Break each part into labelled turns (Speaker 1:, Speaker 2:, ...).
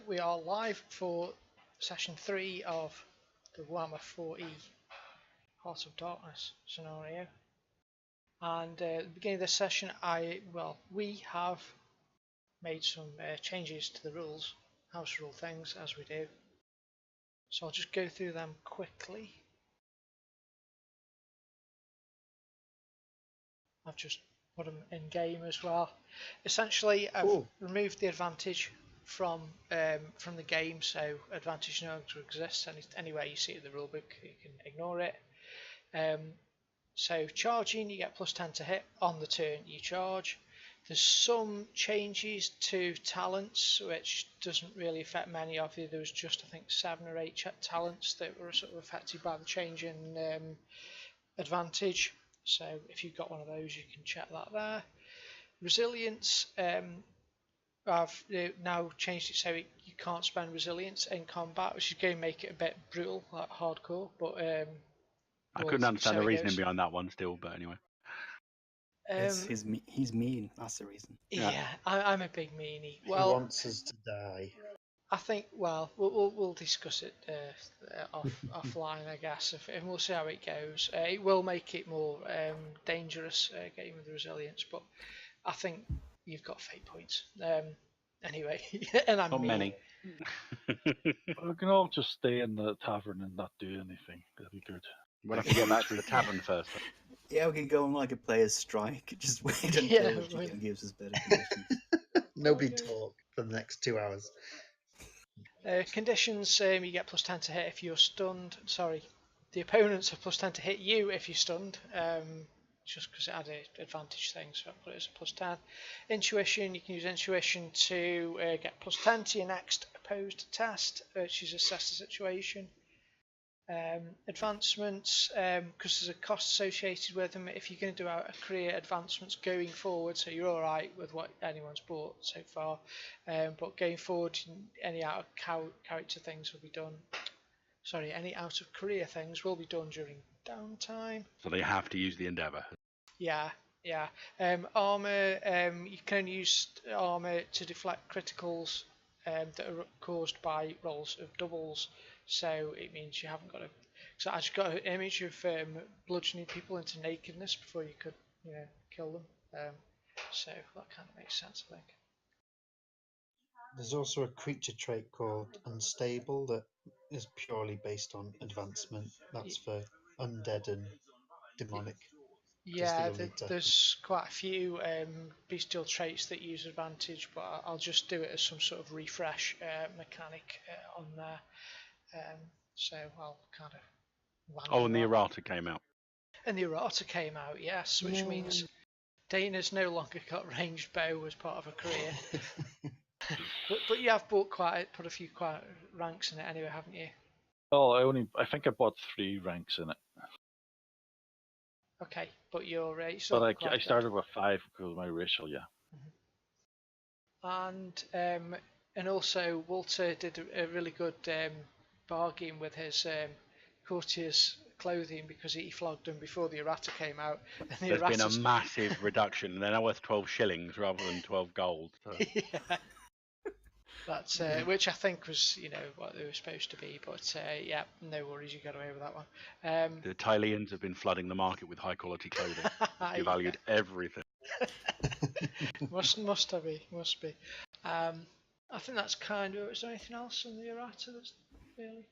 Speaker 1: we are live for session 3 of the Warhammer 4E Heart of Darkness scenario. And at the beginning of this session, we have made some changes to the rules, house rule things, as we do. So I'll just go through them quickly. I've just put them in game as well. Essentially, I've removed the advantage from the game, so advantage no longer exists. Anywhere you see it in the rulebook, you can ignore it. So charging, you get +10 to hit on the turn you charge. There's some changes to talents, which doesn't really affect many of you. There was just, I think, 7 or 8 talents that were sort of affected by the change in advantage. So if you've got one of those, you can check that there. Resilience, I've now changed it so you can't spend resilience in combat, which is going to make it a bit brutal, like hardcore. But
Speaker 2: I couldn't understand the reasoning behind that one still, but anyway.
Speaker 3: He's mean, that's the reason.
Speaker 1: Yeah, I'm a big meanie. Well,
Speaker 4: he wants us to die.
Speaker 1: I think, we'll discuss it offline, I guess, and we'll see how it goes. It will make it more dangerous getting with the resilience, but I think you've got fate points. Anyway, and I'm
Speaker 2: not many.
Speaker 5: We can all just stay in the tavern and not do anything. That'd be good.
Speaker 2: We'll have to get back to the tavern first.
Speaker 3: Yeah, we can go on like a player's strike. Just wait until GM gives us better conditions.
Speaker 4: Nobody talk for the next 2 hours.
Speaker 1: Conditions, you get +10 to hit if you're stunned. Sorry, the opponents have +10 to hit you if you're stunned. Just because it had an advantage thing, so I put it as a +10. Intuition, you can use intuition to get +10 to your next opposed test, which is assess the situation. Advancements, because there's a cost associated with them. If you're going to do a career advancements going forward, so you're alright with what anyone's bought so far, but going forward, any out of character things will be done. Sorry, any out of career things will be done during downtime.
Speaker 2: So they have to use the Endeavour.
Speaker 1: Yeah. Armour, you can only use armour to deflect criticals that are caused by rolls of doubles. So it means you haven't got to. So I just got an image of bludgeoning people into nakedness before you could, kill them. So that kind of makes sense, I think.
Speaker 4: There's also a creature trait called Unstable that is purely based on advancement. That's for undead and demonic.
Speaker 1: Yeah, there's quite a few bestial traits that use advantage, but I'll just do it as some sort of refresh mechanic on there. So I'll kind of.
Speaker 2: And the errata came out.
Speaker 1: And the errata came out, yes, which means Dana's no longer got ranged bow as part of her career. but you have put a few ranks in it anyway, haven't you?
Speaker 5: Oh, I think I bought 3 ranks in it.
Speaker 1: Okay, but you're
Speaker 5: but I started with 5 because of my racial, yeah.
Speaker 1: And also Walter did a really good bargain with his courtier's clothing because he flogged them before the errata came out. And
Speaker 2: There's been a massive reduction. They're now worth 12 shillings rather than 12 gold. So.
Speaker 1: Yeah. That's which I think was, what they were supposed to be. But yeah, no worries, you got away with that one.
Speaker 2: The Thailand have been flooding the market with high quality clothing. They valued everything.
Speaker 1: must be. I think that's kind of. Is there anything else on the errata that's really?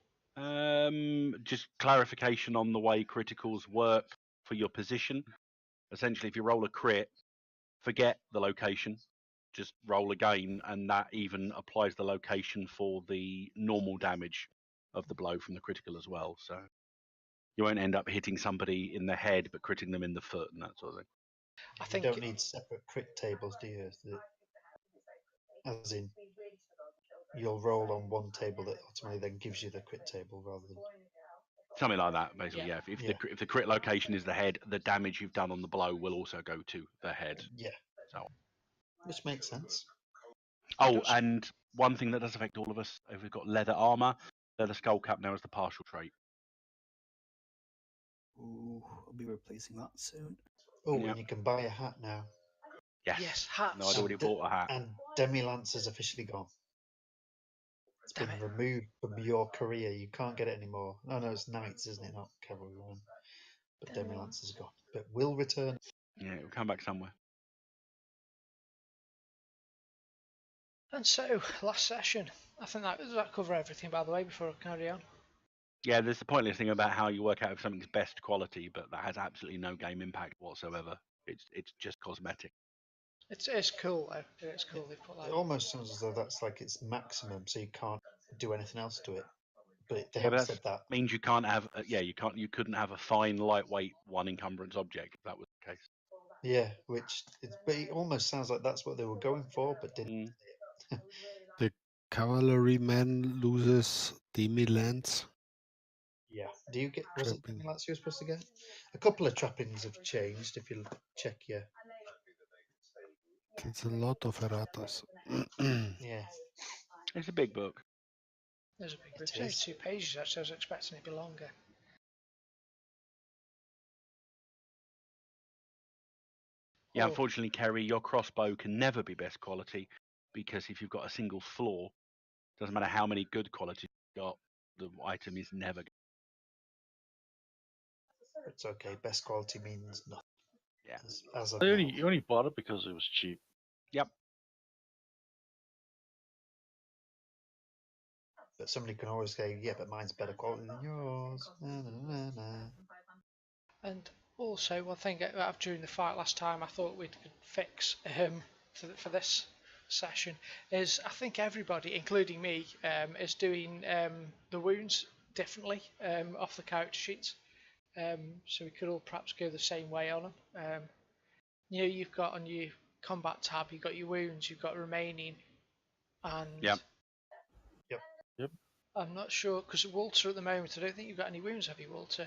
Speaker 2: Just clarification on the way criticals work for your position. Essentially, if you roll a crit, forget the location. Just roll again, and that even applies the location for the normal damage of the blow from the critical as well. So you won't end up hitting somebody in the head, but critting them in the foot and that sort of thing.
Speaker 1: I think
Speaker 4: you don't need separate crit tables, do you? As in, you'll roll on one table that ultimately then gives you the crit table rather than
Speaker 2: something like that. Basically, yeah. If the crit location is the head, the damage you've done on the blow will also go to the head.
Speaker 4: Yeah.
Speaker 2: So.
Speaker 4: Which makes sense.
Speaker 2: Oh, and one thing that does affect all of us, if we've got leather armour, leather skull cap now is the partial trait.
Speaker 3: Ooh, I'll be replacing that soon.
Speaker 4: Oh, and you can buy a hat now.
Speaker 1: Yes, hats.
Speaker 2: No, I'd already bought a hat.
Speaker 4: And Demi-Lance is officially gone. It's
Speaker 1: Damn
Speaker 4: been
Speaker 1: it.
Speaker 4: removed from your career. You can't get it anymore. No, no, it's knights, isn't it? Not cavalrymen. But Demi-Lance is gone. But will return.
Speaker 2: Yeah, it'll come back somewhere.
Speaker 1: And so, last session. I think that cover everything, by the way, before I carry on.
Speaker 2: Yeah, there's the pointless thing about how you work out if something's best quality, but that has absolutely no game impact whatsoever. It's just cosmetic.
Speaker 1: It's cool, though. It's cool they put that
Speaker 4: It
Speaker 1: in.
Speaker 4: almost sounds as though that's like its maximum, so you can't do anything else to it. But they
Speaker 2: Yeah, but
Speaker 4: haven't
Speaker 2: that
Speaker 4: said that.
Speaker 2: means you can't have. You couldn't have a fine lightweight one encumbrance object if that was the case.
Speaker 4: Yeah, but it almost sounds like that's what they were going for, but didn't.
Speaker 2: Mm.
Speaker 6: The cavalryman loses Demi-Lance.
Speaker 4: Yeah. Do you get? Was it
Speaker 6: Trapping.
Speaker 4: Demi-Lance you were supposed to get? A couple of trappings have changed. If you check your.
Speaker 6: It's a lot of erratas.
Speaker 4: Yeah.
Speaker 2: It's a big book.
Speaker 1: There's a big
Speaker 4: It
Speaker 1: book. It's only
Speaker 4: is.
Speaker 1: 2 pages, actually. I was expecting it to be longer.
Speaker 2: Yeah,
Speaker 1: Oh,
Speaker 2: unfortunately, Kerry, your crossbow can never be best quality because if you've got a single flaw, doesn't matter how many good qualities you've got, the item is never.
Speaker 4: It's okay. Best quality means nothing.
Speaker 2: Yeah.
Speaker 4: As of
Speaker 5: I
Speaker 4: now.
Speaker 5: only bought it because it was cheap.
Speaker 2: Yep.
Speaker 4: But somebody can always say, yeah, but mine's better quality than yours. Na, na, na, na.
Speaker 1: and also, one thing during the fight last time I thought we could fix for this session is I think everybody, including me, is doing the wounds differently off the character sheets. So we could all perhaps go the same way on them. You've got on your combat tab, you've got your wounds, you've got remaining, and
Speaker 2: Yep.
Speaker 5: Yep.
Speaker 1: I'm not sure because Walter at the moment, I don't think you've got any wounds, have you, Walter?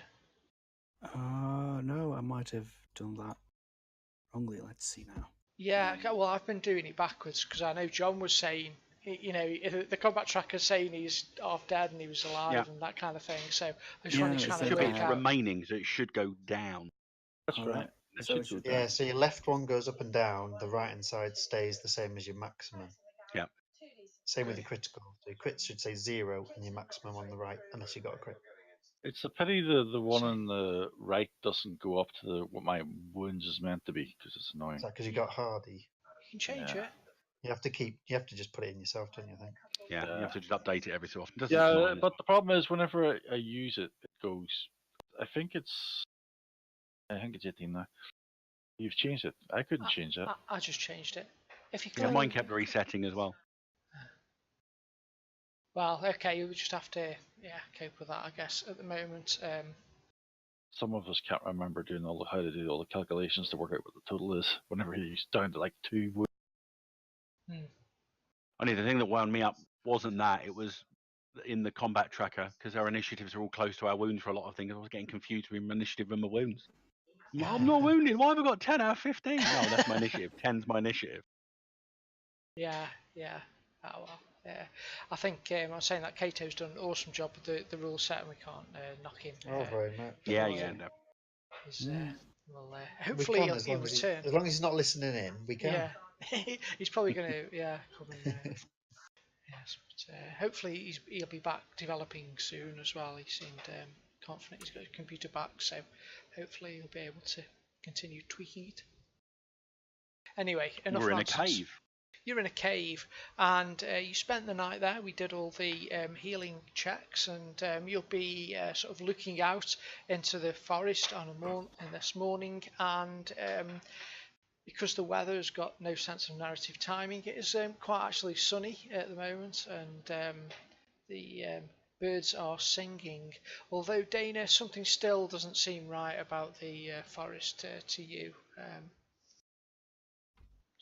Speaker 3: No, I might have done that wrongly. Let's see now.
Speaker 1: Yeah, well, I've been doing it backwards because I know John was saying, the combat tracker's saying he's half dead and he was alive
Speaker 2: Yeah.
Speaker 1: and that kind of thing. So I was
Speaker 3: Yeah,
Speaker 1: trying
Speaker 3: it's
Speaker 1: to
Speaker 3: that
Speaker 2: Should be
Speaker 1: work out.
Speaker 2: remaining, so it should go down.
Speaker 5: That's
Speaker 3: All
Speaker 5: right.
Speaker 3: right.
Speaker 5: It
Speaker 3: So
Speaker 5: should
Speaker 3: it should
Speaker 5: go
Speaker 3: go.
Speaker 4: Yeah, so your left one goes up and down, the right hand side stays the same as your maximum.
Speaker 2: Yeah.
Speaker 4: Same with your critical. So your crits should say 0 and your maximum on the right, unless you got a crit.
Speaker 5: It's a pity the one on the right doesn't go up to what my wounds is meant to be because it's annoying.
Speaker 4: Is that because you got hardy?
Speaker 1: You can change
Speaker 5: Yeah.
Speaker 1: it.
Speaker 4: You have to just put it in yourself, don't you? I think.
Speaker 2: Yeah, you
Speaker 5: Yeah.
Speaker 2: have to just update it every so often. Doesn't
Speaker 5: Yeah,
Speaker 2: mind.
Speaker 5: but the problem is whenever I use it, it goes. I think it's 18 now. You've changed it. I couldn't change that.
Speaker 1: I just changed it. If you
Speaker 2: Yeah,
Speaker 1: click,
Speaker 2: mine kept resetting as well.
Speaker 1: well, okay, you would just have to cope with that, I guess. At the moment,
Speaker 5: Some of us can't remember doing how to do all the calculations to work out what the total is. Whenever he's down to like 2 wounds.
Speaker 2: Only the thing that wound me up wasn't that, it was in the combat tracker because our initiatives are all close to our wounds for a lot of things. I was getting confused with my initiative and my wounds. I'm not wounded. Why have I got 10 out of 15? No, that's my initiative. 10's my initiative.
Speaker 1: yeah. Oh well. Yeah, I think I was saying that Kato's done an awesome job with the rule set, and we can't knock him.
Speaker 4: Oh, very much.
Speaker 2: Yeah.
Speaker 4: Amazing.
Speaker 2: No.
Speaker 1: Well,
Speaker 4: We
Speaker 1: hopefully
Speaker 4: can,
Speaker 1: he'll
Speaker 4: as long
Speaker 1: return.
Speaker 4: as he's not listening in, we can.
Speaker 1: Yeah, he's probably going to come and. Yes, but hopefully he'll be back developing soon as well. He seemed confident. He's got his computer back, so hopefully he'll be able to continue tweaking it. Anyway, enough
Speaker 2: We're in a
Speaker 1: nonsense.
Speaker 2: cave.
Speaker 1: You're in a cave, and you spent the night there. We did all the healing checks, and you'll be sort of looking out into the forest in this morning, and because the weather's got no sense of narrative timing, it is quite actually sunny at the moment, and the birds are singing. Although, Dana, something still doesn't seem right about the forest to you.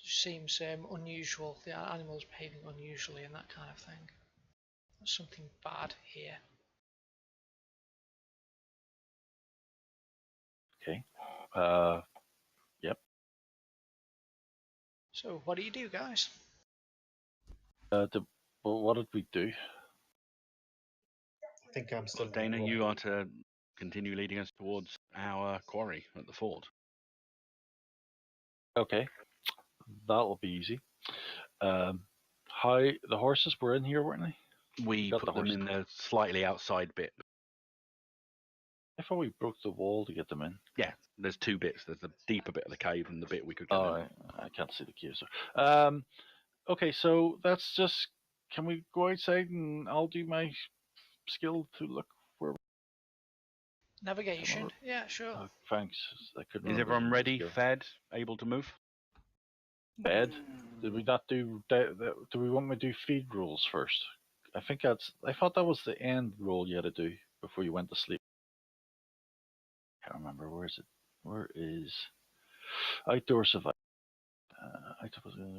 Speaker 1: Seems unusual. The animals behaving unusually and that kind of thing. There's something bad here.
Speaker 5: Okay. Yep.
Speaker 1: So what do you do, guys?
Speaker 5: What did we do?
Speaker 4: I think I'm still.
Speaker 2: So, Dana, you are to continue leading us towards our quarry at the fort.
Speaker 5: Okay. That'll be easy. How the horses were in here, weren't they?
Speaker 2: We
Speaker 5: got the
Speaker 2: put them
Speaker 5: horses.
Speaker 2: in the slightly outside bit.
Speaker 5: I thought we broke the wall to get them in.
Speaker 2: Yeah, there's two bits. There's the deeper bit of the cave and the bit we could get
Speaker 5: Oh,
Speaker 2: in.
Speaker 5: I can't see the cave. So, okay, so that's just. Can we go outside and I'll do my skill to look where.
Speaker 1: Navigation. Yeah, sure.
Speaker 5: Oh, thanks. I couldn't.
Speaker 2: Is
Speaker 5: remember
Speaker 2: everyone
Speaker 5: the
Speaker 2: ready?
Speaker 5: skill.
Speaker 2: Fed? Able to move?
Speaker 5: Bed? Did we not do? Do we want me to do feed rules first? I think that's. I thought that was the end rule you had to do before you went to sleep. Can't remember. Where is it? Where is outdoor survival?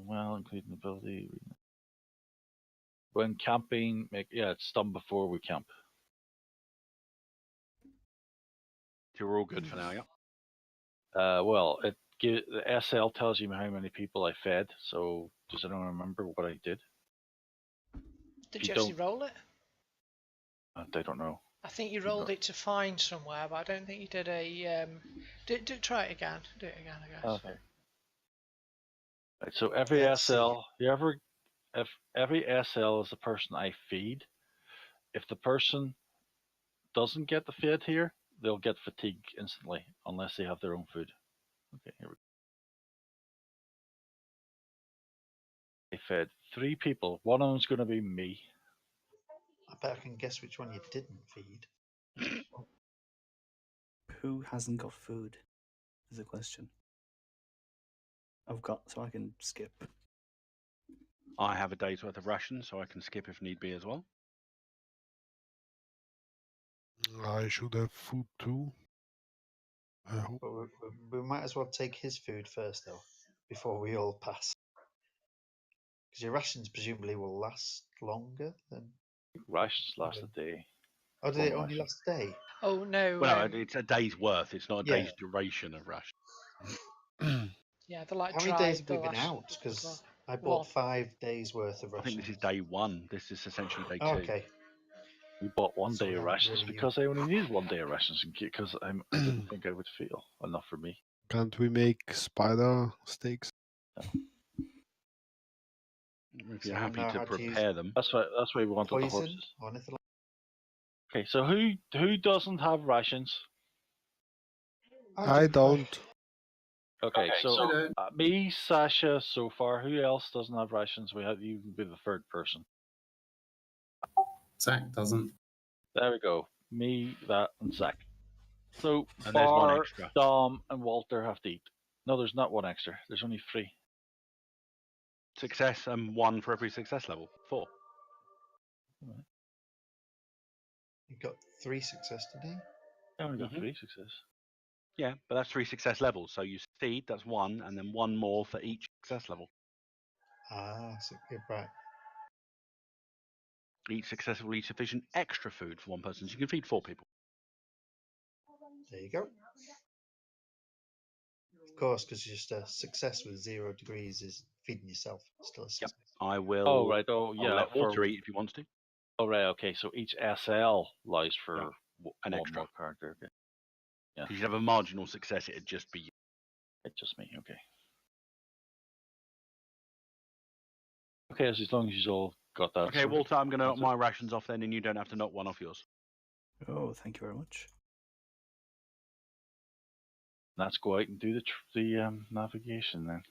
Speaker 5: Well, including ability. When camping, it's done before we camp.
Speaker 2: You're all good for now, yeah?
Speaker 5: Well, the SL tells you how many people I fed. So does anyone remember what I did?
Speaker 1: Did you actually roll it?
Speaker 5: I don't know.
Speaker 1: I think you rolled it to find somewhere, but I don't think you did a. Try it again. Do it again, I guess.
Speaker 5: Okay. Right, so every SL, if every SL is the person I feed. If the person doesn't get the feed here, they'll get fatigue instantly unless they have their own food. Okay, here we go. I fed 3 people. One of them's going to be me.
Speaker 4: I bet I can guess which one you didn't feed.
Speaker 3: Who hasn't got food? Is the question. I've got, so I can skip.
Speaker 2: I have a day's worth of rations, so I can skip if need be as well.
Speaker 6: I should have food too. I hope.
Speaker 4: But we might as well take his food first, though, before we all pass. Because your rations presumably will last longer than.
Speaker 5: Rations last a day.
Speaker 4: Oh, did it only last a day?
Speaker 1: Oh no.
Speaker 2: Well, no, it's a day's worth. It's not a
Speaker 4: Yeah.
Speaker 2: day's duration of ration.
Speaker 1: Yeah, they're like
Speaker 4: How many
Speaker 1: dry.
Speaker 4: days have we
Speaker 1: they'll
Speaker 4: been
Speaker 1: last-
Speaker 4: out? Because
Speaker 1: well,
Speaker 4: I bought
Speaker 1: one.
Speaker 4: 5 days worth of
Speaker 2: I
Speaker 4: rations.
Speaker 2: think this is day 1. This is essentially day 2.
Speaker 4: Okay.
Speaker 5: We bought 1
Speaker 4: So
Speaker 5: day
Speaker 4: we
Speaker 5: of
Speaker 4: aren't
Speaker 5: rations
Speaker 4: really
Speaker 5: because I only needed 1 day of rations because I didn't think I would feel enough for me.
Speaker 6: Can't we make spider steaks?
Speaker 2: If
Speaker 4: So
Speaker 2: you're
Speaker 4: I
Speaker 2: happy
Speaker 4: know
Speaker 2: to
Speaker 4: how to use
Speaker 2: prepare them.
Speaker 5: That's why we wanted the
Speaker 4: Poison
Speaker 5: horses.
Speaker 4: or anything like
Speaker 5: Okay, so who doesn't have rations?
Speaker 6: I don't.
Speaker 5: Okay, so me, Sasha, so far. Who else doesn't have rations? We have you be the third person.
Speaker 7: Zach doesn't.
Speaker 5: There we go. Me, that, and Zach. So
Speaker 2: And there's one
Speaker 5: Bar,
Speaker 2: extra.
Speaker 5: Dom, and Walter have to eat. No, there's not 1 extra. There's only 3.
Speaker 2: Success and 1 for every success level. 4.
Speaker 4: You got 3 success today?
Speaker 5: I only got
Speaker 2: Mhm.
Speaker 5: 3 success.
Speaker 2: Yeah, but that's 3 success levels. So you succeed, that's 1, and then 1 more for each success level.
Speaker 4: So you're right.
Speaker 2: Each success will leave sufficient extra food for 1 person. So you can feed 4 people.
Speaker 4: There you go. Of course, because just a success with 0 degrees is feeding yourself. Still a success.
Speaker 2: I will.
Speaker 5: Oh right. Oh
Speaker 2: I'll
Speaker 5: yeah.
Speaker 2: let Walter eat if he wants to.
Speaker 5: Oh right. Okay. So each SL allows for
Speaker 2: an
Speaker 5: 1
Speaker 2: extra.
Speaker 5: more character. Okay. Yeah.
Speaker 2: If you have a marginal success, it'd just be you.
Speaker 5: It's just me. Okay. Okay. As long as you all got that.
Speaker 2: Okay, Walter, I'm going to knock my rations off then, and you don't have to knock 1 off yours.
Speaker 3: Oh, thank you very much.
Speaker 5: Let's go out and do the navigation then.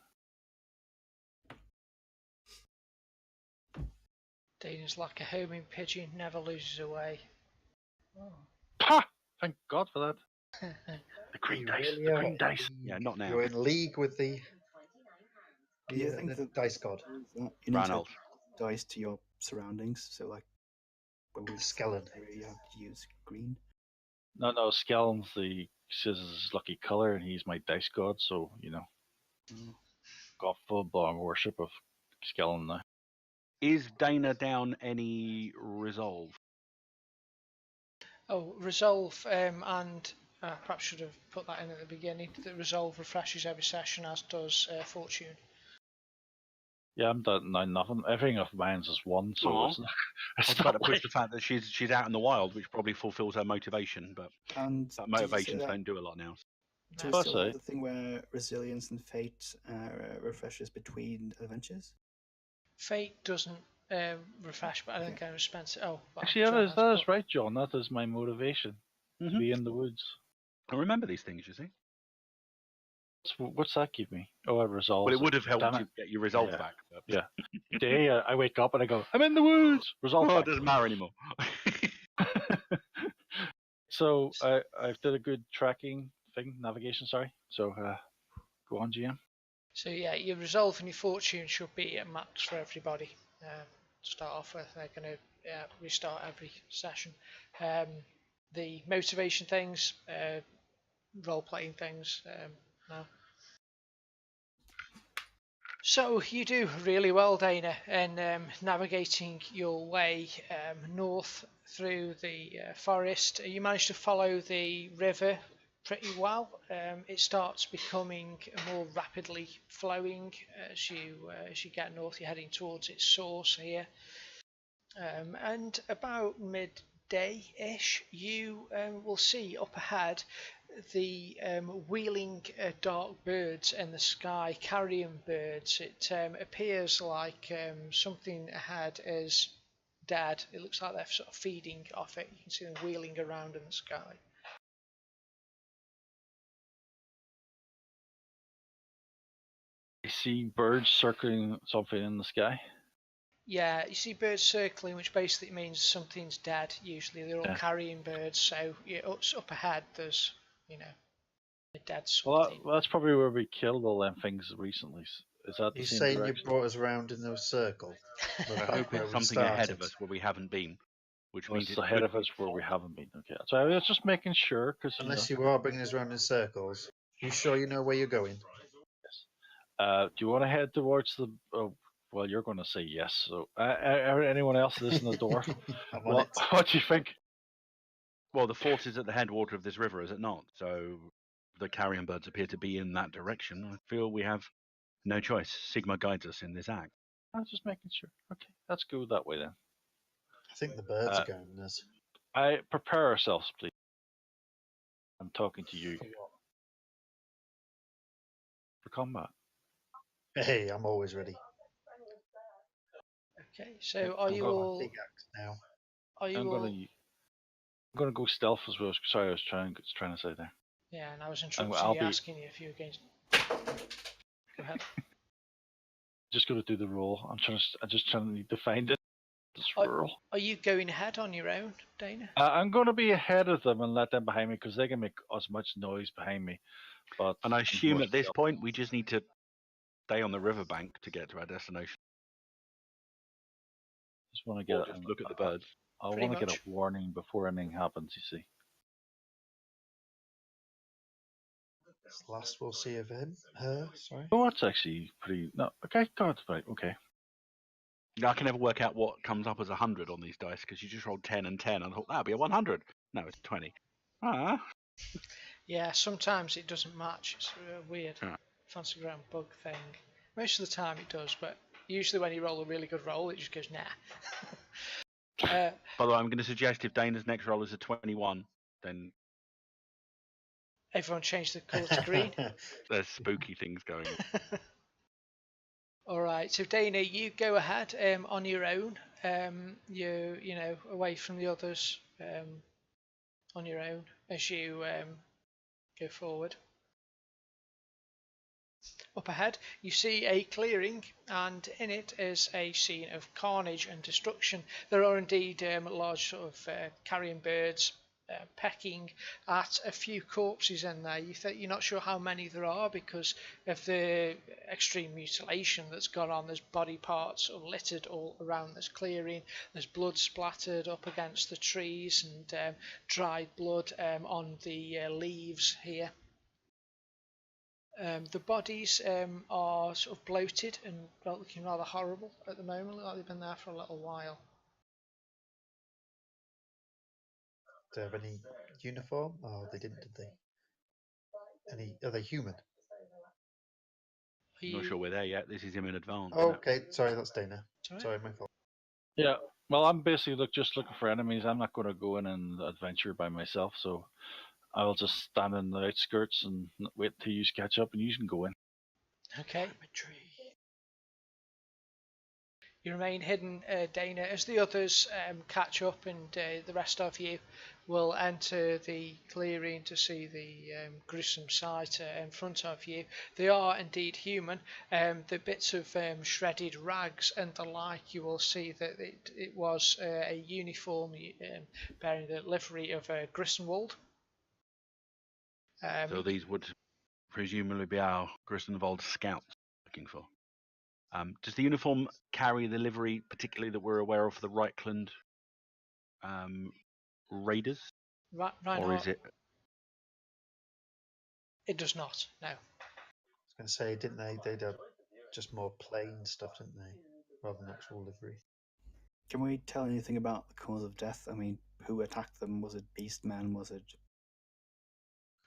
Speaker 1: Dana's like a homing pigeon, never loses away. Oh.
Speaker 5: Ha! Thank God for that.
Speaker 2: The green
Speaker 4: You
Speaker 2: dice.
Speaker 4: really
Speaker 2: The
Speaker 4: are
Speaker 2: green
Speaker 4: in
Speaker 2: dice.
Speaker 4: league.
Speaker 2: Yeah, not now.
Speaker 4: You're in league with the
Speaker 3: Yeah, I think
Speaker 4: the
Speaker 3: that-
Speaker 4: dice god.
Speaker 3: You need
Speaker 2: Ranald.
Speaker 3: to dice to your surroundings. So, like, when we
Speaker 4: Skellen.
Speaker 3: you have to use green.
Speaker 5: No, Skellon's says his lucky color, and he's my dice god. So got full blown worship of Skellon now.
Speaker 2: Is Dana down any resolve?
Speaker 1: Oh, resolve, and perhaps should have put that in at the beginning. The resolve refreshes every session, as does fortune.
Speaker 5: Yeah, I'm done now. Nothing. Everything of mine's is 1, so
Speaker 2: Aw.
Speaker 5: it's not.
Speaker 2: I was
Speaker 5: It's
Speaker 2: about
Speaker 5: not
Speaker 2: to push
Speaker 5: like,
Speaker 2: the fact that she's out in the wild, which probably fulfills her motivation, but
Speaker 3: And
Speaker 2: that
Speaker 3: did you say
Speaker 2: motivations
Speaker 3: that-
Speaker 2: don't do a lot now.
Speaker 3: Do we
Speaker 5: Plus,
Speaker 3: still have the thing where resilience and fate refreshes between adventures?
Speaker 1: Fate doesn't refresh, but I think I was spent. Oh, well,
Speaker 5: Actually,
Speaker 1: John has,
Speaker 5: that
Speaker 1: but-
Speaker 5: is right, John. That is my motivation to
Speaker 2: Mhm.
Speaker 5: be in the woods.
Speaker 2: I remember these things, you see.
Speaker 5: What's that give me? Oh, I resolve.
Speaker 2: Well, it would have helped
Speaker 5: Damn
Speaker 2: you
Speaker 5: it.
Speaker 2: get your resolve
Speaker 5: Yeah.
Speaker 2: back. But...
Speaker 5: Yeah. Today I wake up and I go, I'm in the woods. Resolve
Speaker 2: Oh, it
Speaker 5: back.
Speaker 2: doesn't matter anymore.
Speaker 5: So I've did a good tracking thing, navigation. Sorry. So go on, GM.
Speaker 1: So yeah, your resolve and your fortune should be at max for everybody. To start off with, they're going to restart every session. The motivation things, role-playing things now. So you do really well, Dana, in navigating your way north through the forest. You manage to follow the river pretty well. It starts becoming more rapidly flowing as you get north. You're heading towards its source here, and about midday-ish, you will see up ahead the wheeling dark birds in the sky, carrion birds. It appears like something ahead is dead. It looks like they're sort of feeding off it. You can see them wheeling around in the sky.
Speaker 5: I see birds circling something in the sky.
Speaker 1: Yeah, you see birds circling, which basically means something's dead. Usually they're all carrion birds, so up ahead there's, a dead something.
Speaker 5: Well, that's probably where we killed all them things recently. Is that the
Speaker 4: You're
Speaker 5: same
Speaker 4: saying
Speaker 5: direction?
Speaker 4: you brought us around in those circles? We're
Speaker 2: I
Speaker 4: back
Speaker 2: hope
Speaker 4: where
Speaker 2: it's
Speaker 4: we
Speaker 2: something ahead
Speaker 4: started.
Speaker 2: of us where we haven't been, which means
Speaker 5: It's
Speaker 2: it's
Speaker 5: ahead
Speaker 2: good
Speaker 5: of us where we haven't been. Okay, so I was just making sure because
Speaker 4: Unless you are bringing us around in circles. You sure you know where you're going?
Speaker 5: do you want to head towards the? Oh, well, you're going to say yes. So, anyone else listening to the door?
Speaker 4: I'm on it.
Speaker 5: What do you think?
Speaker 2: Well, the fort is at the headwater of this river, is it not? So the carrion birds appear to be in that direction. I feel we have no choice. Sigma guides us in this act.
Speaker 5: I was just making sure. Okay, let's go that way then.
Speaker 4: I think the birds are going with us.
Speaker 5: I prepare ourselves, please. I'm talking to you for combat.
Speaker 4: Hey, I'm always ready.
Speaker 1: Okay, so are
Speaker 5: I'm
Speaker 1: you
Speaker 5: going-
Speaker 1: all?
Speaker 4: Big axe now.
Speaker 1: Are you
Speaker 5: I'm
Speaker 1: all?
Speaker 5: gonna go stealth as well. Sorry, I was trying to say there.
Speaker 1: Yeah, and I was interrupting
Speaker 5: I'll
Speaker 1: you,
Speaker 5: be-
Speaker 1: asking you if you were going to. Go ahead.
Speaker 5: Just gonna do the roll. I'm just trying to find it. This roll.
Speaker 1: Are you going ahead on your own, Dana?
Speaker 5: I'm gonna be ahead of them and let them behind me because they can make as much noise behind me. But
Speaker 2: And I
Speaker 5: I'm
Speaker 2: assume
Speaker 5: more
Speaker 2: at this
Speaker 5: stealth.
Speaker 2: point we just need to stay on the riverbank to get to our destination.
Speaker 5: Just want to
Speaker 2: Or
Speaker 5: get.
Speaker 2: just look at the birds.
Speaker 5: I
Speaker 1: Pretty
Speaker 5: want to get
Speaker 1: much.
Speaker 5: a warning before anything happens. You see.
Speaker 4: It's the last we'll see of him. Her, sorry.
Speaker 5: Oh, that's actually pretty. No, okay, God, right, okay.
Speaker 2: I can never work out what comes up as 100 on these dice because you just rolled 10 and 10. I thought that'd be a 100. No, it's 20. Ah.
Speaker 1: Yeah, sometimes it doesn't match. It's a weird
Speaker 2: Yeah.
Speaker 1: fancy ground bug thing. Most of the time it does, but usually when you roll a really good roll, it just goes nah.
Speaker 2: By the way, I'm going to suggest if Dana's next roll is a 21, then
Speaker 1: Everyone changed the colour to green.
Speaker 2: there's spooky things going on.
Speaker 1: All right, so Dana, you go ahead on your own. You away from the others on your own as you go forward. Up ahead, you see a clearing, and in it is a scene of carnage and destruction. There are indeed large sort of carrion birds pecking at a few corpses in there. You're not sure how many there are because of the extreme mutilation that's gone on. There's body parts sort of littered all around this clearing. There's blood splattered up against the trees and dried blood on the leaves here. The bodies are sort of bloated and looking rather horrible at the moment. Look like they've been there for a little while.
Speaker 4: Do they have any uniform? Oh, they didn't, did they? Are they human?
Speaker 2: I'm not sure we're there yet. This is him in advance.
Speaker 4: Oh, okay, sorry, that's Dana.
Speaker 1: Sorry?
Speaker 4: Sorry, my fault.
Speaker 5: Yeah. Well, I'm basically just looking for enemies. I'm not going to go in and adventure by myself, so I'll just stand in the outskirts and wait till you catch up, and you can go in.
Speaker 1: Okay. You remain hidden, Dana, as the others catch up, and the rest of you will enter the clearing to see the gruesome sight in front of you. They are indeed human. The bits of shredded rags and the like, you will see that it was a uniform bearing the livery of Grissenwald.
Speaker 2: So these would presumably be our Grissenwald scouts looking for. Does the uniform carry the livery, particularly that we're aware of, for the Reichland raiders? Or is it?
Speaker 1: It does not, no.
Speaker 4: I was going to say, didn't they? They'd have just more plain stuff, didn't they? Rather than actual livery.
Speaker 3: Can we tell anything about the cause of death? I mean, who attacked them? Was it beastmen? Was it...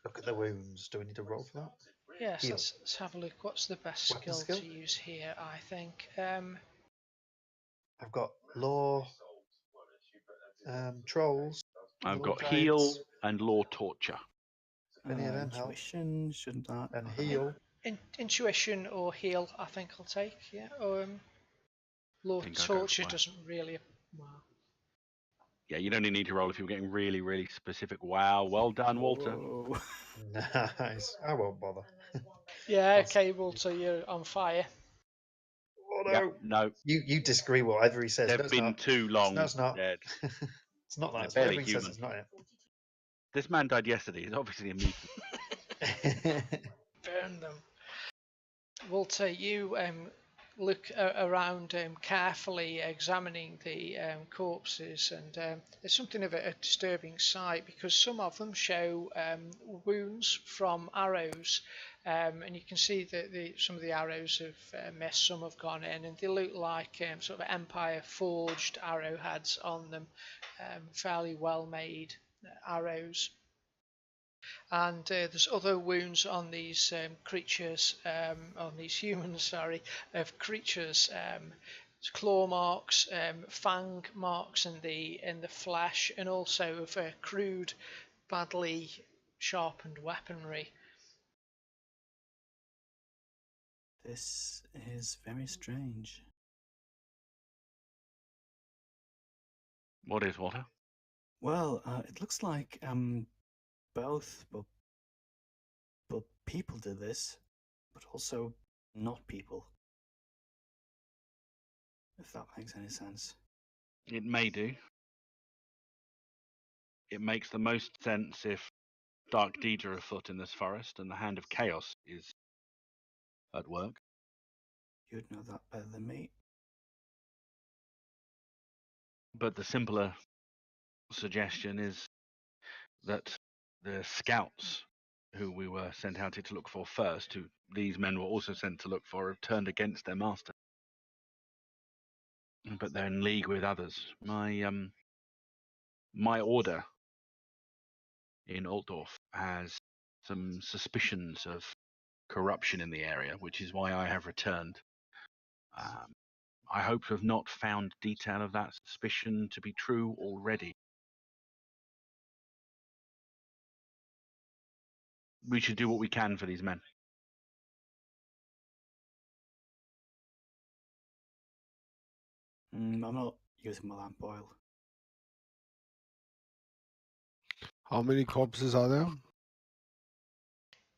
Speaker 4: Look at the wounds. Do we need to roll for that?
Speaker 1: Yes,
Speaker 4: Heal.
Speaker 1: let's have a look. What's the best
Speaker 4: Weapon
Speaker 1: skill
Speaker 4: skill?
Speaker 1: to use here, I think?
Speaker 4: I've got law, trolls.
Speaker 2: I've
Speaker 4: law
Speaker 2: got heal
Speaker 4: giants.
Speaker 2: and law torture.
Speaker 4: Any of them help?
Speaker 3: intuition, shouldn't that?
Speaker 4: And heal.
Speaker 1: Intuition or heal, I think I'll take. Yeah. Law
Speaker 2: think I'll go
Speaker 1: torture
Speaker 2: for it.
Speaker 1: doesn't really. Well,
Speaker 2: Yeah, you'd only need to roll if you were getting really, really specific. Wow, well done, Walter.
Speaker 3: Whoa.
Speaker 4: Nice. I won't bother.
Speaker 1: yeah. Okay, Walter, you're on fire.
Speaker 4: Oh no!
Speaker 2: Yeah, no,
Speaker 4: You disagree with whatever he says.
Speaker 2: they've
Speaker 4: No, it's
Speaker 2: been
Speaker 4: not.
Speaker 2: too long
Speaker 4: No, it's not.
Speaker 2: dead.
Speaker 4: It's not that.
Speaker 2: They're
Speaker 4: It's
Speaker 2: barely
Speaker 4: whatever he says.
Speaker 2: human.
Speaker 4: It's not
Speaker 2: This man died yesterday. He's obviously a mutant.
Speaker 4: it.
Speaker 1: Burn them. Walter, you look around carefully, examining the corpses, and it's something of a disturbing sight because some of them show wounds from arrows, and you can see that some of the arrows have missed, some have gone in, and they look like sort of Empire forged arrowheads on them, fairly well made arrows. And there's other wounds on these creatures, on these humans, sorry, of creatures, claw marks, fang marks in the flesh, and also of crude, badly sharpened weaponry.
Speaker 3: This is very strange.
Speaker 2: What is, Walter?
Speaker 3: Well, it looks like both, but people did this, but also not people. If that makes any sense.
Speaker 2: It may do. It makes the most sense if dark deeds are afoot in this forest and the hand of chaos is at work.
Speaker 3: You'd know that better than me.
Speaker 2: But the simpler suggestion is that the scouts who we were sent out here to look for first, who these men were also sent to look for, have turned against their master. But they're in league with others. My order in Altdorf has some suspicions of corruption in the area, which is why I have returned. I hope to have not found detail of that suspicion to be true already. We should do what we can for these men.
Speaker 3: I'm not using my lamp oil.
Speaker 6: How many corpses are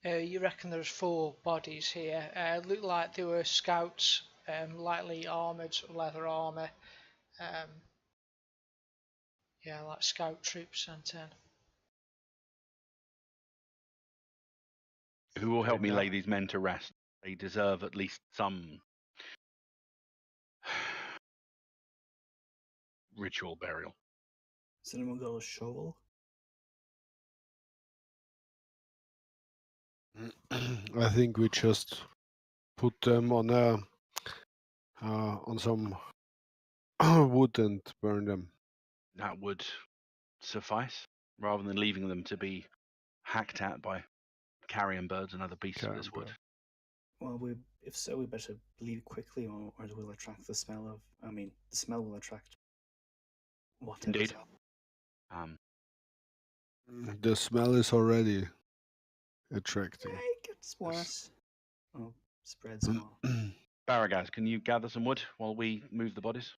Speaker 6: there?
Speaker 1: You reckon there's 4 bodies here. Look like they were scouts, lightly armoured, leather armour. Yeah, like scout troops sent in.
Speaker 2: Who will help me lay these men to rest? They deserve at least some ritual burial.
Speaker 3: Has anyone got a shovel?
Speaker 6: I think we just put them on some wood and burn them.
Speaker 2: That would suffice, rather than leaving them to be hacked at by carrion birds and other beasts of this wood.
Speaker 3: Well, if so, we better leave quickly, or it will attract the smell of. I mean, the smell will attract. Whatever.
Speaker 2: Indeed.
Speaker 6: The smell is already attracting.
Speaker 3: It gets worse. Oh, spreads more.
Speaker 2: Baragaz, can you gather some wood while we move the bodies?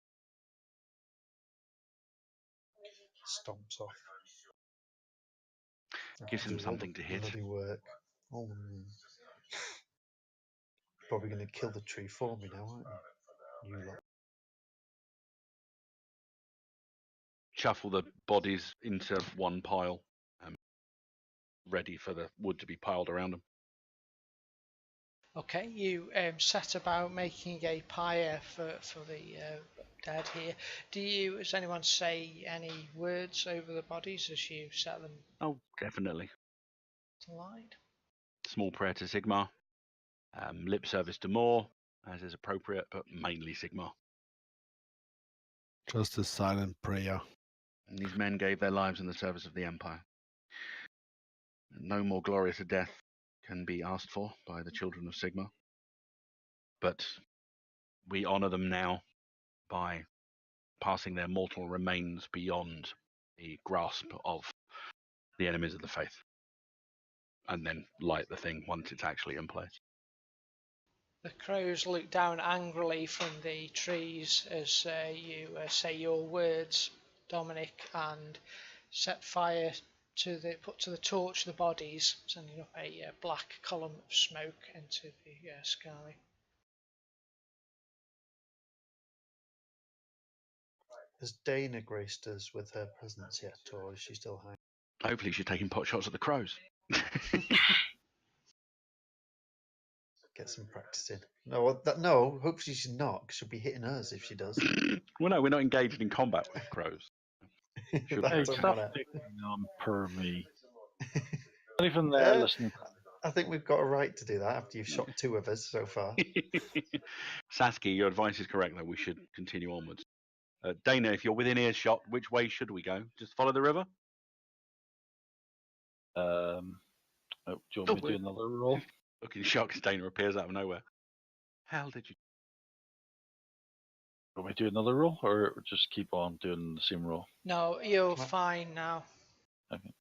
Speaker 4: Stomps off.
Speaker 2: Gives him
Speaker 4: Do all
Speaker 2: something
Speaker 4: the
Speaker 2: to hit.
Speaker 4: bloody work. Oh, probably going to kill the tree for me now, aren't you? You lot.
Speaker 2: Shuffle the bodies into one pile, ready for the wood to be piled around them.
Speaker 1: Okay, you set about making a pyre for the dead here. Does anyone say any words over the bodies as you set them
Speaker 2: Oh, definitely.
Speaker 1: to light?
Speaker 2: Small prayer to Sigmar. Lip service to Moore, as is appropriate, but mainly Sigmar.
Speaker 6: Just a silent prayer.
Speaker 2: And these men gave their lives in the service of the Empire. No more glorious a death can be asked for by the children of Sigmar. But we honour them now by passing their mortal remains beyond the grasp of the enemies of the faith. And then light the thing once it's actually in place.
Speaker 1: The crows look down angrily from the trees as you say your words, Dominic, and set fire to the torch the bodies, sending up a black column of smoke into the sky.
Speaker 4: Has Dana graced us with her presence yet, or is she still hiding?
Speaker 2: Hopefully she's taking pot shots at the crows.
Speaker 4: Get some practice in. No, hopefully she's not, because she'll be hitting us if she does.
Speaker 2: Well, no, we're not engaged in combat with crows. Should
Speaker 5: Hey,
Speaker 4: That's
Speaker 2: be.
Speaker 5: stop
Speaker 4: what
Speaker 5: picking on per me. Not even there listening.
Speaker 4: I think we've got a right to do that after you've shot 2 of us so far.
Speaker 2: Saskia, your advice is correct, though. We should continue onwards. Dana, if you're within earshot, which way should we go? Just follow the river?
Speaker 5: Do you want me to do another roll?
Speaker 2: Looking shocked as Dana appears out of nowhere. How did you...
Speaker 5: Want me to do another roll, or just keep on doing the same roll?
Speaker 1: No, you're fine now.
Speaker 5: Okay.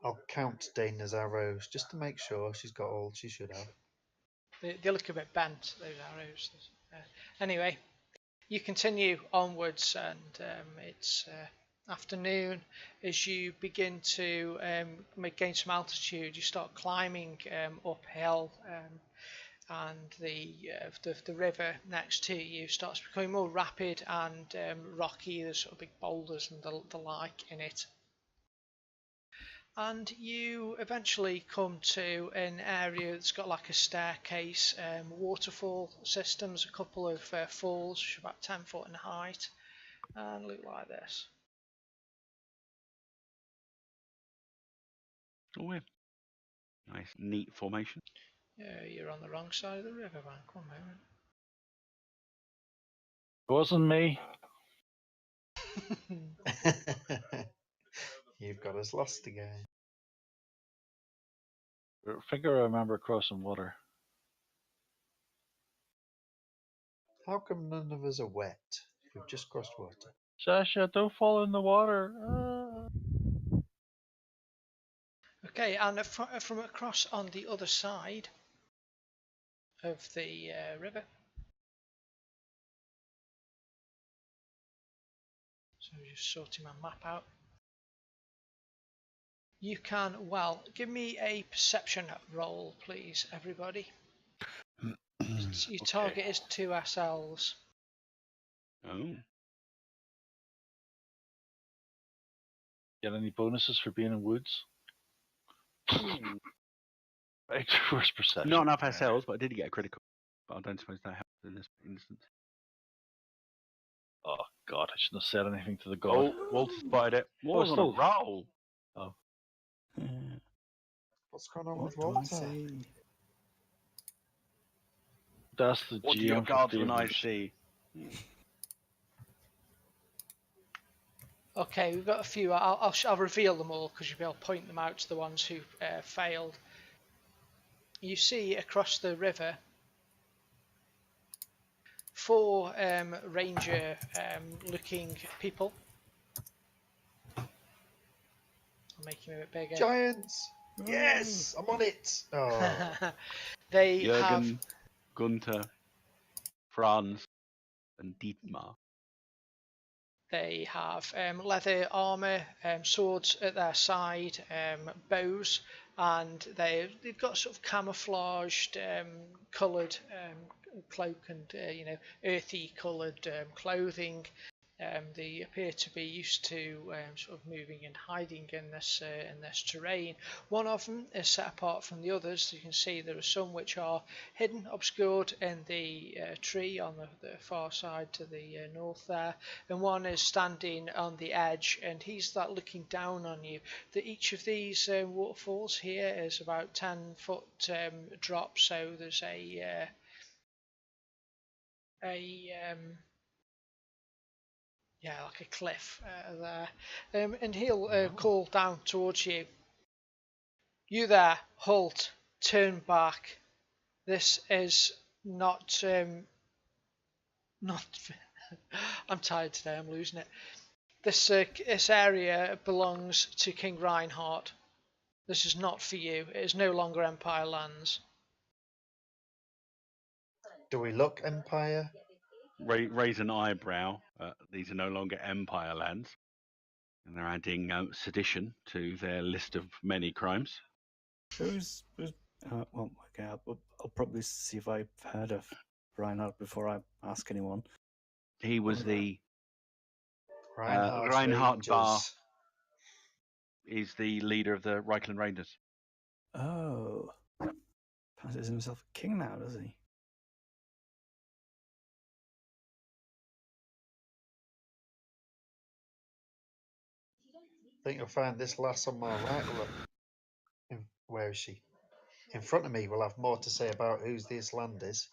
Speaker 4: I'll count Dana's arrows just to make sure she's got all she should have.
Speaker 1: They look a bit bent, those arrows. Anyway, you continue onwards, and it's afternoon. As you begin to gain some altitude, you start climbing uphill, and the river next to you starts becoming more rapid and rocky. There's sort of big boulders and the like in it. And you eventually come to an area that's got like a staircase, waterfall systems, a couple of falls, which are about 10 foot in height, and look like this.
Speaker 2: Oh, yeah. Nice, neat formation.
Speaker 1: You're on the wrong side of the riverbank. One moment.
Speaker 5: It wasn't me.
Speaker 4: You've got us lost again.
Speaker 5: I think I remember crossing water.
Speaker 4: How come none of us are wet? We've just crossed water.
Speaker 5: Sasha, don't fall in the water.
Speaker 1: Okay, and from across on the other side of the river. So just sorting my map out. You can, give me a perception roll, please, everybody. Your target is 2 SLs.
Speaker 2: Oh.
Speaker 5: Get any bonuses for being in woods? Worst perception.
Speaker 2: Not enough SLs, but I did get a critical. But I don't suppose that helps in this instance.
Speaker 5: Oh God, I shouldn't have said anything to the god.
Speaker 2: Oh, Walter spotted it. Walter's on a roll.
Speaker 5: Oh.
Speaker 4: What's going on
Speaker 3: What
Speaker 4: with
Speaker 3: do I
Speaker 4: Walter?
Speaker 3: say?
Speaker 5: That's the
Speaker 2: What do your
Speaker 5: GM
Speaker 2: guards
Speaker 5: for
Speaker 2: when I
Speaker 5: favors.
Speaker 2: see?
Speaker 1: Okay, we've got a few. I'll reveal them all because you'll be able to point them out to the ones who failed. You see across the river 4 ranger looking people. I'll make him a bit bigger.
Speaker 4: Giants! Yes! I'm on it! Oh.
Speaker 1: They
Speaker 2: Jürgen,
Speaker 1: have
Speaker 2: Gunter. Franz, and Dietmar.
Speaker 1: They have leather armour, swords at their side, bows, and they've got sort of camouflaged, coloured cloak and earthy coloured clothing. They appear to be used to sort of moving and hiding in this terrain. One of them is set apart from the others. You can see there are some which are hidden, obscured in the tree on the far side to the north there, and one is standing on the edge, and he's looking down on you. Each of these waterfalls here is about 10-foot drop, so there's like a cliff there, and he'll call down towards you. You there, halt, turn back. This is not. I'm tired today. I'm losing it. This area belongs to King Reinhardt. This is not for you. It is no longer Empire lands.
Speaker 4: Do we look Empire?
Speaker 2: Raise an eyebrow. These are no longer Empire lands, and they're adding sedition to their list of many crimes.
Speaker 3: Well, okay, I'll probably see if I've heard of Reinhardt before I ask anyone.
Speaker 2: He was the
Speaker 4: Reinhardt
Speaker 2: Bar is the leader of the Reichland Rangers.
Speaker 3: Oh, fancies himself a king now, does he?
Speaker 4: I think you'll find this lass on my right. Look, where is she? In front of me, we'll have more to say about whose this land is.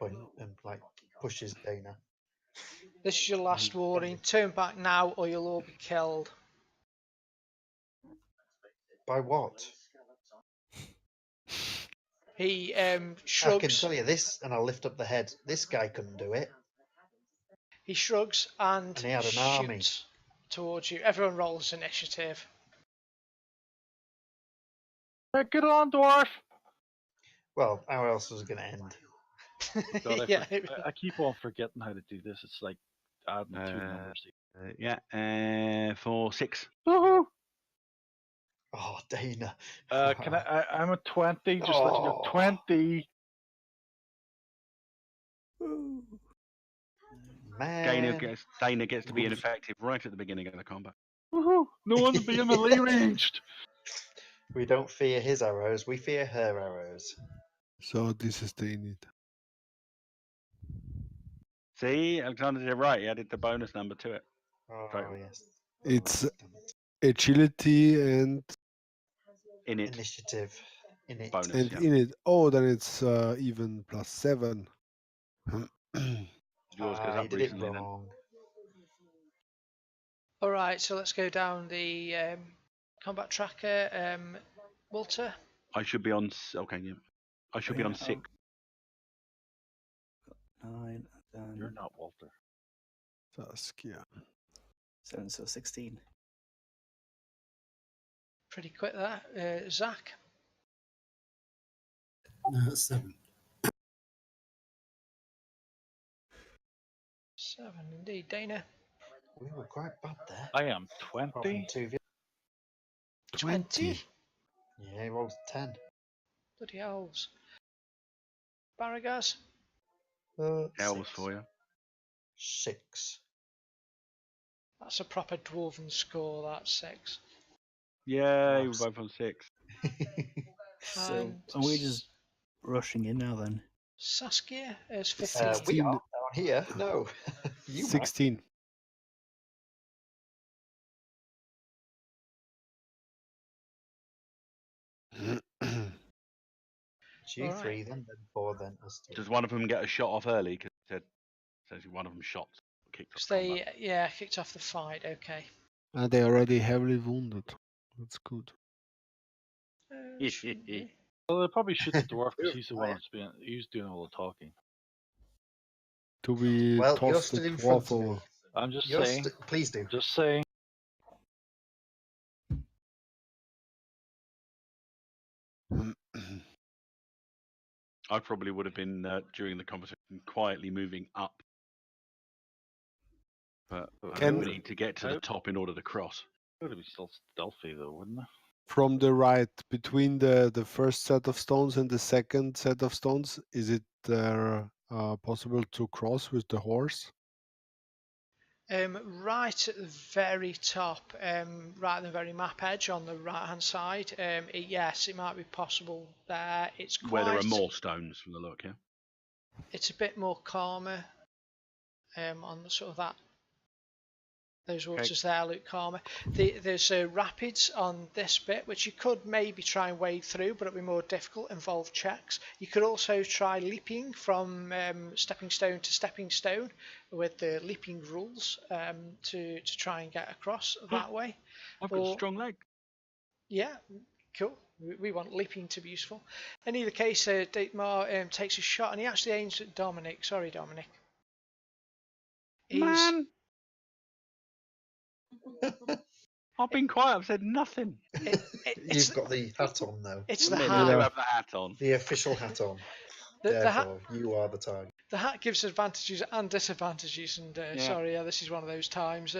Speaker 4: And like pushes Dana.
Speaker 1: This is your last warning. Turn back now, or you'll all be killed.
Speaker 4: By what?
Speaker 1: He
Speaker 4: I
Speaker 1: shrugs.
Speaker 4: can tell you this, and I'll lift up the head. This guy couldn't do it.
Speaker 1: He shrugs and
Speaker 4: he had an
Speaker 1: shoots
Speaker 4: army
Speaker 1: towards you. Everyone rolls initiative.
Speaker 5: Get on, dwarf!
Speaker 4: Well, how else was it going to end?
Speaker 5: God,
Speaker 1: Yeah.
Speaker 5: I keep on forgetting how to do this. It's like adding two numbers.
Speaker 2: For 6.
Speaker 5: Woohoo!
Speaker 4: Oh, Dana.
Speaker 5: I'm a 20. Just let you know, 20.
Speaker 4: Man.
Speaker 2: Dana gets to be ineffective right at the beginning of the combat.
Speaker 5: Woohoo! No one's being melee ranged.
Speaker 4: We don't fear his arrows, we fear her arrows.
Speaker 6: So this is the init.
Speaker 2: See, Alexander did it right. He added the bonus number to it.
Speaker 4: Oh,
Speaker 2: Total.
Speaker 4: yes.
Speaker 6: It's agility and
Speaker 2: Init.
Speaker 4: Initiative. Init.
Speaker 2: Bonus.
Speaker 6: and
Speaker 2: Yeah.
Speaker 6: init. Oh, then it's even +7.
Speaker 2: Yours goes
Speaker 4: I
Speaker 2: up
Speaker 4: did it
Speaker 2: recently then.
Speaker 4: wrong.
Speaker 1: Alright, so let's go down the combat tracker. Walter?
Speaker 2: I should be on. Okay, yeah. I should be on 6.
Speaker 3: 9, and
Speaker 5: You're not Walter.
Speaker 6: Saskia.
Speaker 3: 7, so 16.
Speaker 1: Pretty quick there. Zach?
Speaker 7: 7.
Speaker 1: 7 indeed. Dana?
Speaker 4: We were quite bad there.
Speaker 5: I am
Speaker 4: Apart from
Speaker 5: 20.
Speaker 4: 2 of you.
Speaker 1: 20?
Speaker 4: Yeah, he rolled 10.
Speaker 1: Bloody elves. Baragas?
Speaker 2: Elves
Speaker 4: 6.
Speaker 2: for you.
Speaker 4: 6.
Speaker 1: That's a proper dwarven score, that's 6.
Speaker 2: Yeah, you were
Speaker 4: Nice.
Speaker 2: both on 6.
Speaker 3: So
Speaker 1: And
Speaker 3: are we just rushing in now then?
Speaker 1: Saskia is 15.
Speaker 4: We
Speaker 6: 16.
Speaker 4: are down here. No. You might.
Speaker 6: 16.
Speaker 4: You
Speaker 1: Alright.
Speaker 4: 3 then 4 then. Us 2.
Speaker 2: Does one of them get a shot off early? Because it says one of them shot. Kicked off combat.
Speaker 1: They kicked off the fight, okay.
Speaker 6: They're already heavily wounded. That's good.
Speaker 1: Should be.
Speaker 5: Well, they probably shoot the dwarf because he's the one he's doing all the talking.
Speaker 6: Do we
Speaker 4: Well, you're
Speaker 6: toss the
Speaker 4: stood in front
Speaker 6: dwarf
Speaker 4: of me.
Speaker 6: over?
Speaker 5: I'm just
Speaker 4: You're
Speaker 5: saying.
Speaker 4: please do.
Speaker 5: Just saying.
Speaker 2: I probably would have been during the conversation quietly moving up. But I think we need to get to the top in order to cross.
Speaker 5: It would be still stealthy though, wouldn't it?
Speaker 6: From the right, between the first set of stones and the second set of stones, is it possible to cross with the horse?
Speaker 1: Right at the very top, right at the very map edge on the right hand side, yes, it might be possible there. It's quite,
Speaker 2: where there are more stones from the look, yeah?
Speaker 1: It's a bit more calmer on the sort of that. Those waters there look calmer. There's rapids on this bit, which you could maybe try and wade through, but it'll be more difficult, involve checks. You could also try leaping from stepping stone to stepping stone with the leaping rules to try and get across that way.
Speaker 2: I've got a strong leg.
Speaker 1: Yeah, cool. We want leaping to be useful. In either case, Dietmar takes a shot, and he actually aims at Dominic. Sorry, Dominic.
Speaker 2: Man! I've been quiet. I've said nothing.
Speaker 4: You've got the hat on now.
Speaker 1: It's the
Speaker 2: I
Speaker 1: hat.
Speaker 2: do have the hat on.
Speaker 4: The official hat on. Therefore, you are the target.
Speaker 1: The hat gives advantages and disadvantages, and sorry, this is one of those times.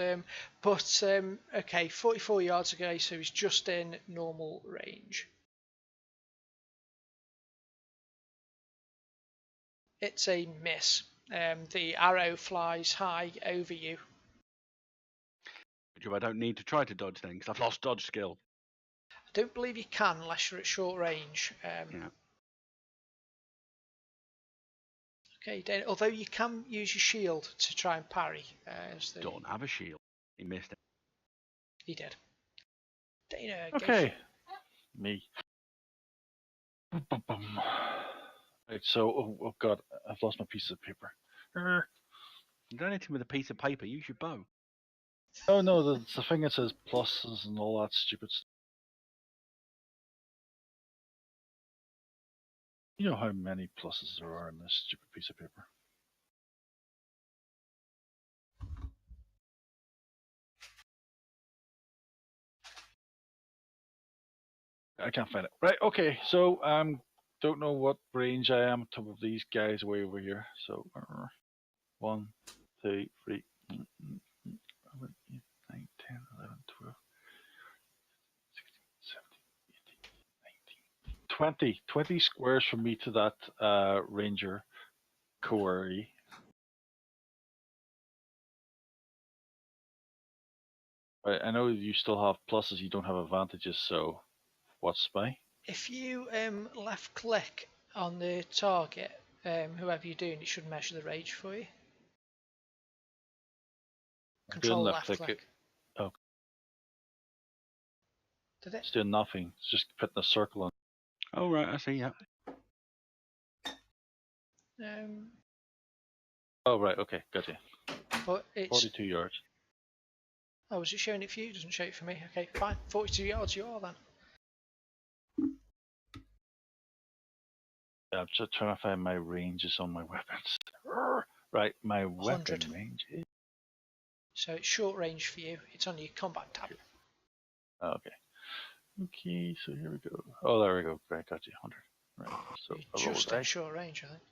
Speaker 1: But okay, 44 yards away, so he's just in normal range. It's a miss. The arrow flies high over you.
Speaker 2: I don't need to try to dodge then, because I've lost dodge skill.
Speaker 1: I don't believe you can unless you're at short range.
Speaker 2: Yeah.
Speaker 1: Okay, although you can use your shield to try and parry.
Speaker 2: Don't have a shield. He missed it.
Speaker 1: He did. Dana,
Speaker 5: okay. Me. Right, so, oh god, I've lost my piece of paper.
Speaker 2: You don't hit him with a piece of paper. Use your bow.
Speaker 5: Oh no, it's the thing that says pluses and all that stupid stuff. You know how many pluses there are in this stupid piece of paper. I can't find it. Right, okay, so don't know what range I am on top of these guys way over here. So 1, 2, 3, 7, 8, 9, 10, 11, 12, 16, 17, 18, 19, 20 squares from me to that ranger quarry. Right, I know you still have pluses, you don't have advantages, so what's by?
Speaker 1: If you left click on the target, whoever you're doing, it should measure the range for you. Control left click.
Speaker 5: Oh.
Speaker 1: Did it?
Speaker 5: It's doing nothing. It's just putting a circle on.
Speaker 2: Oh right, I see. Yeah.
Speaker 5: Oh right, okay, gotcha.
Speaker 1: But it's
Speaker 5: 42 yards.
Speaker 1: Oh, is it showing it for you? It doesn't show it for me. Okay, fine. 42 yards you are then.
Speaker 5: Yeah, I'm just trying to find my ranges on my weapons. Right, my
Speaker 1: 100.
Speaker 5: weapon range is...
Speaker 1: So it's short range for you. It's on your combat tab.
Speaker 5: Okay. Okay, so here we go. Oh, there we go. Right, got you. 100. Right, so
Speaker 1: You're just at short range, I think.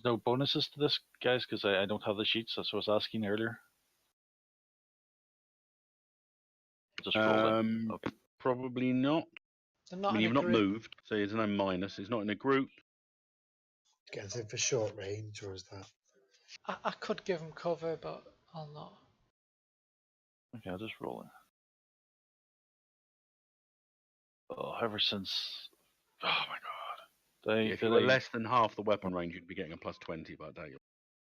Speaker 5: No bonuses to this, guys, because I don't have the sheets. That's what I was asking earlier. Just roll in. Okay.
Speaker 2: Probably not.
Speaker 1: Not
Speaker 2: you've not moved, so there's no minus. It's not in a group.
Speaker 4: Get it for short range, or is that?
Speaker 1: I could give them cover, but I'll not.
Speaker 5: Okay, I'll just roll in. Oh, ever since... Oh my god.
Speaker 2: If you were less than half the weapon range, you'd be getting a plus 20 by day.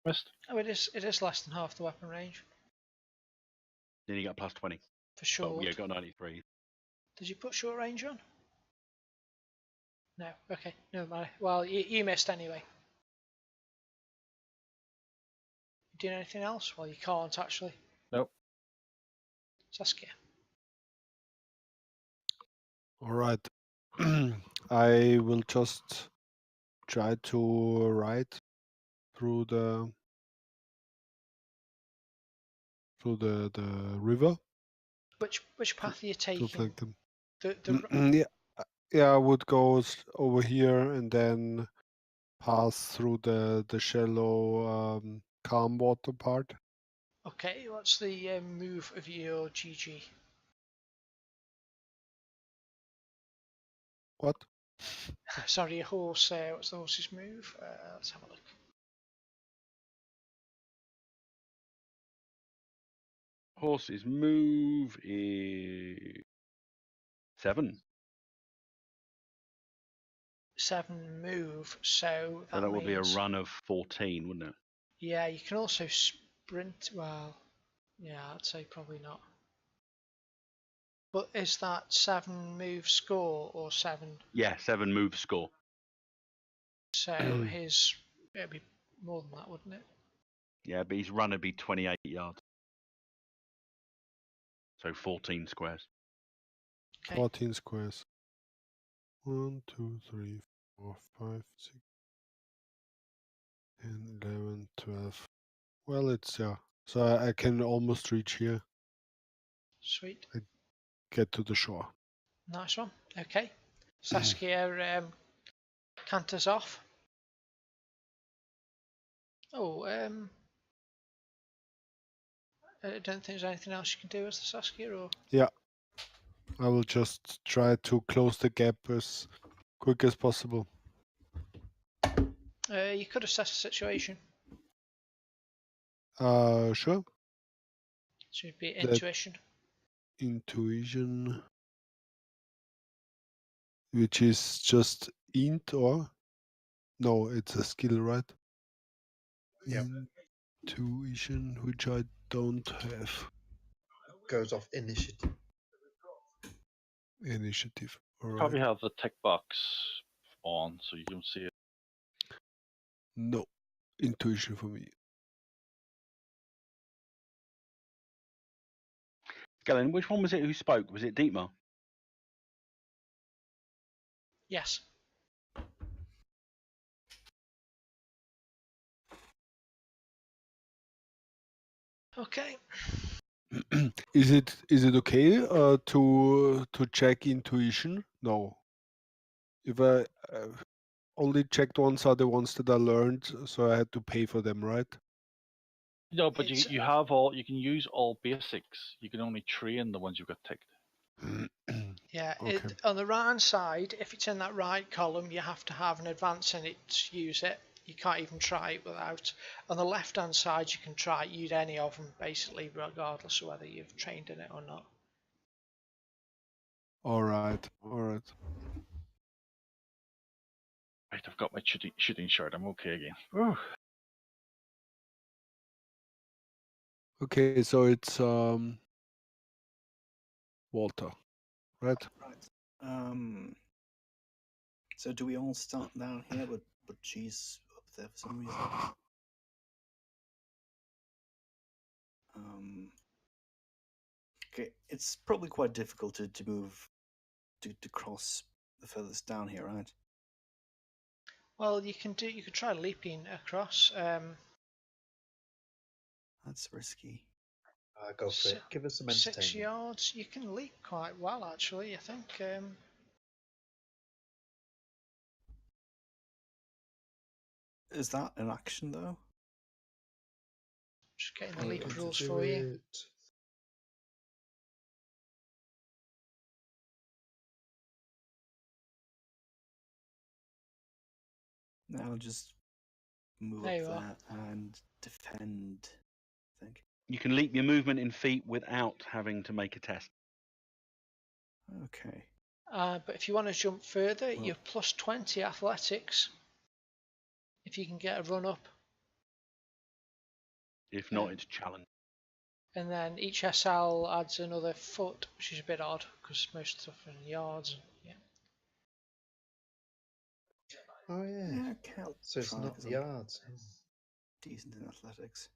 Speaker 5: Missed.
Speaker 1: Oh, it is less than half the weapon range.
Speaker 2: Then you got plus 20.
Speaker 1: For sure.
Speaker 2: Oh, yeah, got 93.
Speaker 1: Did you put short range on? No. Okay, no matter. Well, you missed anyway. You doing anything else? Well, you can't actually.
Speaker 5: Nope.
Speaker 1: Saskia.
Speaker 6: All right. I will just try to ride through the river.
Speaker 1: Which path are you taking?
Speaker 6: To flank them.
Speaker 1: Yeah.
Speaker 6: Yeah, I would go over here and then pass through the shallow calm water part.
Speaker 1: Okay, what's the move of your GG?
Speaker 6: What?
Speaker 1: Sorry, a horse. What's the horse's move? Let's have a look.
Speaker 2: Horse's move is 7.
Speaker 1: 7 move, so
Speaker 2: So that would be a
Speaker 1: means,
Speaker 2: run of 14, wouldn't it?
Speaker 1: yeah, you can also sprint. Well, yeah, I'd say probably not. But is that 7 move score or 7?
Speaker 2: Yeah, 7 move score.
Speaker 1: So it'd be more than that, wouldn't it?
Speaker 2: Yeah, but his run would be 28 yards. So 14 squares.
Speaker 1: Okay.
Speaker 6: 14 squares. 1, 2, 3, 4, 5, 6, 10, 11, 12. Well, it's yeah. So I can almost reach here.
Speaker 1: Sweet.
Speaker 6: Get to the shore.
Speaker 1: Nice one. Okay. Saskia canters off. Oh, I don't think there's anything else you can do as the Saskia, or?
Speaker 6: Yeah. I will just try to close the gap as quick as possible.
Speaker 1: You could assess the situation.
Speaker 6: Sure.
Speaker 1: So it'd be
Speaker 6: That-
Speaker 1: intuition.
Speaker 6: Intuition, which is just int or no, it's a skill, right?
Speaker 4: Yep.
Speaker 6: Intuition, which I don't have.
Speaker 4: Goes off initiative.
Speaker 6: Initiative. All right.
Speaker 5: Probably have the tick box on so you can see it.
Speaker 6: No. Intuition for me.
Speaker 2: Galen, which one was it who spoke? Was it Dietmar?
Speaker 1: Yes. Okay.
Speaker 6: Is it okay to check intuition? No. If I only checked ones are the ones that I learned, so I had to pay for them, right?
Speaker 5: No, but
Speaker 1: It's-
Speaker 5: you have all. You can use all basics. You can only train the ones you've got ticked.
Speaker 1: Yeah,
Speaker 6: Okay.
Speaker 1: on the right hand side, if it's in that right column, you have to have an advance in it to use it. You can't even try it without. On the left hand side, you can try use any of them, basically, regardless of whether you've trained in it or not.
Speaker 6: All right. All right.
Speaker 5: Right, I've got my shooting shirt. I'm okay again. Whew.
Speaker 6: Okay, so it's Walter, right?
Speaker 3: Right. So do we all start down here, but she's up there for some reason? Okay, it's probably quite difficult to move to cross the furthest down here, right?
Speaker 1: Well, you could try leaping across.
Speaker 3: That's risky.
Speaker 4: Go for it. Give us some
Speaker 1: 6
Speaker 4: entertainment.
Speaker 1: yards. You can leap quite well, actually. I think.
Speaker 3: Is that an action though?
Speaker 1: Just getting the
Speaker 3: I'm
Speaker 1: leap
Speaker 3: going to
Speaker 1: rules
Speaker 4: Do
Speaker 1: for you.
Speaker 4: it.
Speaker 3: Now I'll just move
Speaker 1: There
Speaker 3: up
Speaker 1: you are.
Speaker 3: there and defend, I think.
Speaker 2: You can leap your movement in feet without having to make a test.
Speaker 3: Okay.
Speaker 1: But if you want to jump further,
Speaker 3: Well-
Speaker 1: you're plus 20 athletics. If you can get a run up,
Speaker 2: If not,
Speaker 1: Yeah.
Speaker 2: it's challenge.
Speaker 1: and then each SL adds another foot, which is a bit odd because most stuff in yards. Yeah.
Speaker 4: Oh yeah.
Speaker 3: Yeah, okay, I'll
Speaker 4: So it's
Speaker 3: try,
Speaker 4: not
Speaker 3: 'cause I'm
Speaker 4: yards.
Speaker 3: decent in athletics.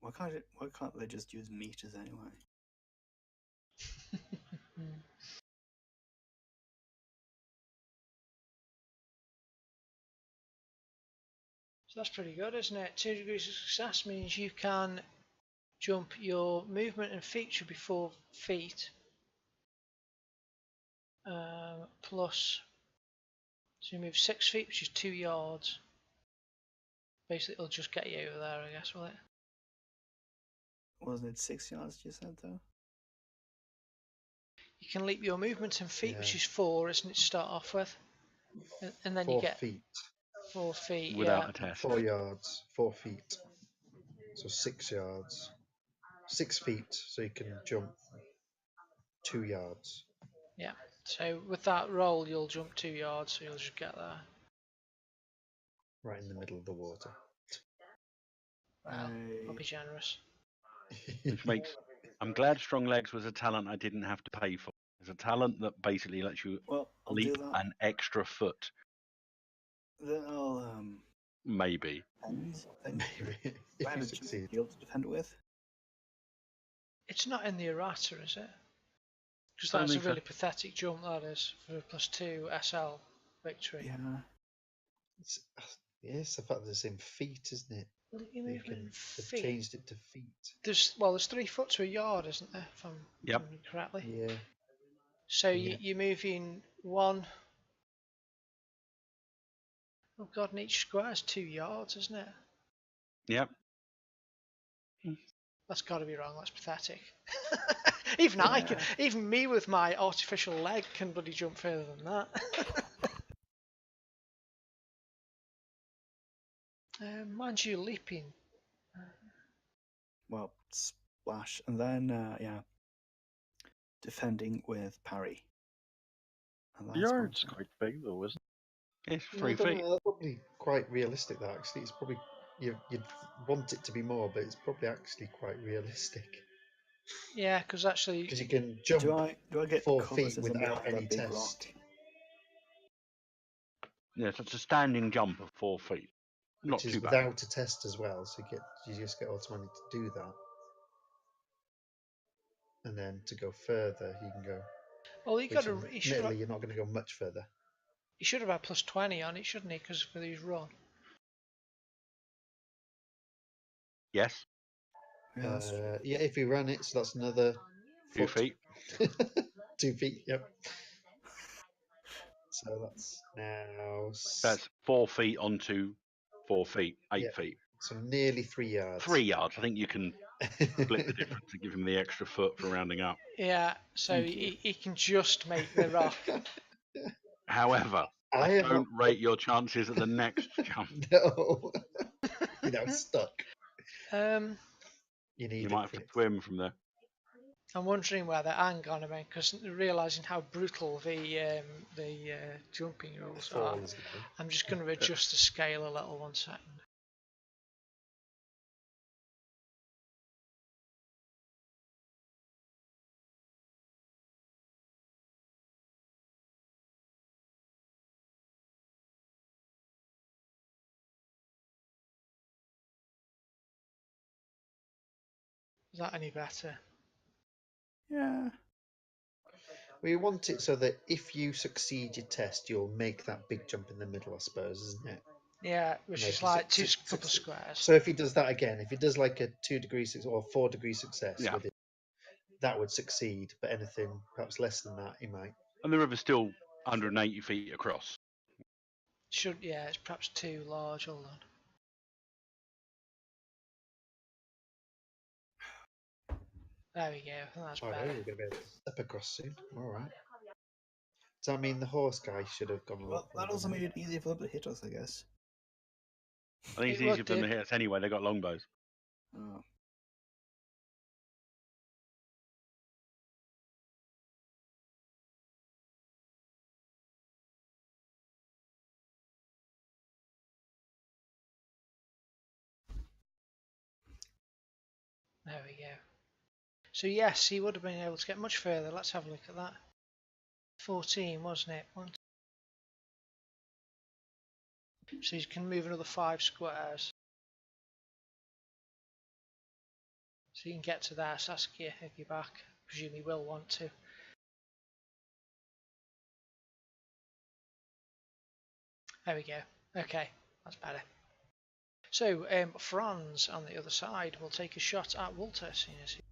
Speaker 3: Why can't they just use meters anyway?
Speaker 1: So that's pretty good, isn't it? 2 degrees of success means you can jump your movement and feet should be 4 feet. plus. So you move 6 feet, which is 2 yards. Basically, it'll just get you over there, I guess, will it?
Speaker 3: Wasn't it 6 yards you said though?
Speaker 1: You can leap your movement in feet, which
Speaker 4: Yeah.
Speaker 1: is 4, isn't it, to start off with? And then
Speaker 4: 4
Speaker 1: you get
Speaker 4: feet,
Speaker 1: 4 feet,
Speaker 2: without
Speaker 1: yeah.
Speaker 2: a test.
Speaker 4: 4 yards, 4 feet. So 6 yards. 6 feet, so you can jump 2 yards.
Speaker 1: Yeah. So with that roll, you'll jump 2 yards, so you'll just get there.
Speaker 4: Right in the middle of the water.
Speaker 1: Well, I'll be generous.
Speaker 2: Which makes. I'm glad Strong Legs was a talent I didn't have to pay for. It's a talent that basically lets you
Speaker 3: Well, I'll
Speaker 2: leap
Speaker 3: do that.
Speaker 2: an extra foot,
Speaker 3: Then I'll
Speaker 2: maybe.
Speaker 3: defend.
Speaker 4: Maybe,
Speaker 3: Do I
Speaker 4: if
Speaker 3: have
Speaker 4: you
Speaker 3: a
Speaker 4: succeed.
Speaker 3: shield to defend it with?
Speaker 1: It's not in the errata, is it? Because
Speaker 2: I don't
Speaker 1: that's a
Speaker 2: think so.
Speaker 1: really pathetic jump, that is, for a +2 SL victory.
Speaker 3: Yeah.
Speaker 4: It's, yes, the fact that it's in feet, isn't it?
Speaker 1: Leap
Speaker 4: They
Speaker 1: movement
Speaker 4: can,
Speaker 1: in
Speaker 4: they've
Speaker 1: feet.
Speaker 4: changed it to feet.
Speaker 1: There's 3 foot to a yard, isn't there? If I'm
Speaker 2: Yep.
Speaker 1: remembering correctly.
Speaker 4: Yeah.
Speaker 1: So
Speaker 4: Yeah.
Speaker 1: you're moving 1. Oh god, and each square is 2 yards, isn't it?
Speaker 2: Yep.
Speaker 1: That's got to be wrong. That's pathetic. Even I can, even me with my artificial leg can bloody jump further than that. Mind you, leaping.
Speaker 3: Well, splash, and then yeah, defending with parry. And
Speaker 5: The
Speaker 3: that's one
Speaker 5: yard's
Speaker 3: thing.
Speaker 5: quite big though, isn't
Speaker 2: It's
Speaker 4: No, I
Speaker 2: 3
Speaker 4: don't
Speaker 2: feet.
Speaker 4: know, that's probably quite realistic. That actually, it's probably you'd want it to be more, but it's probably actually quite realistic
Speaker 1: Yeah, because actually,
Speaker 4: because you can jump
Speaker 3: Do I get
Speaker 4: 4
Speaker 3: cover
Speaker 4: feet
Speaker 3: since I'm
Speaker 4: without
Speaker 3: behind
Speaker 4: any
Speaker 3: that big
Speaker 4: test.
Speaker 3: rock?
Speaker 2: Yeah, so it's a standing jump of 4 feet. Not
Speaker 4: Which is
Speaker 2: too bad.
Speaker 4: without a test as well, so you just get automatic to do that, and then to go further, you can go.
Speaker 1: well, you got to.
Speaker 4: Admittedly, you're not going to go much further.
Speaker 1: He should have had +20 on it, shouldn't he? Because for his run.
Speaker 2: Yes.
Speaker 3: Yeah, that's true.
Speaker 4: Yeah, if you run it, so that's another
Speaker 2: 2
Speaker 4: foot.
Speaker 2: feet.
Speaker 4: 2 feet. Yep. So that's now.
Speaker 2: That's 4 feet onto 4 feet, 8
Speaker 4: Yeah.
Speaker 2: feet.
Speaker 4: So nearly 3 yards.
Speaker 2: 3 yards. I think you can split the difference and give him the extra foot for rounding up.
Speaker 1: Yeah, so
Speaker 3: Thank you.
Speaker 1: he can just make the rock.
Speaker 2: However,
Speaker 4: I
Speaker 2: I
Speaker 4: have
Speaker 2: don't rate your chances at the next jump.
Speaker 4: No. Stuck. You need
Speaker 2: You
Speaker 4: it
Speaker 2: might have
Speaker 4: for
Speaker 2: to
Speaker 4: it.
Speaker 2: swim from there.
Speaker 1: I'm wondering whether hang on a minute, because realising how brutal the jumping rules are,
Speaker 4: Fall is gonna be.
Speaker 1: I'm just going to adjust the scale a little. 1 second. Is that any better?
Speaker 3: Yeah.
Speaker 4: We want it so that if you succeed your test, you'll make that big jump in the middle, I suppose, isn't it?
Speaker 1: Yeah, which
Speaker 4: No,
Speaker 1: is
Speaker 4: if you
Speaker 1: like
Speaker 4: suc-
Speaker 1: couple
Speaker 4: suc-
Speaker 1: squares.
Speaker 4: So if he does that again, if he does like a 2-degree or 4-degree success
Speaker 2: Yeah.
Speaker 4: with it, that would succeed. But anything perhaps less than that, he might.
Speaker 2: And the river's still 180 feet across.
Speaker 1: Yeah, it's perhaps too large. Hold on. There we go. That's
Speaker 4: Oh,
Speaker 1: better.
Speaker 4: we're going to be able to step across soon. All right. Does that mean the horse guy should have gone a
Speaker 3: Well,
Speaker 4: lot
Speaker 3: that
Speaker 4: further
Speaker 3: also
Speaker 4: now?
Speaker 3: made it easier for them to hit us, I guess.
Speaker 2: I think it's
Speaker 1: It
Speaker 2: easier
Speaker 1: would
Speaker 2: for them to
Speaker 1: do.
Speaker 2: hit us anyway. They've got longbows.
Speaker 3: Oh.
Speaker 1: There we go. So yes, he would have been able to get much further. Let's have a look at that. 14, wasn't it? So you can move another 5 squares. So you can get to there, Saskia, if you're back. Presume you will want to. There we go. Okay, that's better. So Franz on the other side will take a shot at Walter, seeing as he's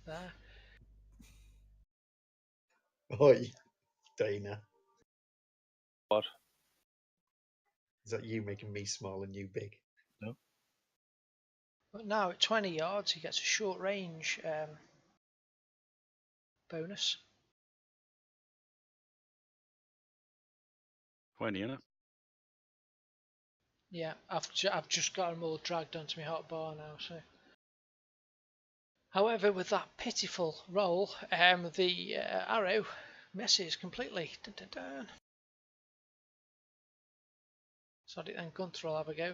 Speaker 1: there.
Speaker 4: Oi. Dana.
Speaker 5: What?
Speaker 4: Is that you making me small and you big?
Speaker 5: No.
Speaker 1: But now at 20 yards, he gets a short range bonus.
Speaker 2: 20, innit?
Speaker 1: Yeah, I've just got them all dragged onto my hot bar now. So, however, with that pitiful roll, the arrow misses completely. Dun, dun, dun. Sorry, then Gunther will have a go.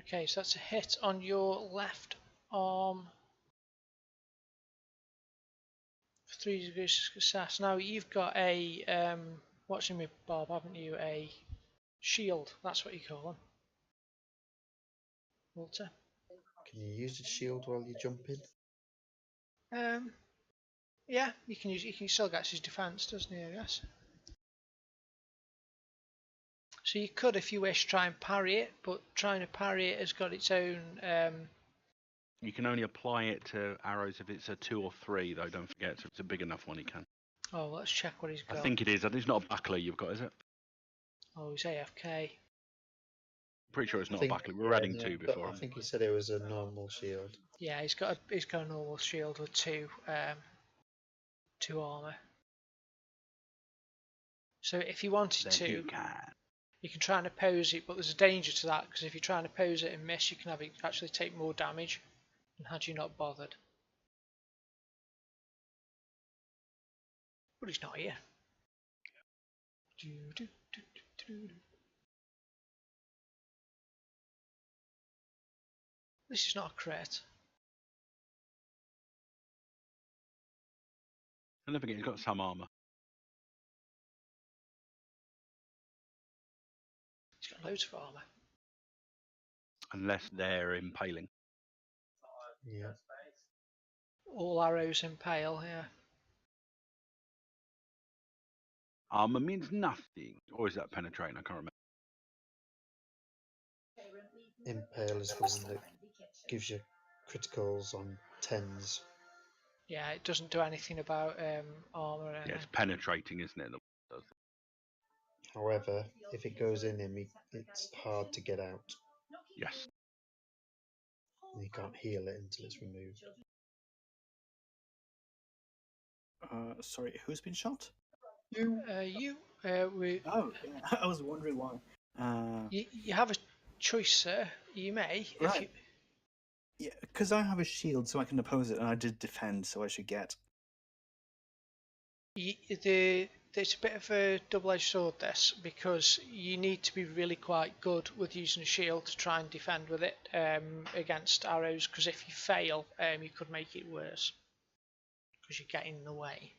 Speaker 1: Okay, so that's a hit on your left arm. 3 degrees success. Now you've got a watching me, Bob, haven't you? A shield. That's what you call them, Walter.
Speaker 4: Can you use a shield while you're jumping?
Speaker 1: Yeah, you can use. You can still get his defense, doesn't he? I guess. So you could, if you wish, try and parry it, but trying to parry it has got its own.
Speaker 2: You can only apply it to arrows if it's a 2 or 3, though. Don't forget, so if it's a big enough one, you can.
Speaker 1: Oh, let's check what he's
Speaker 2: I
Speaker 1: got.
Speaker 2: think it is. It's not a buckler you've got, is it?
Speaker 1: Oh, he's AFK.
Speaker 2: Pretty sure it's not a buckler. We were adding
Speaker 4: no,
Speaker 2: 2
Speaker 4: but
Speaker 2: before.
Speaker 4: I think he said it was a normal shield.
Speaker 1: Yeah, he's got a normal shield with 2 armor. So if you wanted
Speaker 2: Then
Speaker 1: to,
Speaker 2: you can.
Speaker 1: you can try and oppose it, but there's a danger to that because if you try and oppose it and miss, you can have it actually take more damage than had you not bothered. But he's not here. This is not a crit.
Speaker 2: And don't forget, he's got some armour.
Speaker 1: He's got loads of armor.
Speaker 2: Unless they're impaling.
Speaker 4: Yeah.
Speaker 1: All arrows impale, yeah.
Speaker 2: Armour means nothing. Or is that penetrating? I can't remember.
Speaker 4: Impale is the one that gives you criticals on 10s.
Speaker 1: Yeah, it doesn't do anything about armor or anything.
Speaker 2: Yeah, it's penetrating, isn't it?
Speaker 4: However, if it goes in him, it's hard to get out.
Speaker 2: Yes.
Speaker 4: And you can't heal it until it's removed.
Speaker 3: Sorry, who's been shot?
Speaker 1: We,
Speaker 3: Oh, yeah. I was wondering why.
Speaker 1: you have a choice, sir. You may.
Speaker 3: Right.
Speaker 1: If you,
Speaker 3: Yeah, because I have a shield, so I can oppose it, and I did defend, so I should get.
Speaker 1: it's a bit of a double-edged sword, this, because you need to be really quite good with using a shield to try and defend with it against arrows, because if you fail, you could make it worse, because you're getting in the way.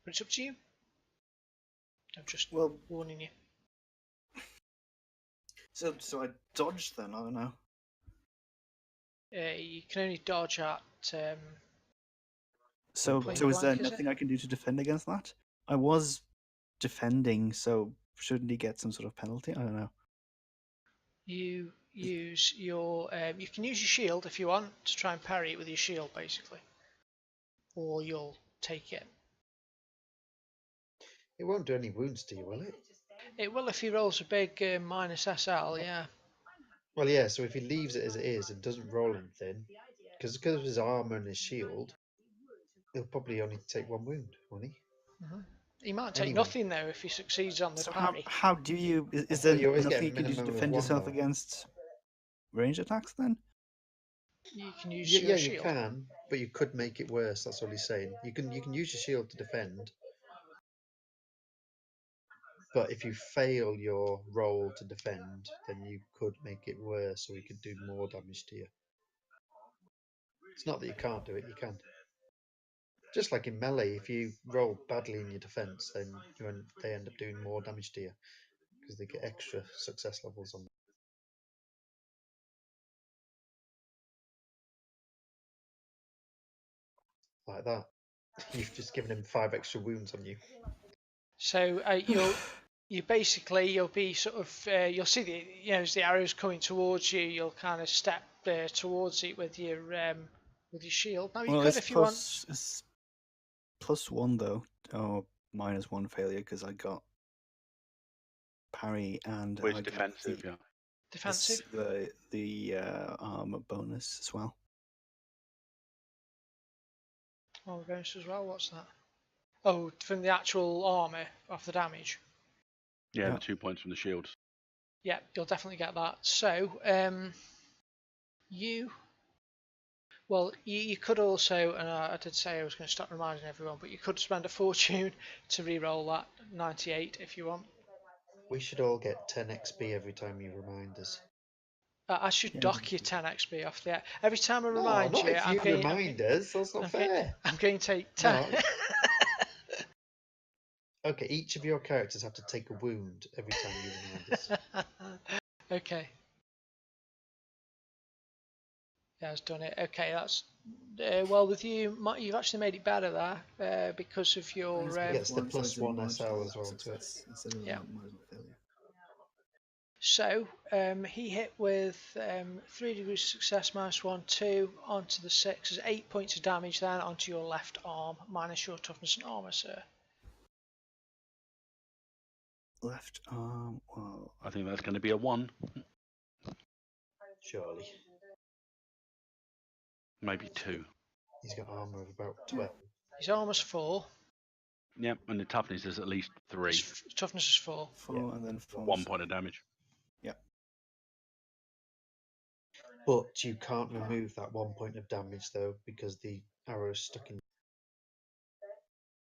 Speaker 1: But it's up to you. I'm just warning you.
Speaker 3: So I dodged then, I don't know.
Speaker 1: You can only dodge at...
Speaker 3: So
Speaker 1: point
Speaker 3: is there
Speaker 1: blank, is it?
Speaker 3: nothing I can do to defend against that? I was defending, so shouldn't he get some sort of penalty? I don't know.
Speaker 1: You use your... you can use your shield if you want to try and parry it with your shield, basically. Or you'll take it.
Speaker 4: It won't do any wounds to you, will it?
Speaker 1: It will if he rolls a big minus SL, yeah.
Speaker 4: Well, yeah, so if he leaves it as it is and doesn't roll anything, because of his armour and his shield, he'll probably only take 1 wound, won't he?
Speaker 1: Mm-hmm. He might take
Speaker 4: Anyway.
Speaker 1: nothing, though, if he succeeds on the
Speaker 3: So
Speaker 1: parry.
Speaker 3: how do you... Is
Speaker 4: thought
Speaker 3: there
Speaker 4: you always
Speaker 3: nothing
Speaker 4: get a
Speaker 3: you can do to
Speaker 4: minimum of
Speaker 3: defend
Speaker 4: 1,
Speaker 3: yourself
Speaker 4: though.
Speaker 3: against ranged attacks, then?
Speaker 1: You can use
Speaker 4: Yeah,
Speaker 1: your
Speaker 4: you
Speaker 1: shield.
Speaker 4: can, but you could make it worse. That's all he's saying. You can use your shield to defend, but if you fail your roll to defend, then you could make it worse, or he could do more damage to you. It's not that you can't do it; you can. Just like in melee, if you roll badly in your defense, then they end up doing more damage to you because they get extra success levels on them. Like that. You've just given him 5 extra wounds on you.
Speaker 1: So you'll be sort of you'll see the as the arrows coming towards you, you'll kind of step towards it with your shield. Now you
Speaker 3: Well,
Speaker 1: could if you want.
Speaker 3: it's +1 though, or -1 failure because I got parry and
Speaker 2: Well, it's
Speaker 3: I got
Speaker 2: defensive, yeah.
Speaker 1: Defensive.
Speaker 3: the armor bonus as well.
Speaker 1: Armor bonus as well. What's that? Oh, from the actual armor of the damage.
Speaker 2: Yeah,
Speaker 3: Yeah.
Speaker 2: the 2 points from the shields.
Speaker 1: Yeah, you'll definitely get that. So, you could also, and I did say I was going to start reminding everyone, but you could spend a fortune to re-roll that 98 if you want.
Speaker 4: We should all get 10 XP every time you remind us.
Speaker 1: I should
Speaker 3: Yeah.
Speaker 1: dock you 10 XP off there. Every time I
Speaker 4: No,
Speaker 1: remind
Speaker 4: not
Speaker 1: you,
Speaker 4: if you remind us. That's not fair.
Speaker 1: I'm going to take 10.
Speaker 4: No. Okay, each of your characters have to take a wound every time you remind us.
Speaker 1: Okay. Yeah, it's done it. Okay, that's well with you. You've actually made it better there because of your.
Speaker 4: Yes, the
Speaker 3: So it's a
Speaker 4: +1
Speaker 3: marginal
Speaker 4: SL as well to it.
Speaker 3: success instead of
Speaker 1: Yeah.
Speaker 3: a marginal failure.
Speaker 1: So he hit with 3 degrees of success, -1, 2 onto the 6. There's 8 points of damage then onto your left arm, minus your toughness and armor, sir.
Speaker 3: Left arm. Well,
Speaker 2: I think that's going to be a 1,
Speaker 4: Surely.
Speaker 2: maybe 2.
Speaker 4: He's got armor of about 12.
Speaker 1: His armor's 4.
Speaker 2: Yep, and the toughness is at least 3.
Speaker 1: His toughness is 4.
Speaker 3: 4 and then 4.
Speaker 2: 1 point of damage.
Speaker 4: But you can't remove that 1 point of damage though, because the arrow's stuck in.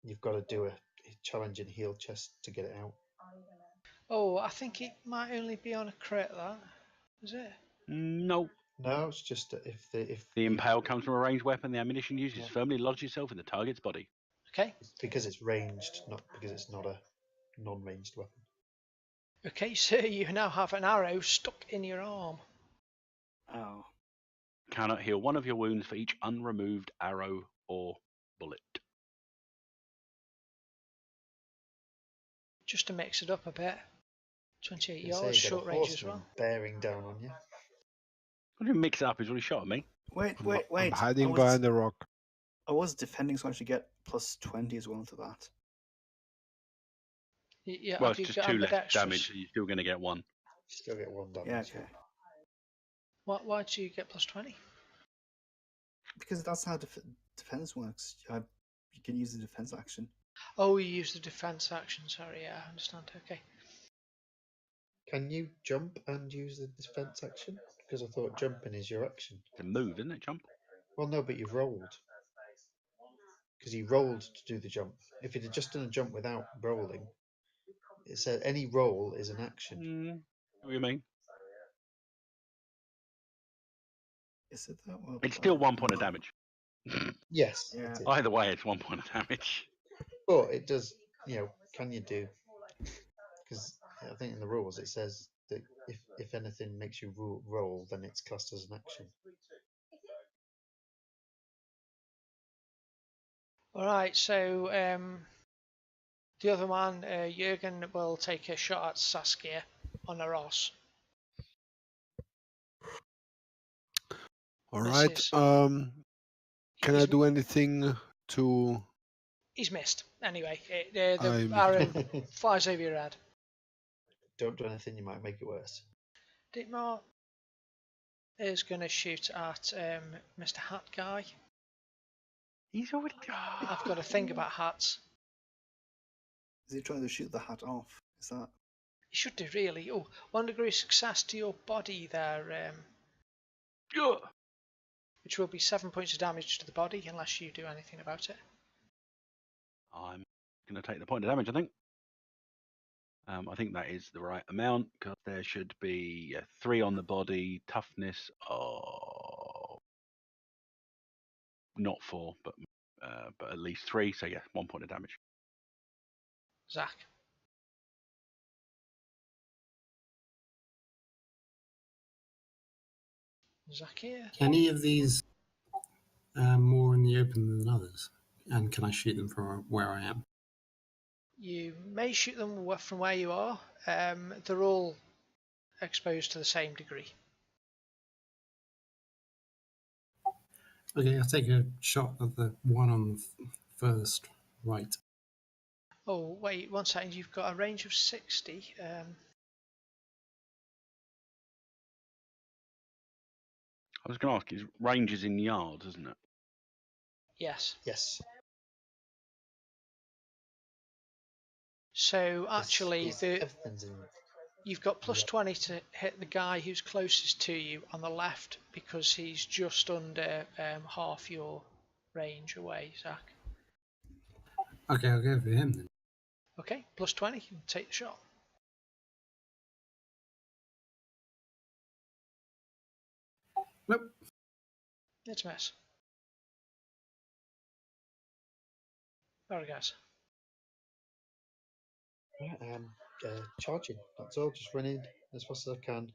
Speaker 4: You've got to do a challenging heal chest to get it out.
Speaker 1: Oh, I think it might only be on a crit, that. Is it?
Speaker 2: No.
Speaker 4: No, it's just that if
Speaker 2: The impale comes from a ranged weapon, the ammunition used is
Speaker 4: Yeah.
Speaker 2: firmly lodged itself in the target's body.
Speaker 1: Okay.
Speaker 4: it's because it's ranged, not because it's not a non-ranged weapon.
Speaker 1: Okay, so you now have an arrow stuck in your arm.
Speaker 3: Oh.
Speaker 2: Cannot heal one of your wounds for each unremoved arrow or bullet.
Speaker 1: Just to mix it up a bit. 28
Speaker 4: You say
Speaker 1: yards,
Speaker 4: you got a
Speaker 1: short range as
Speaker 4: horseman
Speaker 1: well.
Speaker 4: bearing down on you.
Speaker 2: I didn't mix it up, he's already shot at me.
Speaker 3: Wait.
Speaker 6: I'm hiding behind the rock.
Speaker 3: I was defending, so I should get +20 as well to that.
Speaker 1: Yeah,
Speaker 2: Well,
Speaker 1: have
Speaker 2: it's
Speaker 1: you
Speaker 2: just
Speaker 1: got
Speaker 2: 2 less
Speaker 1: ambidextrous?
Speaker 2: damage, so you're still going to get 1.
Speaker 4: Still get 1 damage.
Speaker 3: Yeah, okay.
Speaker 1: Why do you get +20?
Speaker 3: Because that's how defense works. You can use the defense action.
Speaker 1: Oh, you use the defense action. Sorry, yeah, I understand. Okay.
Speaker 4: Can you jump and use the defense action? Because I thought jumping is your action.
Speaker 2: It's a move, isn't it, jump?
Speaker 4: Well, no, but you've rolled. Because you rolled to do the jump. If it had just done a jump without rolling, it said any roll is an action.
Speaker 2: What do you mean?
Speaker 3: Is it that? Well,
Speaker 2: It's still 1 point of damage.
Speaker 4: Yes.
Speaker 3: Yeah.
Speaker 4: It is.
Speaker 2: Either way, it's 1 point of damage.
Speaker 4: But it does, can you do? Because I think in the rules it says that if anything makes you roll, then it's classed as an action.
Speaker 1: Alright, so the other man, Jurgen, will take a shot at Saskia on a Ross.
Speaker 6: All right.
Speaker 1: Misses.
Speaker 6: Can I
Speaker 1: He's-
Speaker 6: do anything to?
Speaker 1: He's missed. Anyway, the
Speaker 6: I'm-
Speaker 1: arrow flies over your head.
Speaker 4: Don't do anything, you might make it worse.
Speaker 1: Dietmar is going to shoot at Mr. Hat Guy.
Speaker 2: He's already.
Speaker 1: I've got a thing about hats.
Speaker 3: Is he trying to shoot the hat off? Is that?
Speaker 1: You should do, really. Oh, 1 degree success to your body there, which will be 7 points of damage to the body unless you do anything about it.
Speaker 2: I'm going to take the point of damage, I think. I think that is the right amount because there should be 3 on the body, toughness of not 4, but at least 3. So yeah, 1 point of damage.
Speaker 1: Zach. Zach here.
Speaker 7: Any of these more in the open than others? And can I shoot them from where I am?
Speaker 1: You may shoot them from where you are. They're all exposed to the same degree.
Speaker 7: Okay, I'll take a shot at the one on the first right.
Speaker 1: Oh, wait, 1 second. You've got a range of 60.
Speaker 2: I was going to ask, his range is in yards, isn't it?
Speaker 1: Yes.
Speaker 4: Yes.
Speaker 1: So actually,
Speaker 4: Everything's in.
Speaker 1: you've got plus
Speaker 4: Yep.
Speaker 1: 20 to hit the guy who's closest to you on the left because he's just under half your range away, Zach.
Speaker 7: Okay, I'll go for him then.
Speaker 1: Okay, plus 20, you can take the shot.
Speaker 7: Nope.
Speaker 1: It's a miss. There it goes.
Speaker 4: Right, charging. That's all. Just running as fast as I can.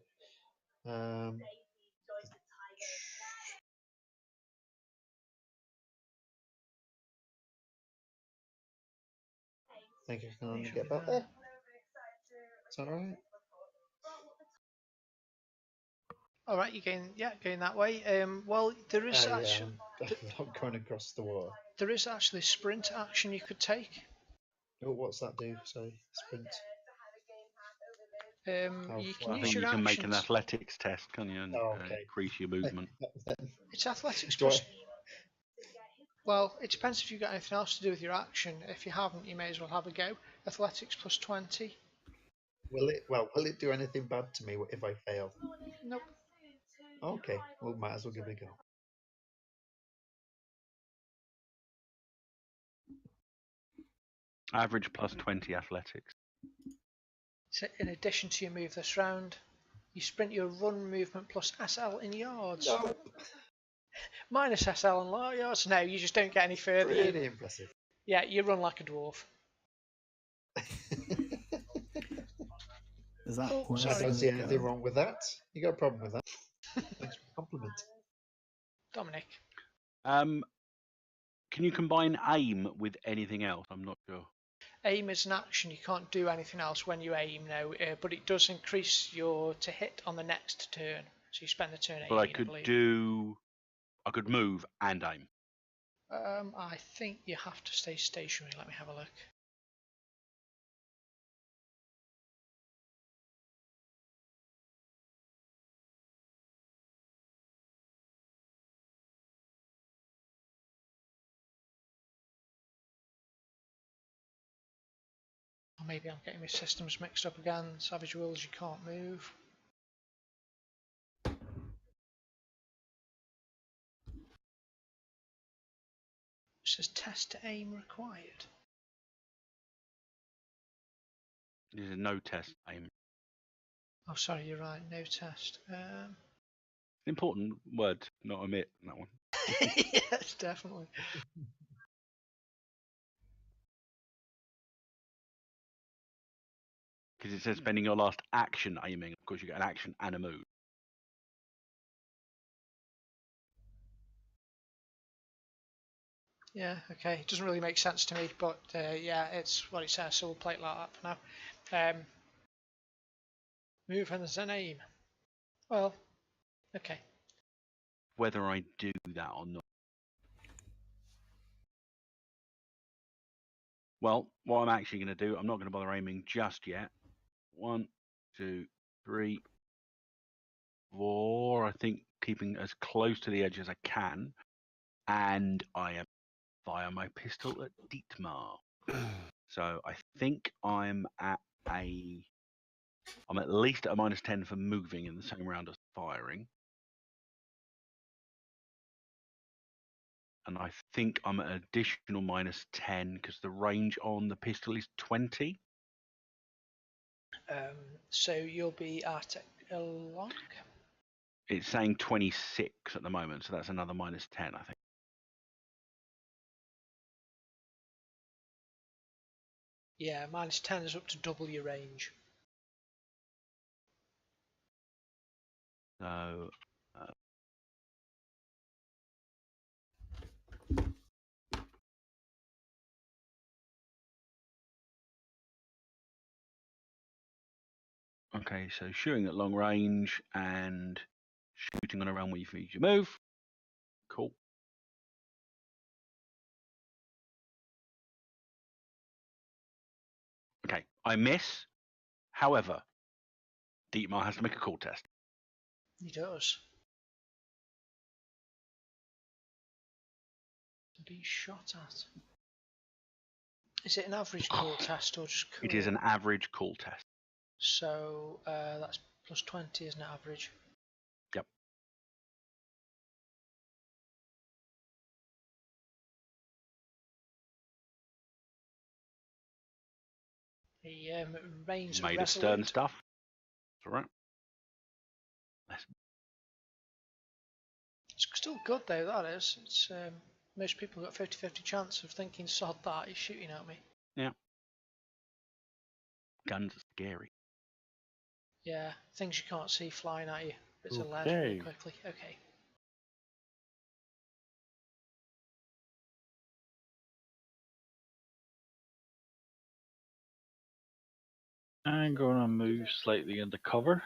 Speaker 4: Think I can only get about there. Is that alright?
Speaker 1: All right, you going that way. Well, there is actually
Speaker 4: I'm not going across the water.
Speaker 1: there is actually sprint action you could take.
Speaker 4: Oh, what's that do? Sorry, sprint.
Speaker 1: You can
Speaker 4: well,
Speaker 2: I
Speaker 1: use
Speaker 2: think
Speaker 1: your
Speaker 2: you can make an
Speaker 1: actions.
Speaker 2: athletics test, can you? And
Speaker 4: okay.
Speaker 2: increase your movement.
Speaker 1: It's athletics
Speaker 4: Do I-
Speaker 1: plus. Well, it depends if you've got anything else to do with your action. If you haven't, you may as well have a go. Athletics plus 20.
Speaker 4: Will it do anything bad to me if I fail?
Speaker 1: Nope.
Speaker 4: Okay, well, might as well give it a go.
Speaker 2: Average plus 20 athletics.
Speaker 1: So in addition to your move this round, you sprint your run movement plus SL in yards.
Speaker 4: No,
Speaker 1: Minus SL in yards. No, you just don't get any further.
Speaker 4: really impressive.
Speaker 1: Yeah, you run like a dwarf.
Speaker 3: Is that
Speaker 1: Oh,
Speaker 3: where
Speaker 4: I
Speaker 1: sorry.
Speaker 4: don't see
Speaker 3: gonna
Speaker 4: anything
Speaker 3: go?
Speaker 4: wrong with that. You got a problem with that? Thanks for the compliment.
Speaker 1: Dominic.
Speaker 2: Can you combine aim with anything else? I'm not sure.
Speaker 1: Aim is an action. You can't do anything else when you aim now, but it does increase your to hit on the next turn. So you spend the turn aiming.
Speaker 2: But I could move and aim.
Speaker 1: I think you have to stay stationary. Let me have a look. Or maybe I'm getting my systems mixed up again. Savage Worlds, you can't move. It says test to aim required.
Speaker 2: There's no test aim.
Speaker 1: Oh, sorry, you're right. No test.
Speaker 2: Important word, not omit that one.
Speaker 1: Yes, definitely.
Speaker 2: Because it says spending your last action aiming. Of course, you get an action and a move.
Speaker 1: Yeah, okay. It doesn't really make sense to me, but yeah, it's what it says, so we'll play it like that for now. Move and then aim. Well, okay.
Speaker 2: Whether I do that or not. Well, what I'm actually going to do, I'm not going to bother aiming just yet. 1, 2, 3, 4. I think keeping as close to the edge as I can. And I am fire my pistol at Dietmar. So I think I'm at least at a -10 for moving in the same round as firing. And I think I'm at an additional -10 because the range on the pistol is 20.
Speaker 1: So you'll be at a lock.
Speaker 2: It's saying 26 at the moment, so that's another -10, I think.
Speaker 1: Yeah, -10 is up to double your range.
Speaker 2: So Okay, so shooting at long range and shooting on a round where you feed your move. Cool. Okay, I miss. However, Dietmar has to make a call test.
Speaker 1: He does. To be shot at. Is it an average call test or just cool?
Speaker 2: It is an average call test.
Speaker 1: So that's plus 20, isn't it, average?
Speaker 2: Yep.
Speaker 1: He remains
Speaker 2: Made of
Speaker 1: resolute.
Speaker 2: stern stuff. It's alright.
Speaker 1: It's still good though, that is. It's most people got 50-50 chance of thinking, sod that, he's shooting at me.
Speaker 2: Yeah. Guns are scary.
Speaker 1: Yeah, things you can't see flying at you. Bits of lead
Speaker 5: Okay.
Speaker 1: really quickly. Okay.
Speaker 5: I'm gonna move slightly into cover.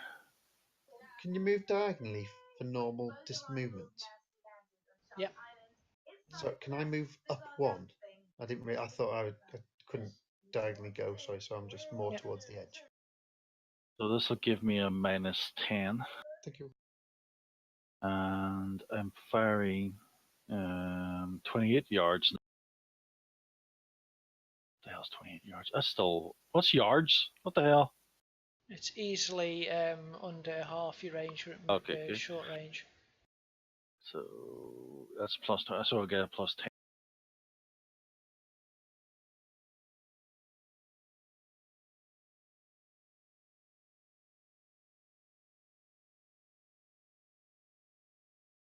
Speaker 4: Can you move diagonally for normal movement?
Speaker 1: Yep.
Speaker 4: So can I move up one? I didn't. I thought I couldn't diagonally go. Sorry, so I'm just more
Speaker 1: Yep.
Speaker 4: towards the edge.
Speaker 5: So this will give me a -10.
Speaker 4: Thank you.
Speaker 5: And I'm firing 28 yards. What the hell's 28 yards? That's still... What's yards? What the hell?
Speaker 1: It's easily under half your range,
Speaker 5: Okay, good.
Speaker 1: short range.
Speaker 5: So that's plus 20. So I'll get a plus 10.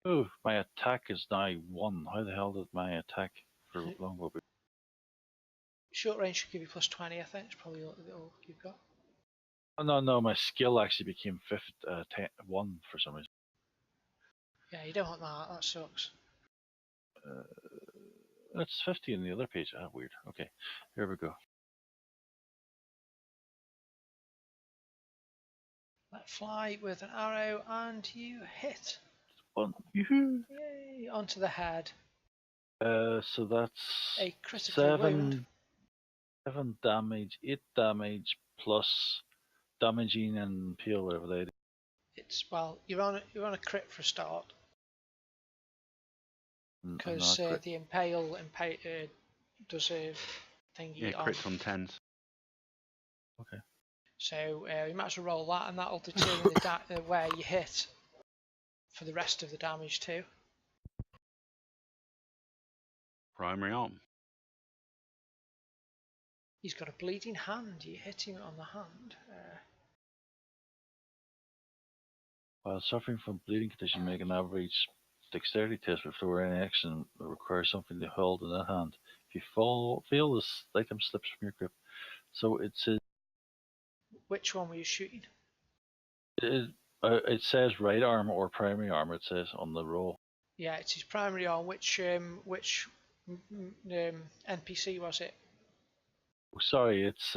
Speaker 5: Oh, my attack is now 1. How the hell did my attack for longbow be?
Speaker 1: Short range should give you plus 20, I think. It's probably all you've got.
Speaker 5: Oh, no, my skill actually became 1 for some reason.
Speaker 1: Yeah, you don't want that. That sucks.
Speaker 5: It's 50 on the other page. Ah, weird. Okay, here we go.
Speaker 1: Let fly with an arrow and you hit.
Speaker 5: Oh, yoo-hoo.
Speaker 1: Yay! Onto the head.
Speaker 5: So that's
Speaker 1: A critical wound.
Speaker 5: 7 damage, 8 damage plus damaging and peel, whatever they do.
Speaker 1: It's well, you're on a crit for a start because the impale does a thingy.
Speaker 2: Yeah, crits on 10s.
Speaker 5: Okay.
Speaker 1: So you might as well roll that, and that'll determine where you hit for the rest of the damage too.
Speaker 2: Primary arm.
Speaker 1: He's got a bleeding hand. You hit him on the hand.
Speaker 5: While suffering from bleeding condition, make an average dexterity test before any action that requires something to hold in that hand. If you feel this item slips from your grip. So it's
Speaker 1: Which one were you shooting?
Speaker 5: it says right arm or primary arm. It says on the roll.
Speaker 1: Yeah, it's his primary arm. Which NPC was it?
Speaker 5: Oh, sorry, it's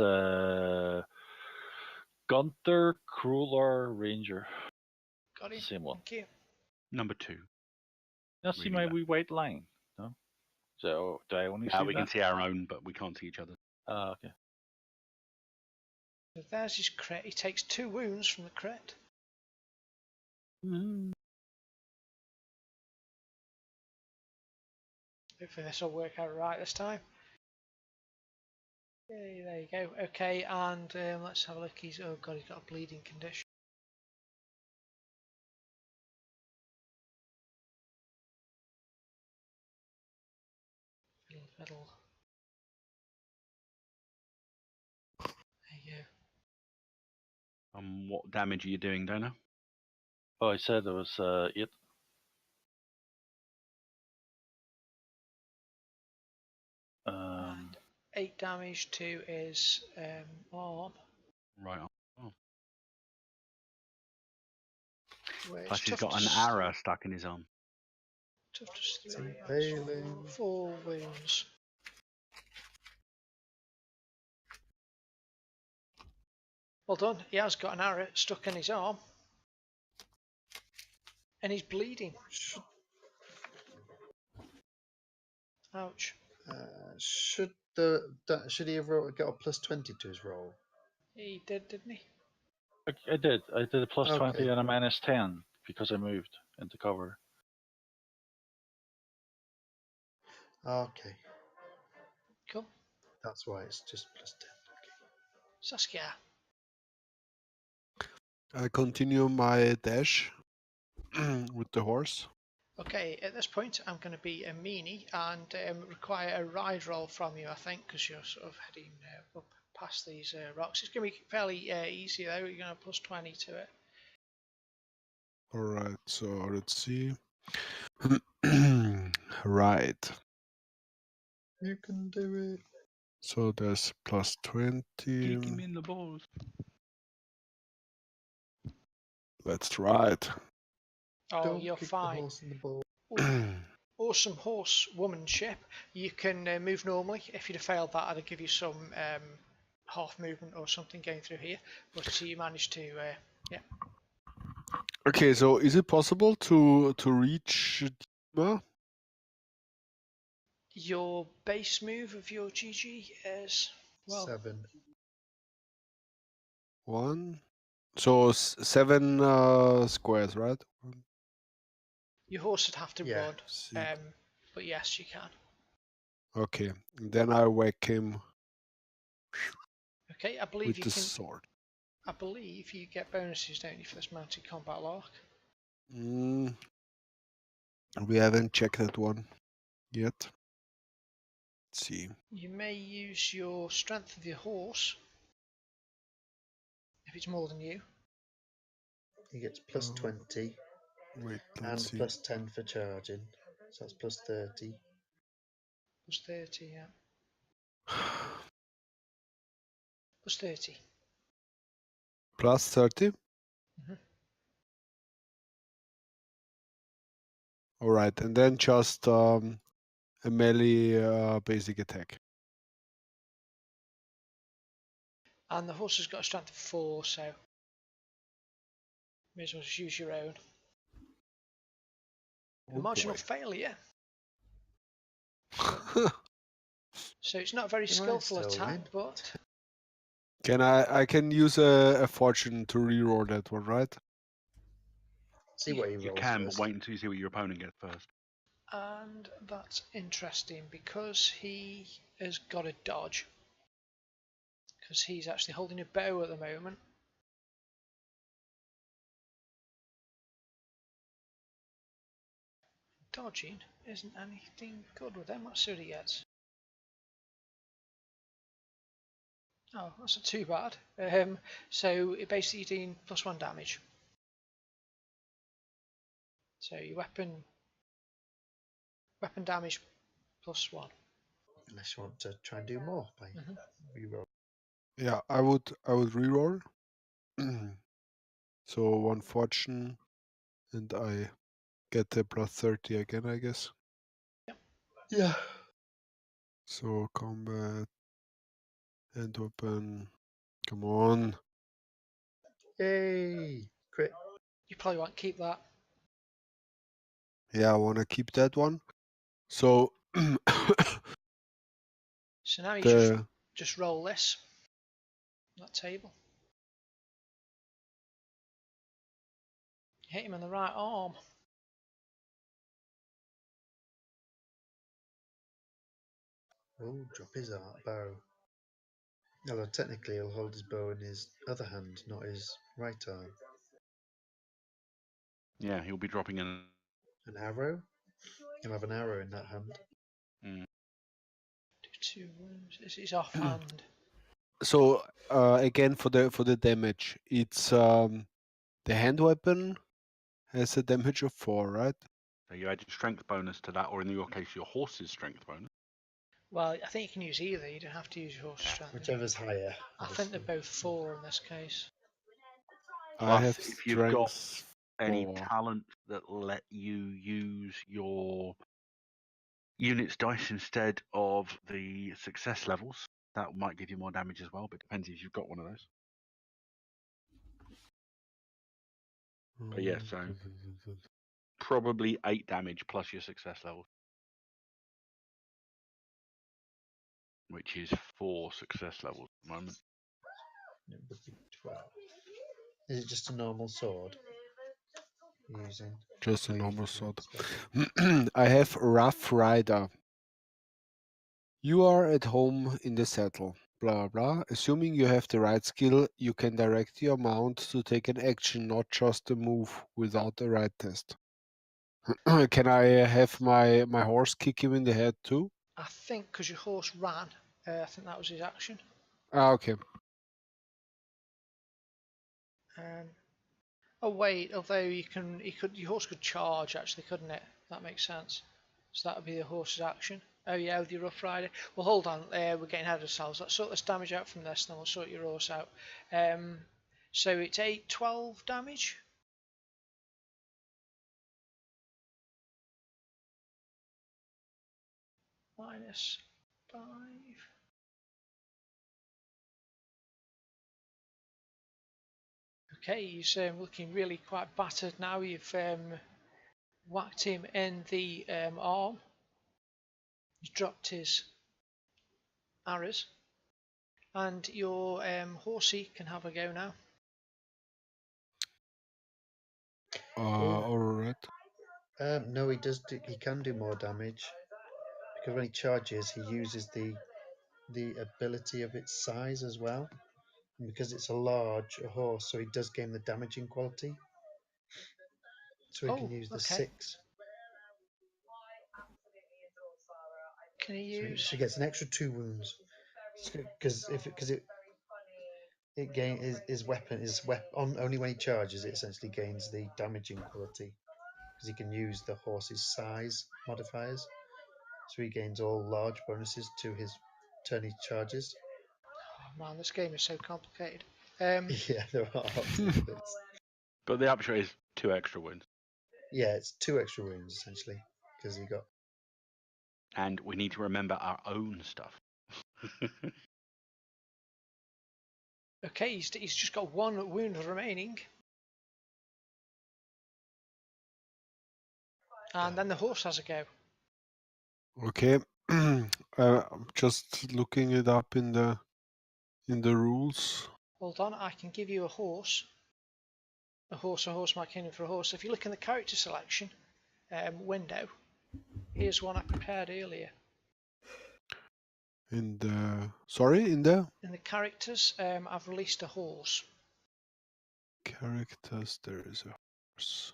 Speaker 5: Gunther Crueler Ranger.
Speaker 1: Got him.
Speaker 5: Same one.
Speaker 1: Thank you.
Speaker 2: Number 2.
Speaker 5: Now see
Speaker 2: Really
Speaker 5: my
Speaker 2: well.
Speaker 5: wee white line. No. So do I only see
Speaker 2: We
Speaker 5: that?
Speaker 2: can see our own, but we can't see each other.
Speaker 5: Okay.
Speaker 1: So there's his crit. He takes 2 wounds from the crit. Hopefully this will work out right this time. Yay, there you go. Okay, and let's have a look. Oh god, he's got a bleeding condition. Fiddle. There you go.
Speaker 2: What damage are you doing, Dana?
Speaker 5: Oh, I said it was 8.
Speaker 1: And 8 damage to his arm.
Speaker 2: Right on. Oh.
Speaker 1: Where
Speaker 2: Plus
Speaker 1: it's
Speaker 2: he's
Speaker 1: tough
Speaker 2: got
Speaker 1: to
Speaker 2: an arrow stuck in his arm.
Speaker 1: Tough to 3.
Speaker 4: Impaling.
Speaker 1: 4 wounds. Well done. He has got an arrow stuck in his arm. And he's bleeding. Ouch.
Speaker 4: Should he have got a +20 to his roll?
Speaker 1: He did, didn't he?
Speaker 5: I did. I did a +20
Speaker 4: Okay.
Speaker 5: and a -10 because I moved into cover.
Speaker 4: Okay,
Speaker 1: Cool.
Speaker 4: that's why it's just +10.
Speaker 1: Saskia.
Speaker 6: I continue my dash with the horse.
Speaker 1: Okay, at this point I'm going to be a meanie and require a ride roll from you, I think, because you're sort of heading up past these rocks. It's going to be fairly easy though. You're going to +20 to it.
Speaker 6: All right, so let's see. Right.
Speaker 4: You can do it.
Speaker 6: So there's +20.
Speaker 2: Kick him in the balls.
Speaker 6: Let's try it.
Speaker 1: Oh,
Speaker 4: Don't
Speaker 1: you're
Speaker 4: kick
Speaker 1: fine.
Speaker 4: the horse in the ball.
Speaker 1: Awesome horsewomanship. You can move normally. If you'd have failed that, I'd give you some half movement or something going through here. But you managed to, yeah.
Speaker 6: Okay, so is it possible to reach Dima?
Speaker 1: Your base move of your GG is, well,
Speaker 4: 7.
Speaker 6: 1. So 7 squares, right?
Speaker 1: your horse would have to
Speaker 4: Yeah.
Speaker 1: run.
Speaker 6: 6.
Speaker 1: But yes, you can.
Speaker 6: Okay, then I whack him
Speaker 1: Okay, I believe
Speaker 6: with
Speaker 1: you
Speaker 6: the
Speaker 1: can.
Speaker 6: sword.
Speaker 1: I believe you get bonuses, don't you, for this mounted combat lark?
Speaker 6: We haven't checked that one yet. Let's see.
Speaker 1: You may use your strength of your horse if it's more than you.
Speaker 4: He gets +20
Speaker 6: Wait,
Speaker 4: and
Speaker 6: let's see.
Speaker 4: +10 for charging. So that's +30.
Speaker 1: +30, yeah. +30.
Speaker 6: +30?
Speaker 1: Mhm.
Speaker 6: All right, and then just a melee basic attack.
Speaker 1: And the horse has got a strength of 4, so may as well just use your own. A
Speaker 6: Oh
Speaker 1: marginal
Speaker 6: boy.
Speaker 1: failure. So it's not a very
Speaker 4: You might
Speaker 1: skillful
Speaker 4: still
Speaker 1: attack,
Speaker 4: win.
Speaker 1: but
Speaker 6: I can use a fortune to reroll that one, right?
Speaker 4: See what he rolls
Speaker 2: You can,
Speaker 4: first.
Speaker 2: but wait until you see what your opponent gets first.
Speaker 1: and that's interesting because he has got a dodge. Because he's actually holding a bow at the moment. Dodging isn't anything good with him. Let's see what he gets. Oh, that's not too bad. So it basically doing +1 damage. So your weapon damage +1.
Speaker 4: Unless you want to try and do more by reroll.
Speaker 6: Yeah, I would reroll. So 1 fortune, and I get the +30 again, I guess.
Speaker 4: Yeah.
Speaker 6: So combat, hand weapon. Come on.
Speaker 4: Yay! Crit.
Speaker 1: You probably won't keep that.
Speaker 6: Yeah, I want to keep that one. So
Speaker 1: So now you
Speaker 6: the
Speaker 1: just roll this. That table. Hit him in the right arm.
Speaker 4: Oh, drop his bow. Although technically he'll hold his bow in his other hand, not his right arm.
Speaker 2: Yeah, he'll be dropping in.
Speaker 4: An arrow? He'll have an arrow in that hand.
Speaker 2: Mm.
Speaker 1: Do 2 wounds. This is offhand.
Speaker 6: so again for the damage, it's the hand weapon has a damage of 4, right?
Speaker 2: So you add your strength bonus to that, or in your case, your horse's strength bonus.
Speaker 1: Well, I think you can use either. You don't have to use your horse's strength.
Speaker 4: Whichever's higher.
Speaker 1: I think they're both 4 in this case.
Speaker 6: I
Speaker 2: Plus,
Speaker 6: have
Speaker 2: if you've got
Speaker 6: strength
Speaker 2: any
Speaker 6: 4.
Speaker 2: talent that let you use your unit's dice instead of the success levels, that might give you more damage as well, but it depends if you've got one of those. But yeah, so probably 8 damage plus your success level, which is 4 success levels at the moment.
Speaker 4: It would be 12. Is it just a normal sword you're using?
Speaker 6: Just a
Speaker 4: Or you
Speaker 6: normal
Speaker 4: can
Speaker 6: sword.
Speaker 4: special?
Speaker 6: I have Rough Rider. You are at home in the saddle. Blah blah. Assuming you have the right skill, you can direct your mount to take an action, not just a move, without a right test. Can I have my horse kick him in the head too?
Speaker 1: I think because your horse ran, I think that was his action.
Speaker 6: Ah, okay.
Speaker 1: Oh wait, although your horse could charge actually, couldn't it? That makes sense. So that would be the horse's action. Oh yeah, with your Rough Rider. Well, hold on, we're getting ahead of ourselves. Let's sort this damage out from this, and then we'll sort your horse out. So it's 8, 12 damage. Minus 5. Okay, he's looking really quite battered now. You've whacked him in the arm. He's dropped his arrows. And your horsey can have a go now.
Speaker 6: All right.
Speaker 4: No, he does. He can do more damage because when he charges, he uses the ability of its size as well. And because it's a large horse, so he does gain the damaging quality. So he can use the 6.
Speaker 1: Can he use?
Speaker 4: So he gets an extra 2 wounds. Because it gains his weapon only when he charges it essentially gains the damaging quality because he can use the horse's size modifiers. So he gains all large bonuses to his turn he charges.
Speaker 1: Oh man, this game is so complicated.
Speaker 4: Yeah, there are lots of bits.
Speaker 2: But the upshot is 2 extra wounds.
Speaker 4: Yeah, it's 2 extra wounds essentially because he got.
Speaker 2: And we need to remember our own stuff.
Speaker 1: Okay, he's just got 1 wound remaining. And then the horse has a go.
Speaker 6: Okay. I'm just looking it up in the rules.
Speaker 1: Hold on, I can give you a horse. A horse mark in for a horse. If you look in the character selection window, here's one I prepared earlier.
Speaker 6: In the
Speaker 1: characters, I've released a horse.
Speaker 6: Characters, there is a horse.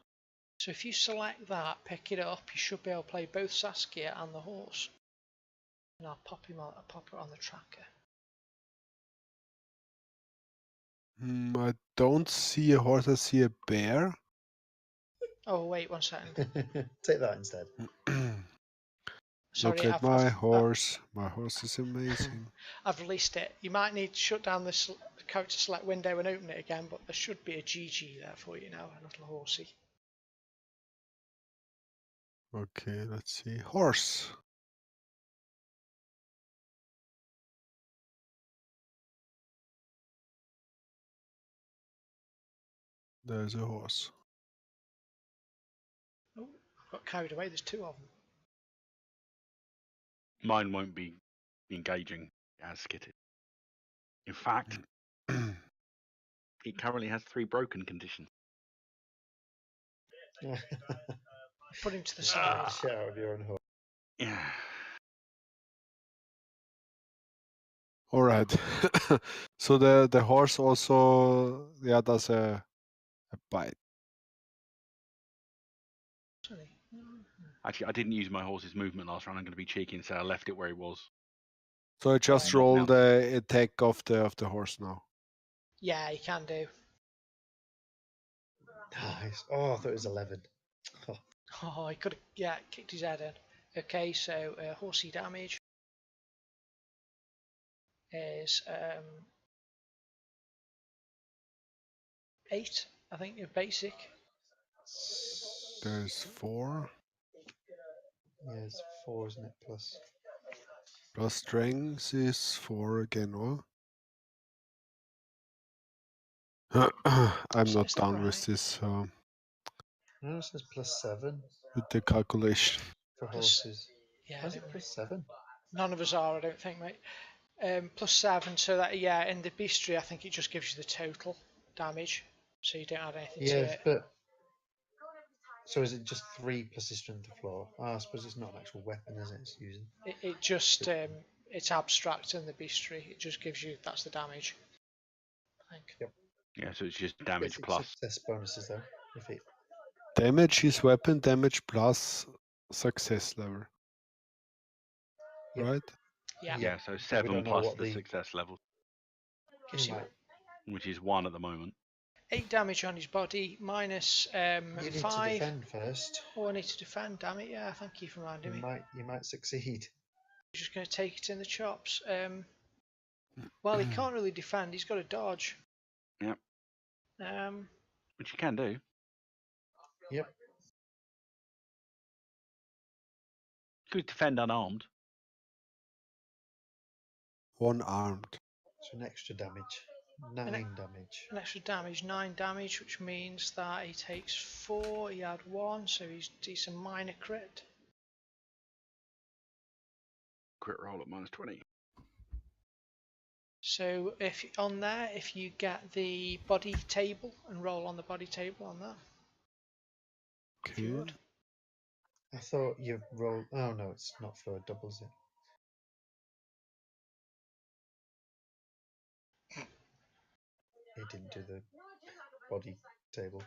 Speaker 1: So if you select that, pick it up, you should be able to play both Saskia and the horse. And I'll pop it on the tracker.
Speaker 6: I don't see a horse, I see a bear.
Speaker 1: Oh wait, 1 second.
Speaker 4: Take that instead.
Speaker 1: Sorry,
Speaker 6: Look at my horse. My horse is amazing.
Speaker 1: I've released it. You might need to shut down this character select window and open it again, but there should be a GG there for you now, a little horsey.
Speaker 6: Okay, let's see. Horse. There's a horse.
Speaker 1: Oh, I got carried away. There's 2 of them.
Speaker 2: Mine won't be engaging as skitted. In fact, it currently has 3 broken conditions.
Speaker 1: Put him to the side.
Speaker 4: Shit out of your own horse.
Speaker 2: Yeah.
Speaker 6: All right. So the horse also does a bite.
Speaker 2: Actually, I didn't use my horse's movement last round. I'm going to be cheeky and say I left it where it was.
Speaker 6: So I just roll the attack of the horse now.
Speaker 1: Yeah, you can do.
Speaker 4: Nice. Oh, I thought it was 11.
Speaker 1: Oh, he could have kicked his head in. Okay, so horsey damage is 8, I think, your basic.
Speaker 6: There's 4.
Speaker 4: Yeah, it's 4, isn't it?
Speaker 6: Plus strength is 4 again, or? I'm not done with this.
Speaker 4: No, it says +7
Speaker 6: with the calculation.
Speaker 4: for
Speaker 1: Plus-
Speaker 4: horses.
Speaker 1: Yeah,
Speaker 4: Why is it +7?
Speaker 1: none of us are, I don't think, mate. +7, so that, yeah, in the beastry, I think it just gives you the total damage, so you don't add anything to
Speaker 4: Yes,
Speaker 1: it.
Speaker 4: but so is it just 3 plus his strength to floor? I suppose it's not an actual weapon, is it? It's using.
Speaker 1: It just, it's abstract in the beastry. It just gives you, that's the damage, I think.
Speaker 2: Yeah, so it's just damage
Speaker 4: It's
Speaker 2: plus.
Speaker 4: success bonuses though. If it
Speaker 6: Damage is weapon damage plus success level.
Speaker 4: Yep.
Speaker 6: Right?
Speaker 1: Yeah,
Speaker 2: Yeah, so
Speaker 4: but we
Speaker 2: 7
Speaker 4: don't know
Speaker 2: plus
Speaker 4: what
Speaker 2: the success level,
Speaker 1: gives
Speaker 4: you
Speaker 1: you
Speaker 4: might
Speaker 2: which is 1 at the moment.
Speaker 1: 8 damage on his body, minus
Speaker 4: you need to
Speaker 1: 5.
Speaker 4: defend first.
Speaker 1: Oh, I need to defend, damn it, yeah, thank you for reminding me.
Speaker 4: You might succeed.
Speaker 1: He's just going to take it in the chops. Well, he can't really defend, he's got to dodge.
Speaker 2: Yep.
Speaker 1: Um,
Speaker 2: Which you can do.
Speaker 4: Yep.
Speaker 2: You could defend unarmed.
Speaker 6: One armed.
Speaker 4: So an extra damage. 9 damage.
Speaker 1: an extra damage, 9 damage, which means that he takes 4, he had 1, so he's a minor crit.
Speaker 2: Crit roll at -20.
Speaker 1: So if on there, if you get the body table and roll on the body table on that, if you
Speaker 6: Okay.
Speaker 1: would.
Speaker 4: I thought you rolled. Oh no, it's not for doubles. It didn't do the body table.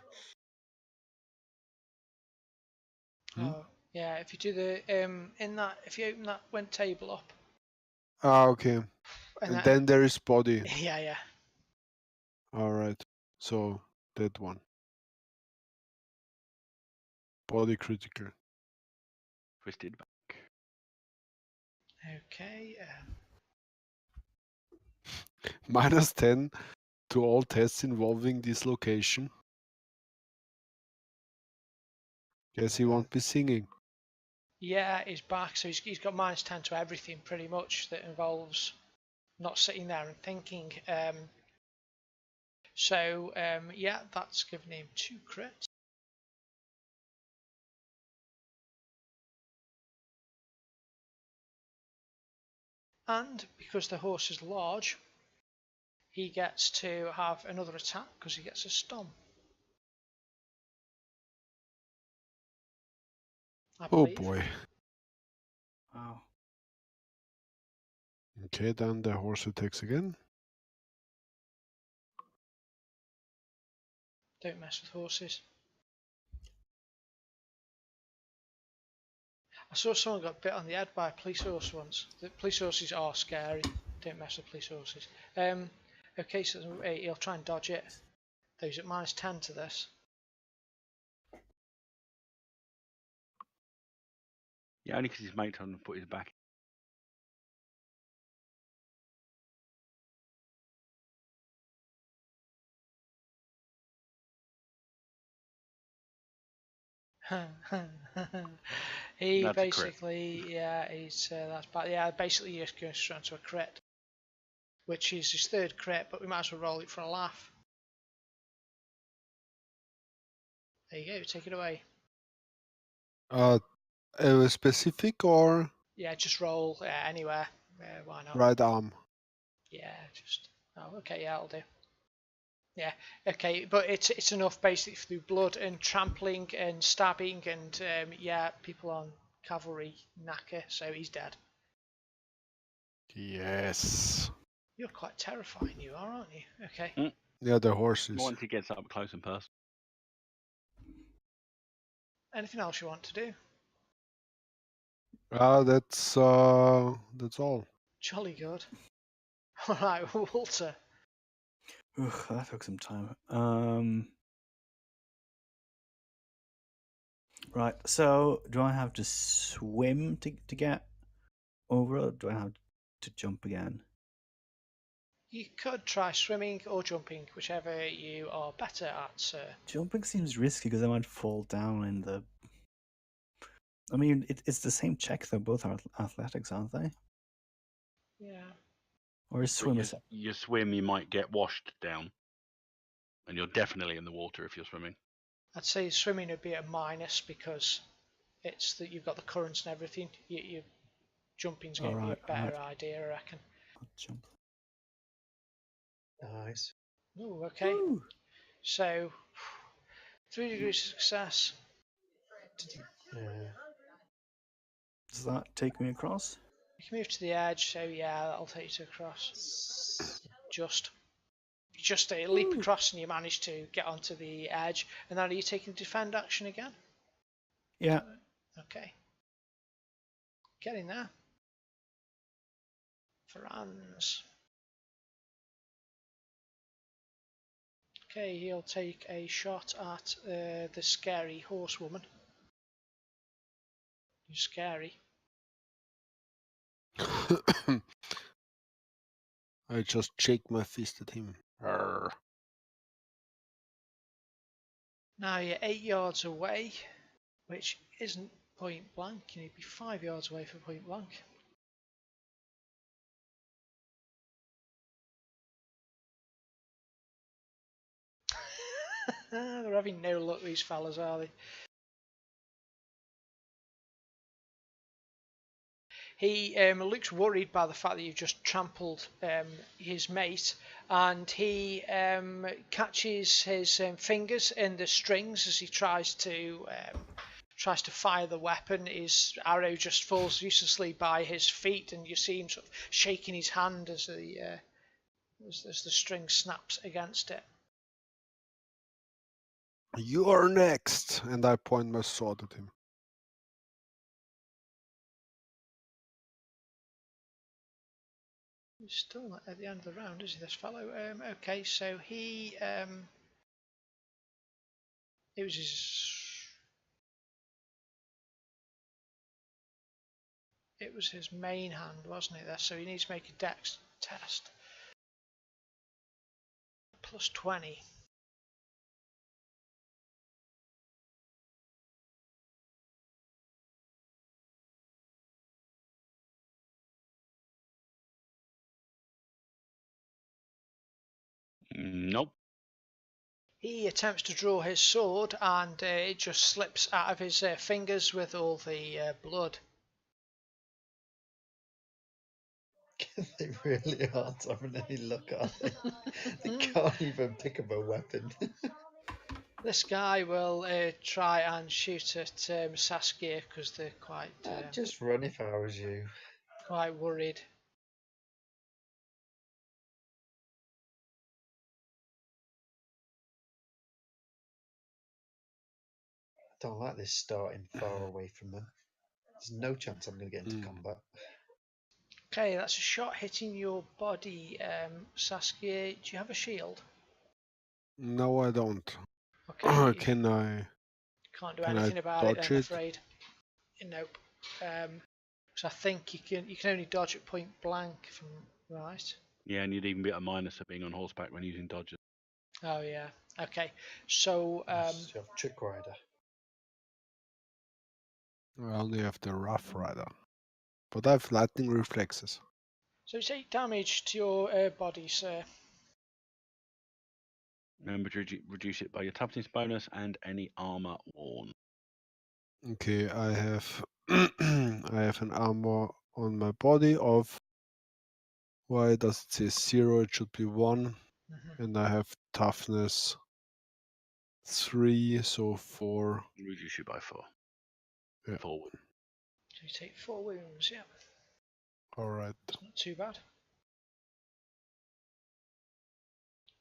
Speaker 1: Oh, yeah, if you do the in that, if you open that went table up,
Speaker 6: Ah, okay. And
Speaker 1: that,
Speaker 6: then there is body.
Speaker 1: yeah,
Speaker 6: All right. So that one. Body critical.
Speaker 2: Twisted back.
Speaker 1: okay.
Speaker 6: -10 to all tests involving dislocation. Guess he won't be singing.
Speaker 1: Yeah, he's back, so he's got -10 to everything pretty much that involves not sitting there and thinking. Yeah, that's given him 2 crits. And because the horse is large, he gets to have another attack because he gets a stomp. I
Speaker 6: Oh
Speaker 1: believe.
Speaker 6: boy.
Speaker 3: Wow.
Speaker 6: Okay, then the horse attacks again.
Speaker 1: Don't mess with horses. I saw someone got bit on the head by a police horse once. The police horses are scary. Don't mess with police horses. Okay, so he'll try and dodge it. Though he's at -10 to this.
Speaker 2: Yeah, only because his mate told him to put his back.
Speaker 1: He
Speaker 2: That's a crit.
Speaker 1: basically, yeah, he's that's bad. Yeah, basically he just goes straight to a crit, which is his 3rd crit, but we might as well roll it for a laugh. There you go, take it away.
Speaker 6: Specific or
Speaker 1: Yeah, just roll anywhere. Why not?
Speaker 6: right arm?
Speaker 1: Yeah, just. Oh, okay, yeah, I'll do. Yeah, okay, but it's enough basically through blood and trampling and stabbing and yeah, people on cavalry knacker, so he's dead.
Speaker 6: Yes.
Speaker 1: You're quite terrifying, you are, aren't you? Okay.
Speaker 6: Yeah, the horses.
Speaker 2: Once he gets up close and personal.
Speaker 1: Anything else you want to do?
Speaker 6: That's all.
Speaker 1: Jolly good. All right, Walter.
Speaker 3: Ugh, that took some time. Right, so do I have to swim to get over, or do I have to jump again?
Speaker 1: You could try swimming or jumping, whichever you are better at, sir.
Speaker 3: Jumping seems risky because I might fall down in the. I mean, it's the same check though. Both are athletics, aren't they?
Speaker 1: Yeah.
Speaker 3: Or is swim a
Speaker 2: You swim, you might get washed down. And you're definitely in the water if you're swimming.
Speaker 1: I'd say swimming would be a minus because it's that you've got the currents and everything. Your jumping's going to be a better idea, I reckon.
Speaker 3: I'll jump.
Speaker 4: Nice.
Speaker 1: Oh, okay.
Speaker 3: Woo!
Speaker 1: So 3 degrees of success.
Speaker 3: Does that take me across?
Speaker 1: You can move to the edge, so yeah, that'll take you to across. Just a leap across, and you manage to get onto the edge. And then are you taking defend action again?
Speaker 3: Yeah.
Speaker 1: Okay. Getting there. Franz. Okay, he'll take a shot at the scary horsewoman. You're scary.
Speaker 6: I just shake my fist at him. Arr.
Speaker 1: Now you're 8 yards away, which isn't point blank. You need to be 5 yards away for point blank. They're having no luck, these fellas, are they? He looks worried by the fact that you've just trampled his mate, and he catches his fingers in the strings as he tries to fire the weapon. His arrow just falls uselessly by his feet, and you see him sort of shaking his hand as the string snaps against it.
Speaker 6: You are next, and I point my sword at him.
Speaker 1: He's still not at the end of the round, is he, this fellow? Okay, so he it was his main hand, wasn't it? So he needs to make a dex test. Plus 20.
Speaker 2: Nope.
Speaker 1: He attempts to draw his sword, and it just slips out of his fingers with all the blood.
Speaker 4: They really aren't having any luck, are they? They can't even pick up a weapon.
Speaker 1: This guy will try and shoot at Saskia because they're quite
Speaker 4: I'd just run if I was you.
Speaker 1: quite worried.
Speaker 4: I don't like this starting far away from them. There's no chance I'm going to get into combat.
Speaker 1: Okay, that's a shot hitting your body, Saskia. Do you have a shield?
Speaker 6: No, I don't.
Speaker 1: Okay.
Speaker 6: Can I?
Speaker 1: Can't do
Speaker 6: Can
Speaker 1: anything
Speaker 6: I
Speaker 1: about it,
Speaker 6: dodge
Speaker 1: then, I'm
Speaker 6: it?
Speaker 1: afraid. Nope. So I think you can only dodge at point blank, if I'm right.
Speaker 2: Yeah, and you'd even be at a minus at being on horseback when using dodges.
Speaker 1: Oh yeah. Okay. So
Speaker 4: Unless you have Trick Rider.
Speaker 6: I only have the Rough Rider, but I have lightning reflexes.
Speaker 1: so take damage to your body, sir.
Speaker 2: Remember to reduce it by your toughness bonus and any armor worn.
Speaker 6: Okay, I have I have an armor on my body of. Why does it say 0? It should be 1, and I have toughness 3, so 4.
Speaker 2: Reduce it by 4.
Speaker 6: Yeah.
Speaker 2: 4 wood.
Speaker 1: So you take 4 wounds. Yeah.
Speaker 6: All right.
Speaker 1: Not too bad.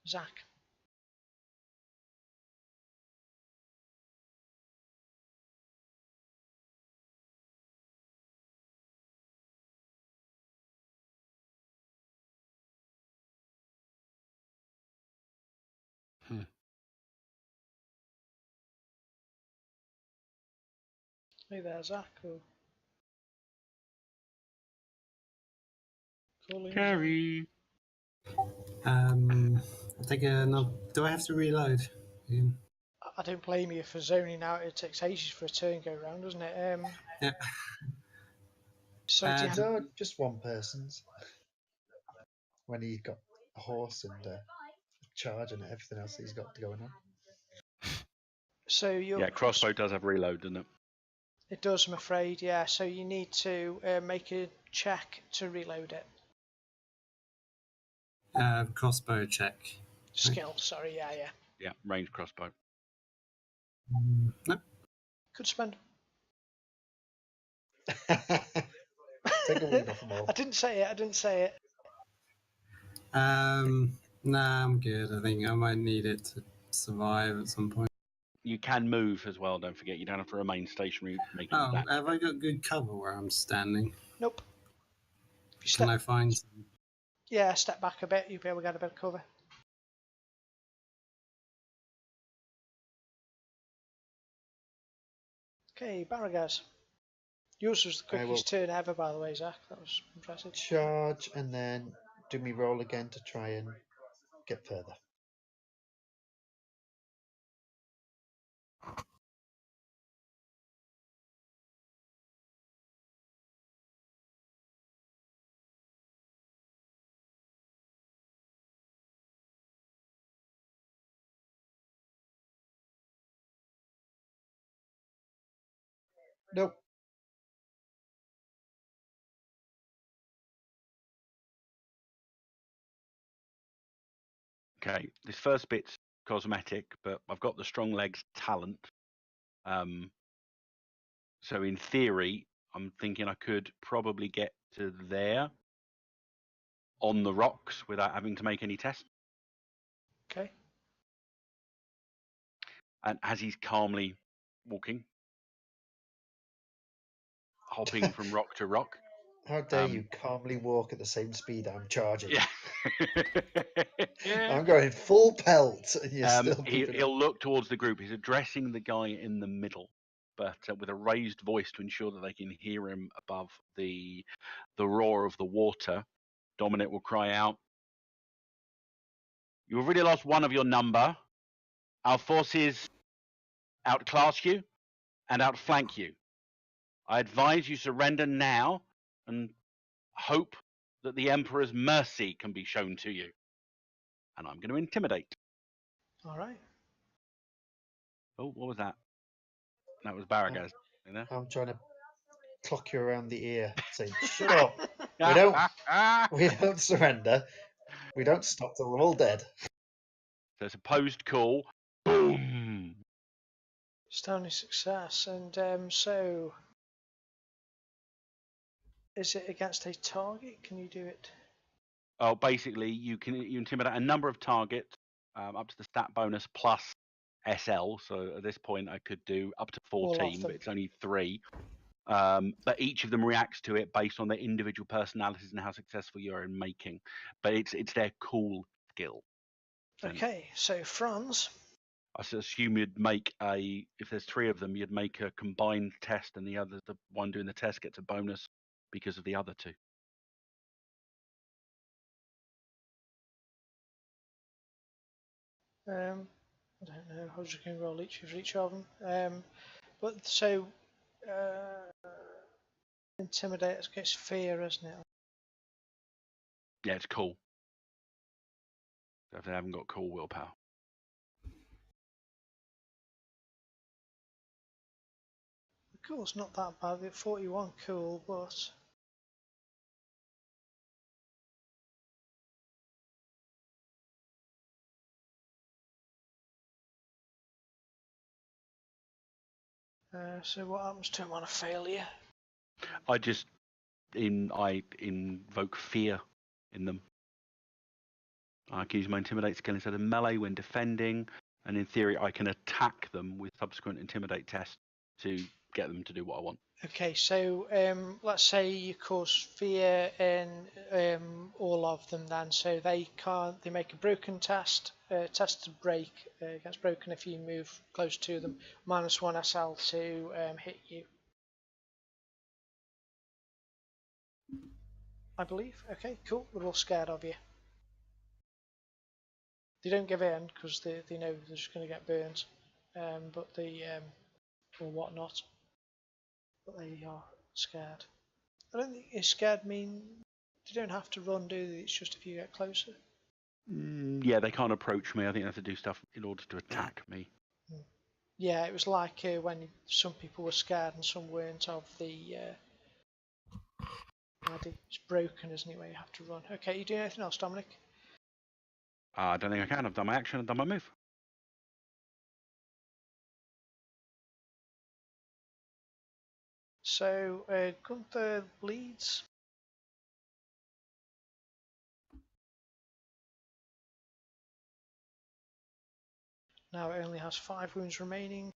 Speaker 1: Zach. Hey there, Zach.
Speaker 2: Carry.
Speaker 7: I think no. Do I have to reload? Yeah.
Speaker 1: I don't blame you for zoning out. It takes ages for a turn to go round, doesn't it?
Speaker 7: Yeah.
Speaker 1: So do you have,
Speaker 4: No, just one person's. When he's got a horse and a charge and everything else he's got going on.
Speaker 1: So your
Speaker 2: Yeah, crossbow does have reload, doesn't it?
Speaker 1: It does, I'm afraid. Yeah. So you need to make a check to reload it.
Speaker 7: Crossbow check.
Speaker 1: Skill. Sorry. Yeah. Yeah.
Speaker 2: Yeah, range crossbow.
Speaker 7: Nope.
Speaker 1: Could spend.
Speaker 4: Take a week off them all.
Speaker 1: I didn't say it.
Speaker 7: Nah, I'm good. I think I might need it to survive at some point.
Speaker 2: You can move as well, don't forget. You don't have to remain stationary making
Speaker 7: Oh,
Speaker 2: that.
Speaker 7: have I got good cover where I'm standing?
Speaker 1: Nope. If you
Speaker 7: Can I
Speaker 1: step,
Speaker 7: find some?
Speaker 1: yeah, step back a bit, you'll be able to get a bit of cover. Okay, Barragaz. Yours was the
Speaker 4: I will-
Speaker 1: quickest turn ever, by the way, Zach. That was impressive.
Speaker 4: Charge and then do me roll again to try and get further. Nope.
Speaker 2: Okay, this first bit's cosmetic, but I've got the strong legs talent. So in theory, I'm thinking I could probably get to there on the rocks without having to make any tests.
Speaker 1: Okay.
Speaker 2: And as he's calmly walking, hopping from rock to rock.
Speaker 4: How dare you calmly walk at the same speed I'm charging?
Speaker 2: Yeah.
Speaker 4: I'm going full pelt, and you're still keeping
Speaker 2: he'll look towards the group. He's addressing the guy in the middle, but with a raised voice to ensure that they can hear him above the roar of the water. Dominic will cry out, "You have already lost one of your number. Our forces outclass you and outflank you. I advise you surrender now and hope that the Emperor's mercy can be shown to you." And I'm going to intimidate.
Speaker 1: All right.
Speaker 2: Oh, what was that? That was Barragaz. You know?
Speaker 4: I'm trying to clock you around the ear, saying, "Shut up! We don't surrender. We don't stop till we're all dead."
Speaker 2: So it's a posed call. Boom.
Speaker 1: Astounding success. And so, is it against a target? Can you do it?
Speaker 2: Oh, basically, you intimidate a number of targets up to the stat bonus plus SL. So at this point, I could do up to 14, but it's only 3. But each of them reacts to it based on their individual personalities and how successful you are in making. But it's their cool skill.
Speaker 1: Okay, so Franz.
Speaker 2: I assume you'd make if there's 3 of them, you'd make a combined test, and the one doing the test gets a bonus because of the other 2.
Speaker 1: I don't know. I was just going to roll each for each of them. But so, intimidate against fear, isn't it?
Speaker 2: Yeah, it's cool. So if they haven't got cool willpower.
Speaker 1: Cool's not that bad. At 41, cool, but so what happens to him on a failure?
Speaker 2: I invoke fear in them. I can use my intimidate skill instead of melee when defending, and in theory I can attack them with subsequent intimidate tests to get them to do what I want.
Speaker 1: Okay, so let's say you cause fear in all of them then, so they make a broken test, test to break, gets broken if you move close to them, -1 SL to hit you. I believe. Okay, cool. They're all scared of you. They don't give in because they know they're just going to get burned, but or whatnot. But they are scared. I don't think scared mean they don't have to run, do they? It's just if you get closer.
Speaker 2: Yeah, they can't approach me. I think they have to do stuff in order to attack me.
Speaker 1: Yeah, it was like when some people were scared and some weren't of the baddie. It's broken, isn't it, where you have to run. Okay, you doing anything else, Dominic?
Speaker 2: I don't think I can. I've done my action and done my move.
Speaker 1: So, Gunther bleeds. Now it only has 5 wounds remaining.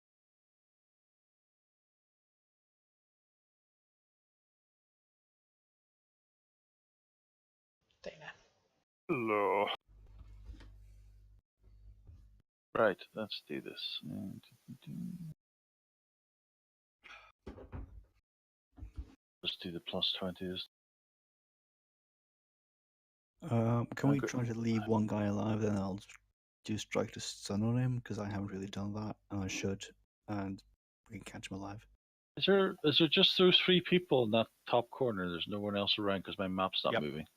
Speaker 1: Dana.
Speaker 5: Hello. Right, let's do this. Let's do the plus 20.
Speaker 3: Can we
Speaker 5: Okay.
Speaker 3: try to leave one guy alive? Then I'll do strike to stun on him because I haven't really done that, and I should, and we can catch him alive.
Speaker 5: Is there just those 3 people in that top corner? There's no one else around because my map's not
Speaker 2: Yep.
Speaker 5: moving.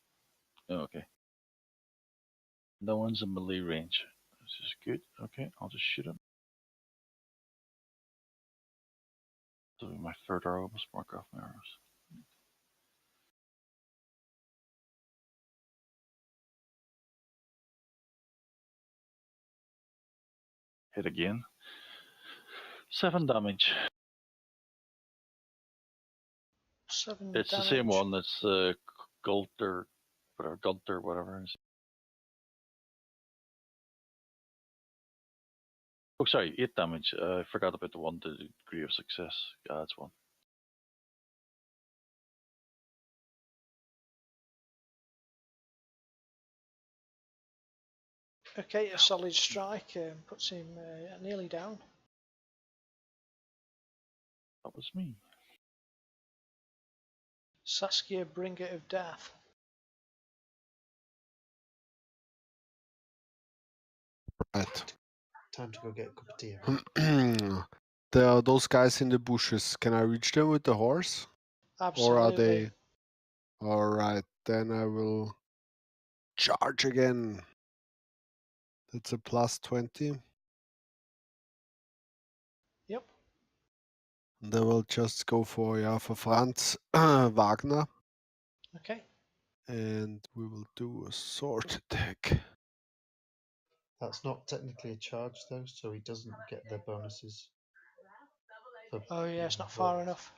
Speaker 5: Oh, okay. No one's in melee range. This is good. Okay, I'll just shoot him. So my third arrow must mark off my arrows. Hit again. 7 damage.
Speaker 1: 7
Speaker 5: It's
Speaker 1: damage.
Speaker 5: the same one. It's Gunter, whatever. Oh, sorry, 8 damage. I forgot about the 1 degree of success. Yeah, that's 1.
Speaker 1: Okay, a solid strike puts him nearly down.
Speaker 5: That was me.
Speaker 1: Saskia, bringer of death.
Speaker 6: Right.
Speaker 4: Time to go get a cup of tea.
Speaker 6: There are those guys in the bushes. Can I reach them with the horse?
Speaker 1: Absolutely.
Speaker 6: Or are they... Alright, then I will charge again. That's a plus 20.
Speaker 1: Yep.
Speaker 6: And I will just go for Franz Wagner.
Speaker 1: Okay.
Speaker 6: And we will do a sword attack.
Speaker 4: That's not technically a charge though, so he doesn't get the bonuses.
Speaker 1: Oh yeah, it's not far enough.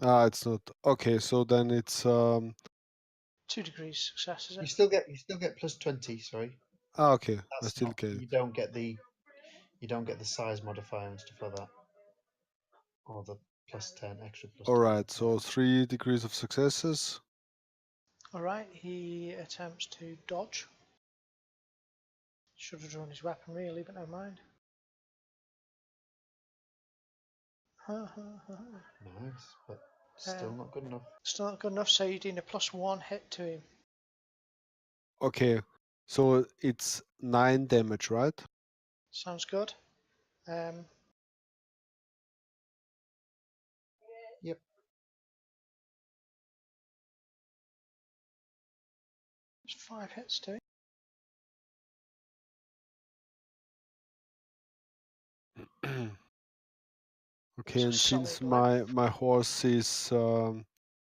Speaker 6: Ah, it's not. Okay, so then it's
Speaker 1: 2 degrees success, is
Speaker 4: You
Speaker 1: it?
Speaker 4: still get plus 20. Sorry.
Speaker 6: okay. I
Speaker 4: That's
Speaker 6: still
Speaker 4: not.
Speaker 6: get it.
Speaker 4: You don't get the size modifier and stuff like that, or the plus 10 extra plus 10.
Speaker 6: Alright, so 3 degrees of successes.
Speaker 1: Alright, he attempts to dodge. Should have drawn his weapon really, but never mind.
Speaker 4: Nice, but still not good enough.
Speaker 1: Still not good enough, so you're doing a +1 hit to him.
Speaker 6: Okay, so it's 9 damage, right?
Speaker 1: Sounds good.
Speaker 4: Yep.
Speaker 1: It's 5 hits to him.
Speaker 6: Okay,
Speaker 1: It's a
Speaker 6: and since
Speaker 1: solid
Speaker 6: my horse is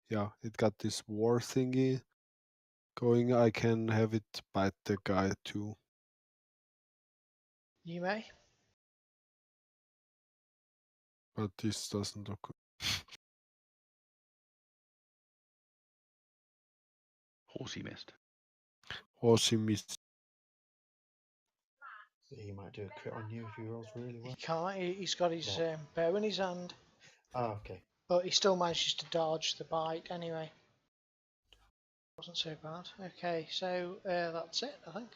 Speaker 6: yeah, it got this war thingy going, I can have it bite the guy too.
Speaker 1: You may.
Speaker 6: But this doesn't look good.
Speaker 2: Horsey missed.
Speaker 6: Horsey missed.
Speaker 4: He might do a crit on you if he rolls really well.
Speaker 1: He can't. He's got his
Speaker 4: What?
Speaker 1: bow in his hand,
Speaker 4: Ah, okay.
Speaker 1: but he still manages to dodge the bite anyway. Wasn't so bad. Okay, so that's it, I think.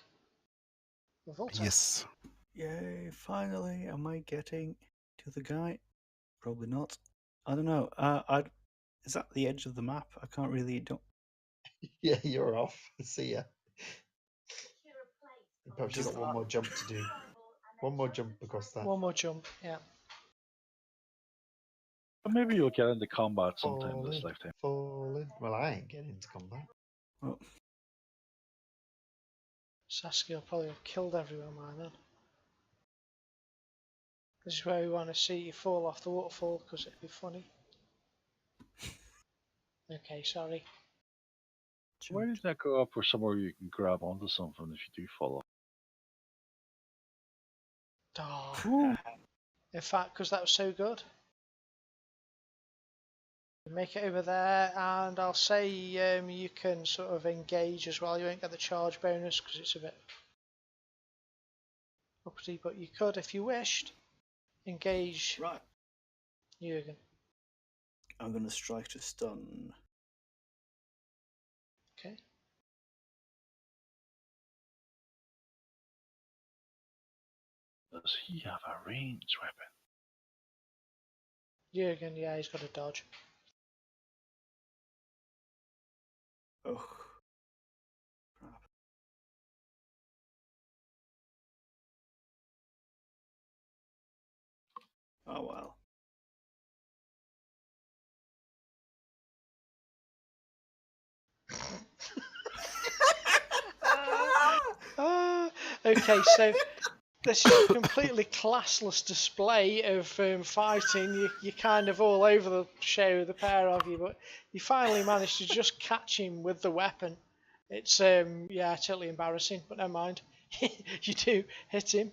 Speaker 1: Revolta.
Speaker 6: Yes.
Speaker 3: Yay! Finally, am I getting to the guy? Probably not. I don't know. Is that the edge of the map? I can't really. Don't.
Speaker 4: Yeah, you're off. See ya. Perhaps you've
Speaker 3: Just
Speaker 4: got one more jump to do. One more jump across that.
Speaker 1: One more jump, yeah.
Speaker 5: But maybe you'll get into combat sometime this
Speaker 4: Falling,
Speaker 5: lifetime.
Speaker 4: falling. Well, I ain't getting into combat.
Speaker 3: Oh,
Speaker 1: Saskia will probably have killed everyone by then. This is where we want to see you fall off the waterfall because it'd be funny. Okay, sorry.
Speaker 5: Why doesn't that go up where somewhere you can grab onto something if you do fall off?
Speaker 1: Oh. In fact, because that was so good. Make it over there, and I'll say you can sort of engage as well. You won't get the charge bonus because it's a bit uppity, but you could, if you wished, engage
Speaker 3: Right.
Speaker 1: Jürgen.
Speaker 3: I'm going to strike to stun.
Speaker 1: Okay.
Speaker 5: Does he have a ranged weapon?
Speaker 1: Jürgen, yeah, he's got a dodge.
Speaker 3: Oh. Crap. Oh well.
Speaker 1: Okay, so this is a completely classless display of fighting. You're kind of all over the show, the pair of you, but you finally managed to just catch him with the weapon. It's yeah, totally embarrassing, but never mind. You do hit him.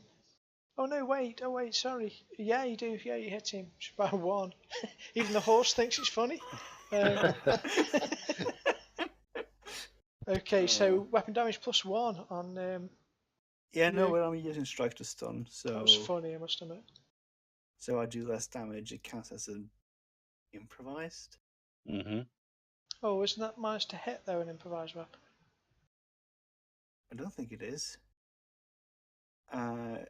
Speaker 1: Oh no, wait, sorry. Yeah, you do. Yeah, you hit him. Just by one. Even the horse thinks it's funny. Okay, so weapon damage +1 on.
Speaker 3: Yeah, no,
Speaker 1: Yeah.
Speaker 3: but I'm using strike to stun, so
Speaker 1: That was funny, I must admit.
Speaker 3: so I do less damage. It counts as an improvised.
Speaker 2: Mm-hmm.
Speaker 1: Oh, isn't that managed to hit though, an improvised weapon?
Speaker 3: I don't think it is.
Speaker 2: I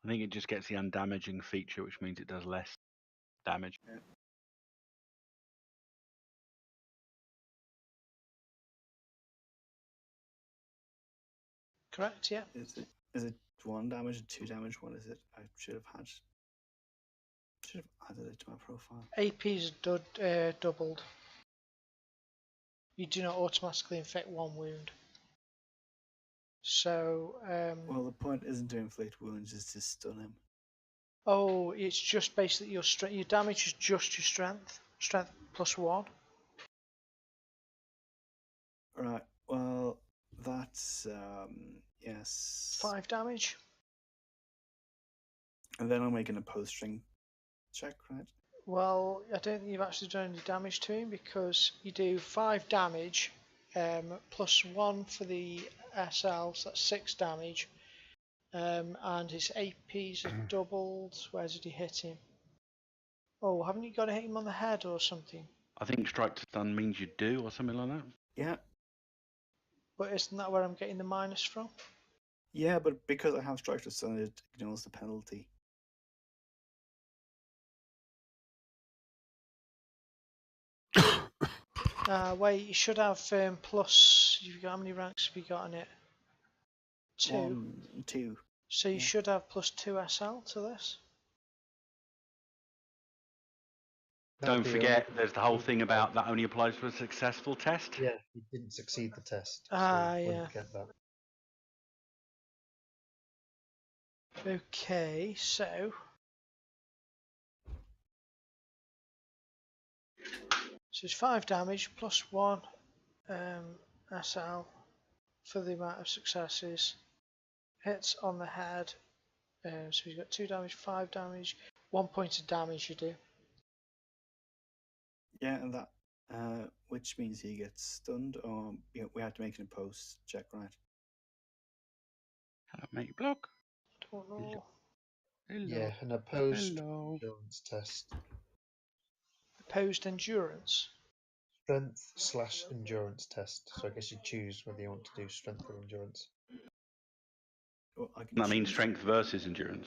Speaker 2: think it just gets the undamaging feature, which means it does less damage.
Speaker 1: Correct, yeah.
Speaker 3: Is it 1 damage or 2 damage? What is it? I should have added it to my profile.
Speaker 1: AP's doubled. You do not automatically inflict 1 wound. So,
Speaker 3: Well, the point isn't to inflict wounds; it's to stun him.
Speaker 1: oh, it's just basically your strength. Your damage is just your strength. Strength +1.
Speaker 3: Right. Well, that's yes.
Speaker 1: 5 damage.
Speaker 3: And then I'll make an opposed string check, right?
Speaker 1: Well, I don't think you've actually done any damage to him because you do 5 damage, +1 for the SL, so that's 6 damage. And his APs are doubled. Where did he hit him? Oh, haven't you got to hit him on the head or something?
Speaker 2: I think strike to stun means you do, or something like that.
Speaker 3: Yeah.
Speaker 1: But isn't that where I'm getting the minus from?
Speaker 3: Yeah, but because I have strike to stun, it ignores the penalty.
Speaker 1: Wait, you should have plus. You've got, how many ranks have you got in it? 2.
Speaker 3: 1, 2.
Speaker 1: So you
Speaker 3: yeah.
Speaker 1: should have +2 SL to this.
Speaker 2: Don't forget, there's the whole thing about that only applies to a successful test.
Speaker 4: Yeah, he didn't succeed the test.
Speaker 1: Ah,
Speaker 4: so he
Speaker 1: yeah.
Speaker 4: wouldn't get that.
Speaker 1: Okay, so it's 5 damage +1 SL for the amount of successes. Hits on the head. So he's got 2 damage, 5 damage, 1 point of damage you do.
Speaker 3: Yeah, and that, which means he gets stunned, or we have to make an opposed check, right?
Speaker 2: Hello, mate. Block.
Speaker 1: Don't know.
Speaker 2: Hello.
Speaker 4: Yeah, an opposed
Speaker 2: Hello.
Speaker 4: endurance test.
Speaker 1: Opposed endurance.
Speaker 4: Strength/endurance test. So I guess you choose whether you want to do strength or endurance.
Speaker 3: Well, I can
Speaker 2: That means
Speaker 3: choose-
Speaker 2: strength versus endurance,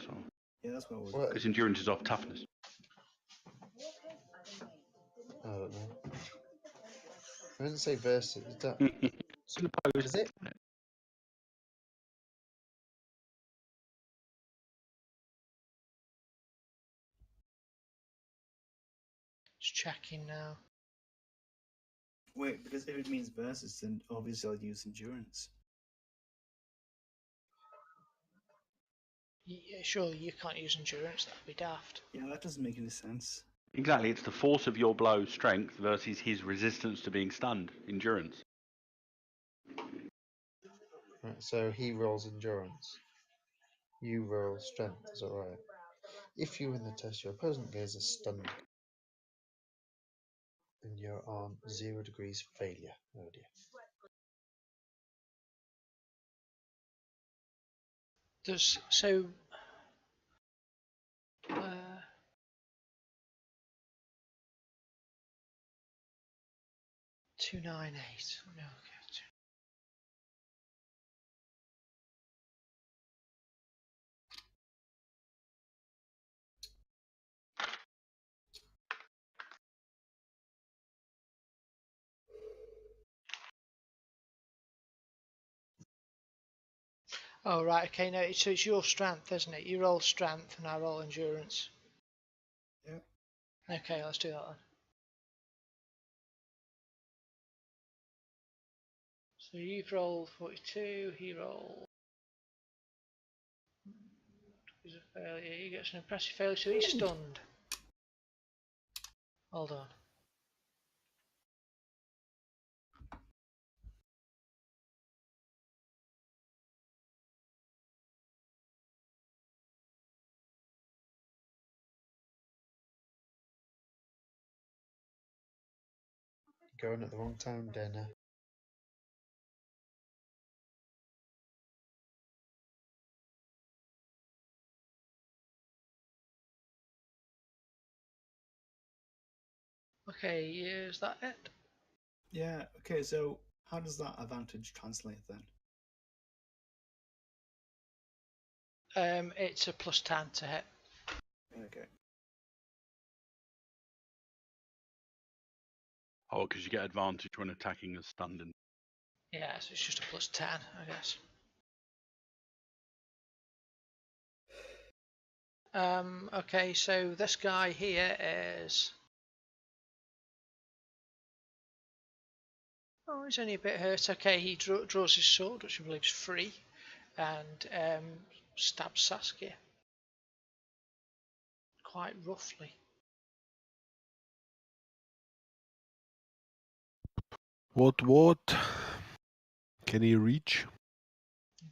Speaker 3: Yeah, that's what
Speaker 4: Well,
Speaker 2: because endurance is off toughness.
Speaker 4: I don't know. I didn't say versus. Is that,
Speaker 2: It's an opposed.
Speaker 4: is it?
Speaker 1: Just checking now.
Speaker 3: Wait, because if it means versus, then obviously I'll use endurance.
Speaker 1: Surely you can't use endurance. That'd be daft.
Speaker 3: Yeah, that doesn't make any sense.
Speaker 2: Exactly, it's the force of your blow strength versus his resistance to being stunned, endurance.
Speaker 4: Right, so he rolls endurance. You roll strength, is that right? If you win the test, your opponent gains a stunned. And you're on 0 degrees failure. Oh dear.
Speaker 1: There's so. 298. No, okay. Oh, right, okay, no, so it's your strength, isn't it? You roll strength and I roll endurance.
Speaker 3: Yeah.
Speaker 1: Okay, let's do that then. So you've rolled 42, he rolled... He's a failure, he gets an impressive failure, so he's stunned. Hold on.
Speaker 4: Going at the wrong time, Dana.
Speaker 1: Okay, is that it?
Speaker 3: Yeah, okay, so how does that advantage translate then?
Speaker 1: It's a +10 to hit.
Speaker 3: Okay.
Speaker 2: Oh, because you get advantage when attacking as stunned.
Speaker 1: Yeah, so it's just a +10, I guess. Okay, so this guy here is... Oh, he's only a bit hurt. Okay, he draws his sword, which I believe is free, and stabs Saskia quite roughly.
Speaker 6: What? Can he reach?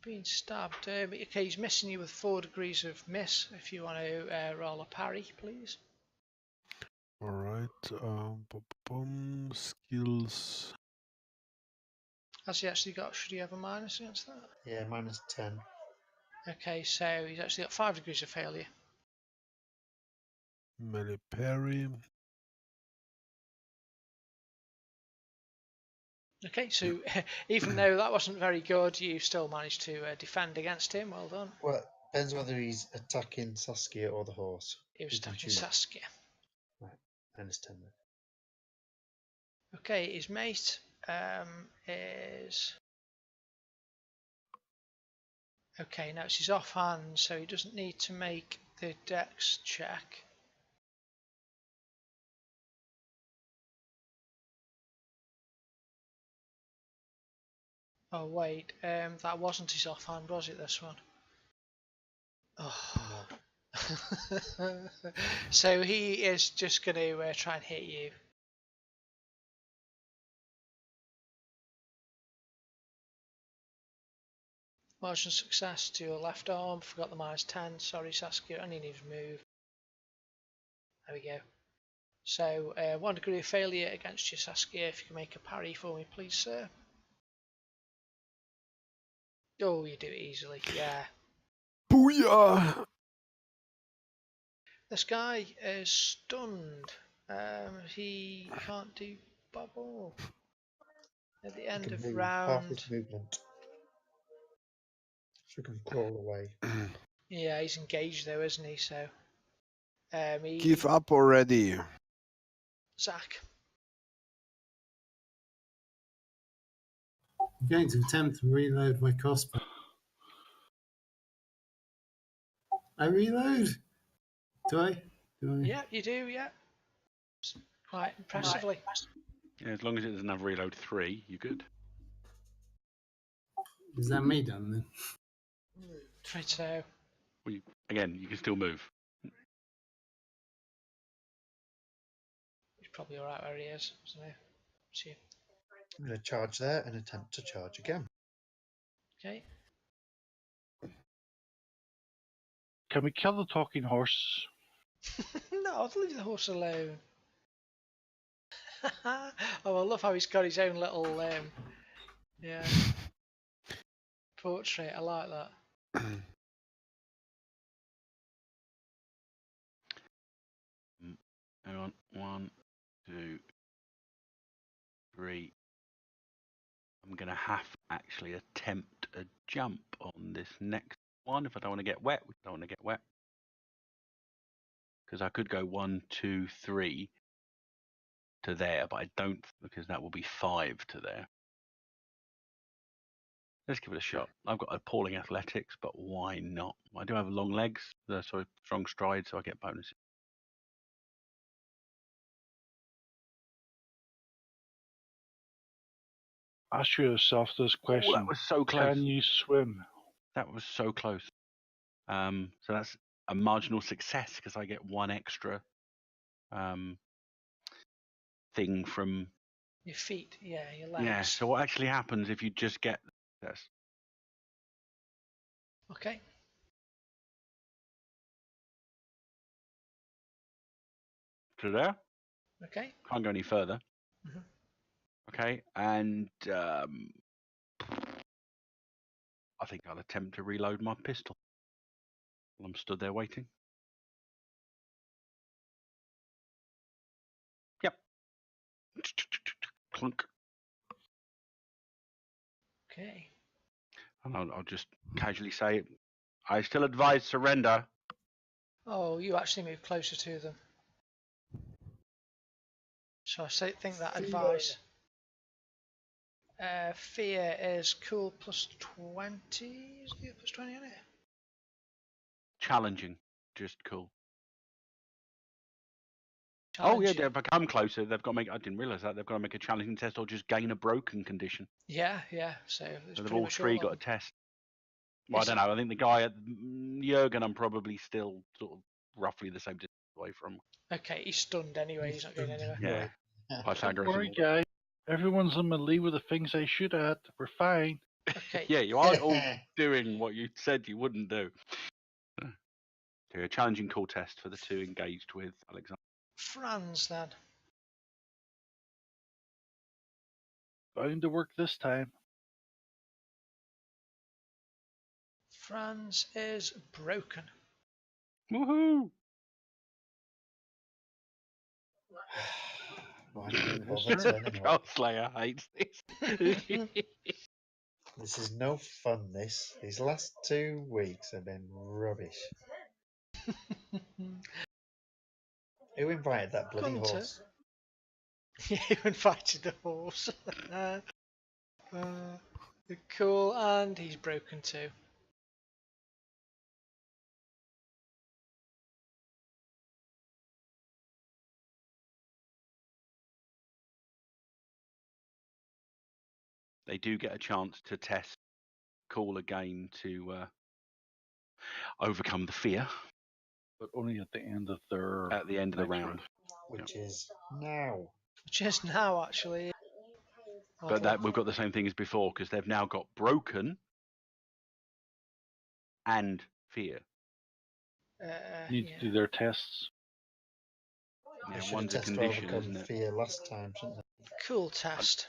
Speaker 1: Being stabbed. Okay, he's missing you with 4 degrees of miss. If you want to roll a parry, please.
Speaker 6: All right. Skills.
Speaker 1: Has he actually got? Should he have a minus against that?
Speaker 4: Yeah, minus 10.
Speaker 1: Okay, so he's actually got 5 degrees of failure.
Speaker 6: Melee parry.
Speaker 1: Okay, so even though that wasn't very good, you still managed to defend against him. Well done.
Speaker 4: Well, depends whether he's attacking Saskia or the horse.
Speaker 1: He was
Speaker 4: You can
Speaker 1: attacking
Speaker 4: choose.
Speaker 1: Saskia.
Speaker 4: Right, minus 10 then.
Speaker 1: Okay, his mate is... Okay, now it's his offhand, so he doesn't need to make the dex check. Oh wait, that wasn't his offhand, was it, this one? Oh.
Speaker 4: No.
Speaker 1: So he is just going to try and hit you. Margin success to your left arm. Forgot the minus 10. Sorry, Saskia. Only need to move. There we go. So 1 degree of failure against you, Saskia. If you can make a parry for me, please, sir. Oh, you do it easily. Yeah.
Speaker 6: Booyah!
Speaker 1: This guy is stunned. He can't do bubble. At the end of
Speaker 4: Half
Speaker 1: round.
Speaker 4: his movement. So he can crawl away.
Speaker 1: Yeah, he's engaged though, isn't he? So.
Speaker 6: Give up already.
Speaker 1: Zach.
Speaker 7: I'm going to attempt to reload my crossbow. I reload? Do I?
Speaker 1: Yeah, you do, yeah. Quite impressively.
Speaker 2: Yeah, as long as it doesn't have reload 3, you're good.
Speaker 7: Is that me done then?
Speaker 1: Right, so
Speaker 2: Again, you can still move.
Speaker 1: He's probably alright where he is. So, see.
Speaker 4: I'm going to charge there and attempt to charge again.
Speaker 1: Okay.
Speaker 5: Can we kill the talking horse?
Speaker 1: No, I'll leave the horse alone. Oh, I love how he's got his own little yeah, portrait. I like that.
Speaker 2: Hang on. 1, 2, 3. I'm going to have to actually attempt a jump on this next one if I don't want to get wet. We don't want to get wet. Because I could go 1, 2, 3 to there, but I don't, because that will be 5 to there. Let's give it a shot. I've got appalling athletics, but why not? I do have long legs, so strong stride, so I get bonuses.
Speaker 5: Ask yourself this question.
Speaker 2: Oh, that was so close.
Speaker 5: Can you swim?
Speaker 2: That was so close. So that's a marginal success because I get 1 extra thing from
Speaker 1: Your feet, yeah, your legs.
Speaker 2: Yeah. So what actually happens if you just get this?
Speaker 1: Okay.
Speaker 2: To there?
Speaker 1: Okay.
Speaker 2: Can't go any further.
Speaker 1: Mhm.
Speaker 2: Okay, and I think I'll attempt to reload my pistol. I'm stood there waiting. Yep. Clunk.
Speaker 1: Okay.
Speaker 2: And I'll just casually say, I still advise surrender.
Speaker 1: Oh, you actually move closer to them. So I think that advice. Fear is cool plus 20. Is it plus 20 on it?
Speaker 2: Challenging. Just cool.
Speaker 1: Challenge.
Speaker 2: Oh yeah, if I come closer, they've got to make. I didn't realise that they've got to make a challenging test or just gain a broken condition.
Speaker 1: Yeah. So
Speaker 2: they've all 3 got a test. Well, I don't know. I think the guy at Jurgen, I'm probably still sort of roughly the same distance away from.
Speaker 1: Okay, he's stunned anyway. He's not going anywhere.
Speaker 2: Yeah.
Speaker 5: Don't
Speaker 2: Pythagoras.
Speaker 5: worry, guys. Everyone's in melee with the things they shoot at. We're fine.
Speaker 1: Okay.
Speaker 2: Yeah, you are all doing what you said you wouldn't do. Do a challenging call test for the 2 engaged with Alexander.
Speaker 1: Franz then.
Speaker 5: Bound to work this time.
Speaker 1: Franz is broken.
Speaker 2: Woohoo!
Speaker 4: Why did you bother turning up?
Speaker 2: Godslayer hates this.
Speaker 4: This is no fun, this. These last 2 weeks have been rubbish. Who invited that bloody
Speaker 1: Gunter.
Speaker 4: horse?
Speaker 1: Yeah, you invited the horse. Cool, and he's broken too.
Speaker 2: They do get a chance to test call again to overcome the fear
Speaker 5: But only at the end of their
Speaker 2: at the end of the
Speaker 5: next
Speaker 2: round.
Speaker 4: Which is now.
Speaker 1: Just now, actually.
Speaker 2: But that we've got the same thing as before because they've now got broken and fear.
Speaker 5: Need to do their tests.
Speaker 4: They
Speaker 2: Yeah,
Speaker 4: should have
Speaker 2: one's a
Speaker 4: tested
Speaker 2: condition,
Speaker 4: overcome
Speaker 2: isn't it?
Speaker 4: fear last time, shouldn't they?
Speaker 1: Cool test.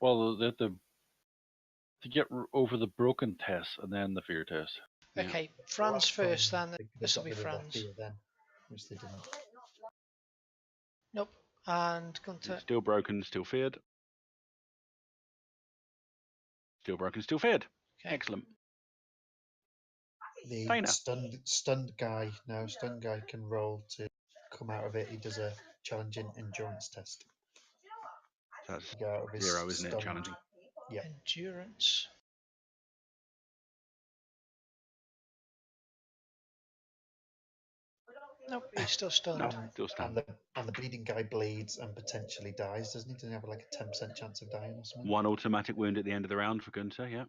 Speaker 5: Well, to get over the broken test and then the fear test.
Speaker 2: Yeah.
Speaker 1: Okay, Franz
Speaker 4: Last
Speaker 1: first
Speaker 4: time,
Speaker 1: then.
Speaker 4: they could have
Speaker 1: This will
Speaker 4: got
Speaker 1: be
Speaker 4: rid of that
Speaker 1: Franz.
Speaker 4: fear then, which they didn't.
Speaker 1: Nope. And Gunter.
Speaker 2: Still broken, still feared. Still broken, still feared.
Speaker 1: Okay.
Speaker 2: Excellent.
Speaker 4: The
Speaker 2: Dana.
Speaker 4: stunned guy can roll to come out of it. He does a challenging endurance test.
Speaker 2: So that's
Speaker 4: To go out of his
Speaker 2: 0, isn't it?
Speaker 4: stunned-
Speaker 2: Challenging.
Speaker 4: Yeah.
Speaker 1: Endurance. Nope, he's still stunned.
Speaker 2: No, still stand.
Speaker 4: And the bleeding guy bleeds and potentially dies, doesn't he? Doesn't he have like a 10% chance of dying or something?
Speaker 2: 1 automatic wound at the end of the round for Gunter, yeah.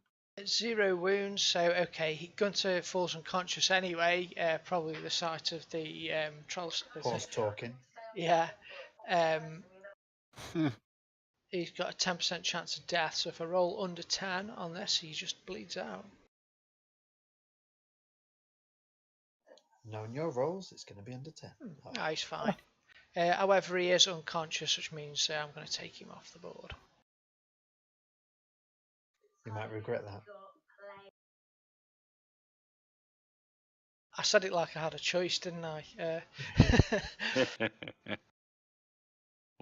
Speaker 1: 0 wounds, so okay, Gunter falls unconscious anyway, probably the sight of the trolls.
Speaker 4: Horse talking.
Speaker 1: Yeah. He's got a 10% chance of death, so if I roll under 10 on this, he just bleeds out.
Speaker 4: Knowing your rolls, it's going to be under 10.
Speaker 1: No, he's fine. However, he is unconscious, which means I'm going to take him off the board.
Speaker 4: You might regret that.
Speaker 1: I said it like I had a choice, didn't I?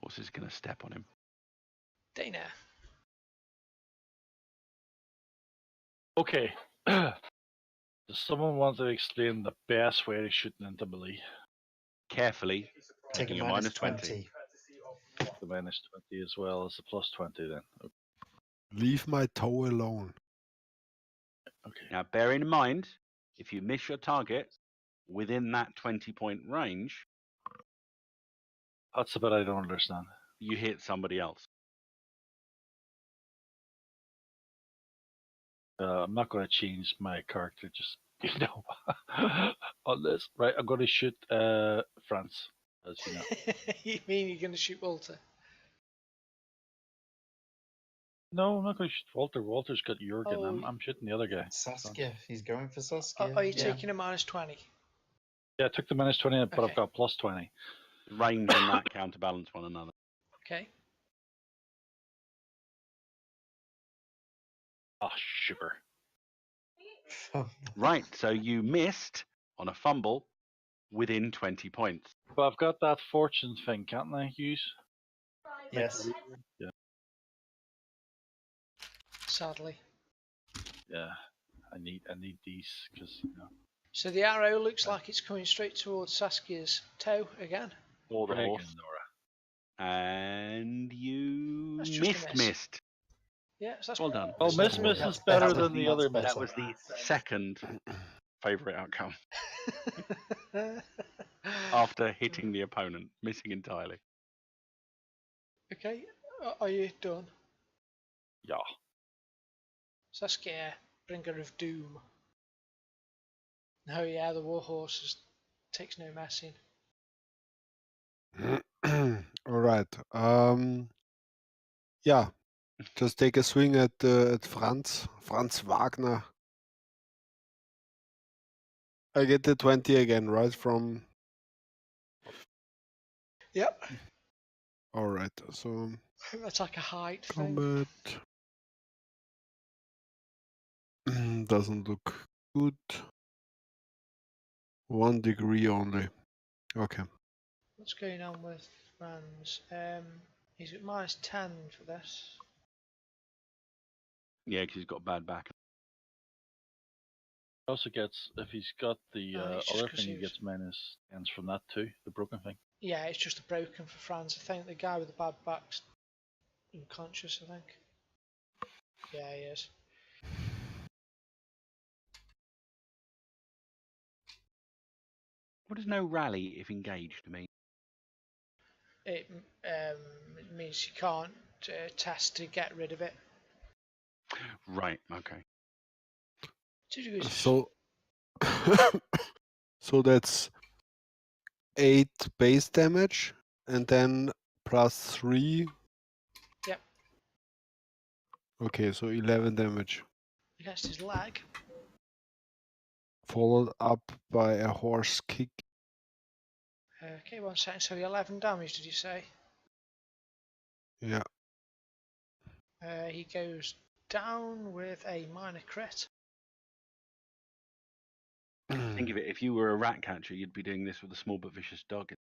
Speaker 2: Horse is going to step on him.
Speaker 1: Dana.
Speaker 5: Okay. Does someone want to explain the best way to shooting into melee?
Speaker 2: Carefully,
Speaker 4: Take a
Speaker 2: taking a
Speaker 4: minus
Speaker 2: minus
Speaker 4: 20.
Speaker 5: The minus 20 as well as the plus 20 then.
Speaker 6: Leave my toe alone.
Speaker 5: Okay.
Speaker 2: Now, bearing in mind, if you miss your target within that 20-point range,
Speaker 5: That's the bit I don't understand.
Speaker 2: you hit somebody else.
Speaker 5: I'm not going to change my character just, on this. Right, I'm going to shoot France, as you know.
Speaker 1: You mean you're going to shoot Walter?
Speaker 5: No, I'm not going to shoot Walter. Walter's got Jurgen.
Speaker 1: Oh.
Speaker 5: I'm shooting the other guy.
Speaker 4: Saskia. He's going for Saskia.
Speaker 1: Are you
Speaker 4: Yeah.
Speaker 1: taking a minus 20?
Speaker 5: Yeah, I took the minus 20, but
Speaker 1: Okay.
Speaker 5: I've got plus 20.
Speaker 2: Range and that counterbalance one another.
Speaker 1: Okay.
Speaker 5: Ah, sugar.
Speaker 2: Right, so you missed on a fumble within 20 points.
Speaker 5: But I've got that fortune thing, can't I use?
Speaker 4: Yes.
Speaker 5: Yeah.
Speaker 1: Sadly.
Speaker 5: Yeah. I need these because
Speaker 1: So the arrow looks like it's coming straight towards Saskia's toe again.
Speaker 2: Or the
Speaker 5: Reagan,
Speaker 2: horse.
Speaker 5: Nora.
Speaker 2: And you
Speaker 1: That's just a miss.
Speaker 2: missed.
Speaker 1: Yeah, so that's
Speaker 2: Well done.
Speaker 5: Well,
Speaker 4: That's
Speaker 5: miss
Speaker 4: better.
Speaker 5: is better
Speaker 4: That's
Speaker 5: than the other miss.
Speaker 2: That was the second favourite outcome after hitting the opponent, missing entirely.
Speaker 1: Okay, are you done?
Speaker 5: Yeah.
Speaker 1: Saskia, bringer of doom. Oh yeah, the warhorse takes no messing.
Speaker 6: All right. Yeah. Just take a swing at Franz Wagner. I get the 20 again, right? From.
Speaker 1: Yep.
Speaker 6: All right. So
Speaker 1: That's like a height thing.
Speaker 6: combat doesn't look good. 1 degree only. Okay.
Speaker 1: What's going on with Franz? He's at minus 10 for this.
Speaker 2: Yeah, because he's got bad back.
Speaker 5: Also gets, if he's got the
Speaker 1: Oh, it's just
Speaker 5: other
Speaker 1: 'cause
Speaker 5: thing,
Speaker 1: he
Speaker 5: he
Speaker 1: was-
Speaker 5: gets minus ends from that too, the broken thing.
Speaker 1: Yeah, it's just a broken for Franz. I think the guy with the bad back's unconscious, I think. Yeah, he is.
Speaker 2: What does no rally if engaged mean?
Speaker 1: It means you can't test to get rid of it.
Speaker 2: Right, okay.
Speaker 1: 2 degrees.
Speaker 6: So, so that's 8 base damage and then plus 3.
Speaker 1: Yep.
Speaker 6: Okay, so 11 damage.
Speaker 1: Against his leg.
Speaker 6: Followed up by a horse kick.
Speaker 1: Okay, 1 second. So 11 damage, did you say?
Speaker 6: Yeah.
Speaker 1: He goes down with a minor crit.
Speaker 2: Think of it, if you were a rat catcher, you'd be doing this with a small but vicious dog.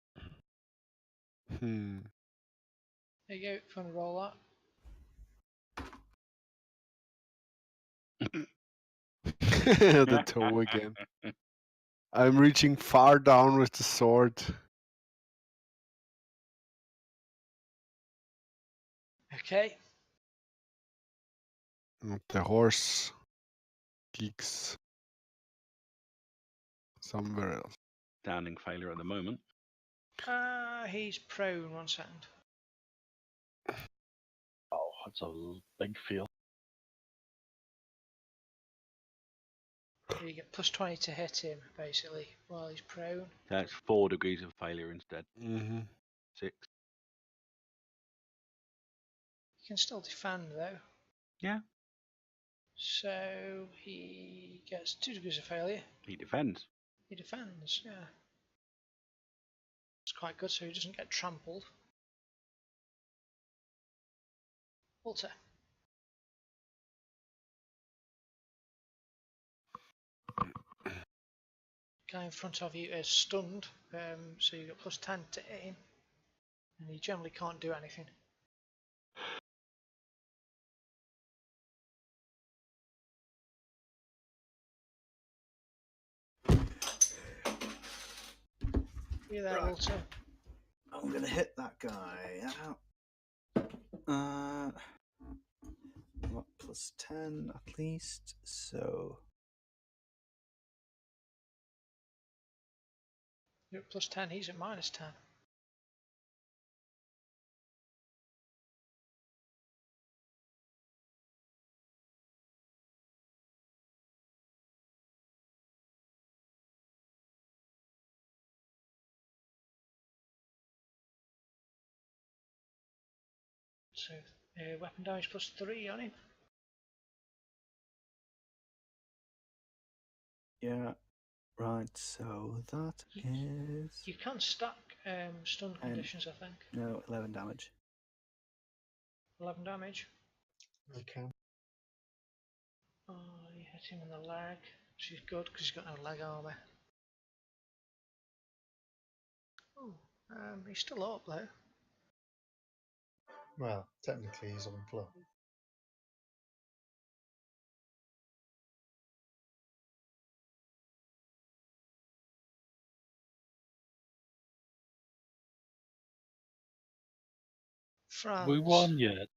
Speaker 6: Hmm.
Speaker 1: There you go, if you want to roll that.
Speaker 6: The toe again. I'm reaching far down with the sword.
Speaker 1: Okay.
Speaker 6: And the horse kicks somewhere else.
Speaker 2: Standing failure at the moment.
Speaker 1: He's prone, 1 second.
Speaker 5: Oh, that's a big fail.
Speaker 1: You get plus 20 to hit him, basically, while he's prone.
Speaker 2: That's 4 degrees of failure instead.
Speaker 6: Mm-hmm.
Speaker 2: 6.
Speaker 1: You can still defend, though.
Speaker 2: Yeah.
Speaker 1: So he gets 2 degrees of failure.
Speaker 2: He defends.
Speaker 1: He defends, yeah. It's quite good, so he doesn't get trampled. Walter. Guy in front of you is stunned, so you got plus 10 to aim, and he generally can't do anything. You there,
Speaker 3: Right.
Speaker 1: Walter?
Speaker 3: I'm gonna hit that guy. What, plus 10 at least, so
Speaker 1: You're at plus 10, he's at minus 10. So weapon damage plus 3 on him.
Speaker 3: yeah. Right, so that is
Speaker 1: You can stack stun conditions, I think.
Speaker 3: no 11 damage.
Speaker 1: 11 damage.
Speaker 4: You can.
Speaker 1: Oh, you hit him in the leg, which is good because he's got no leg armor. Oh, he's still up though.
Speaker 4: Well, technically he's on floor.
Speaker 1: Franz.
Speaker 5: We won yet.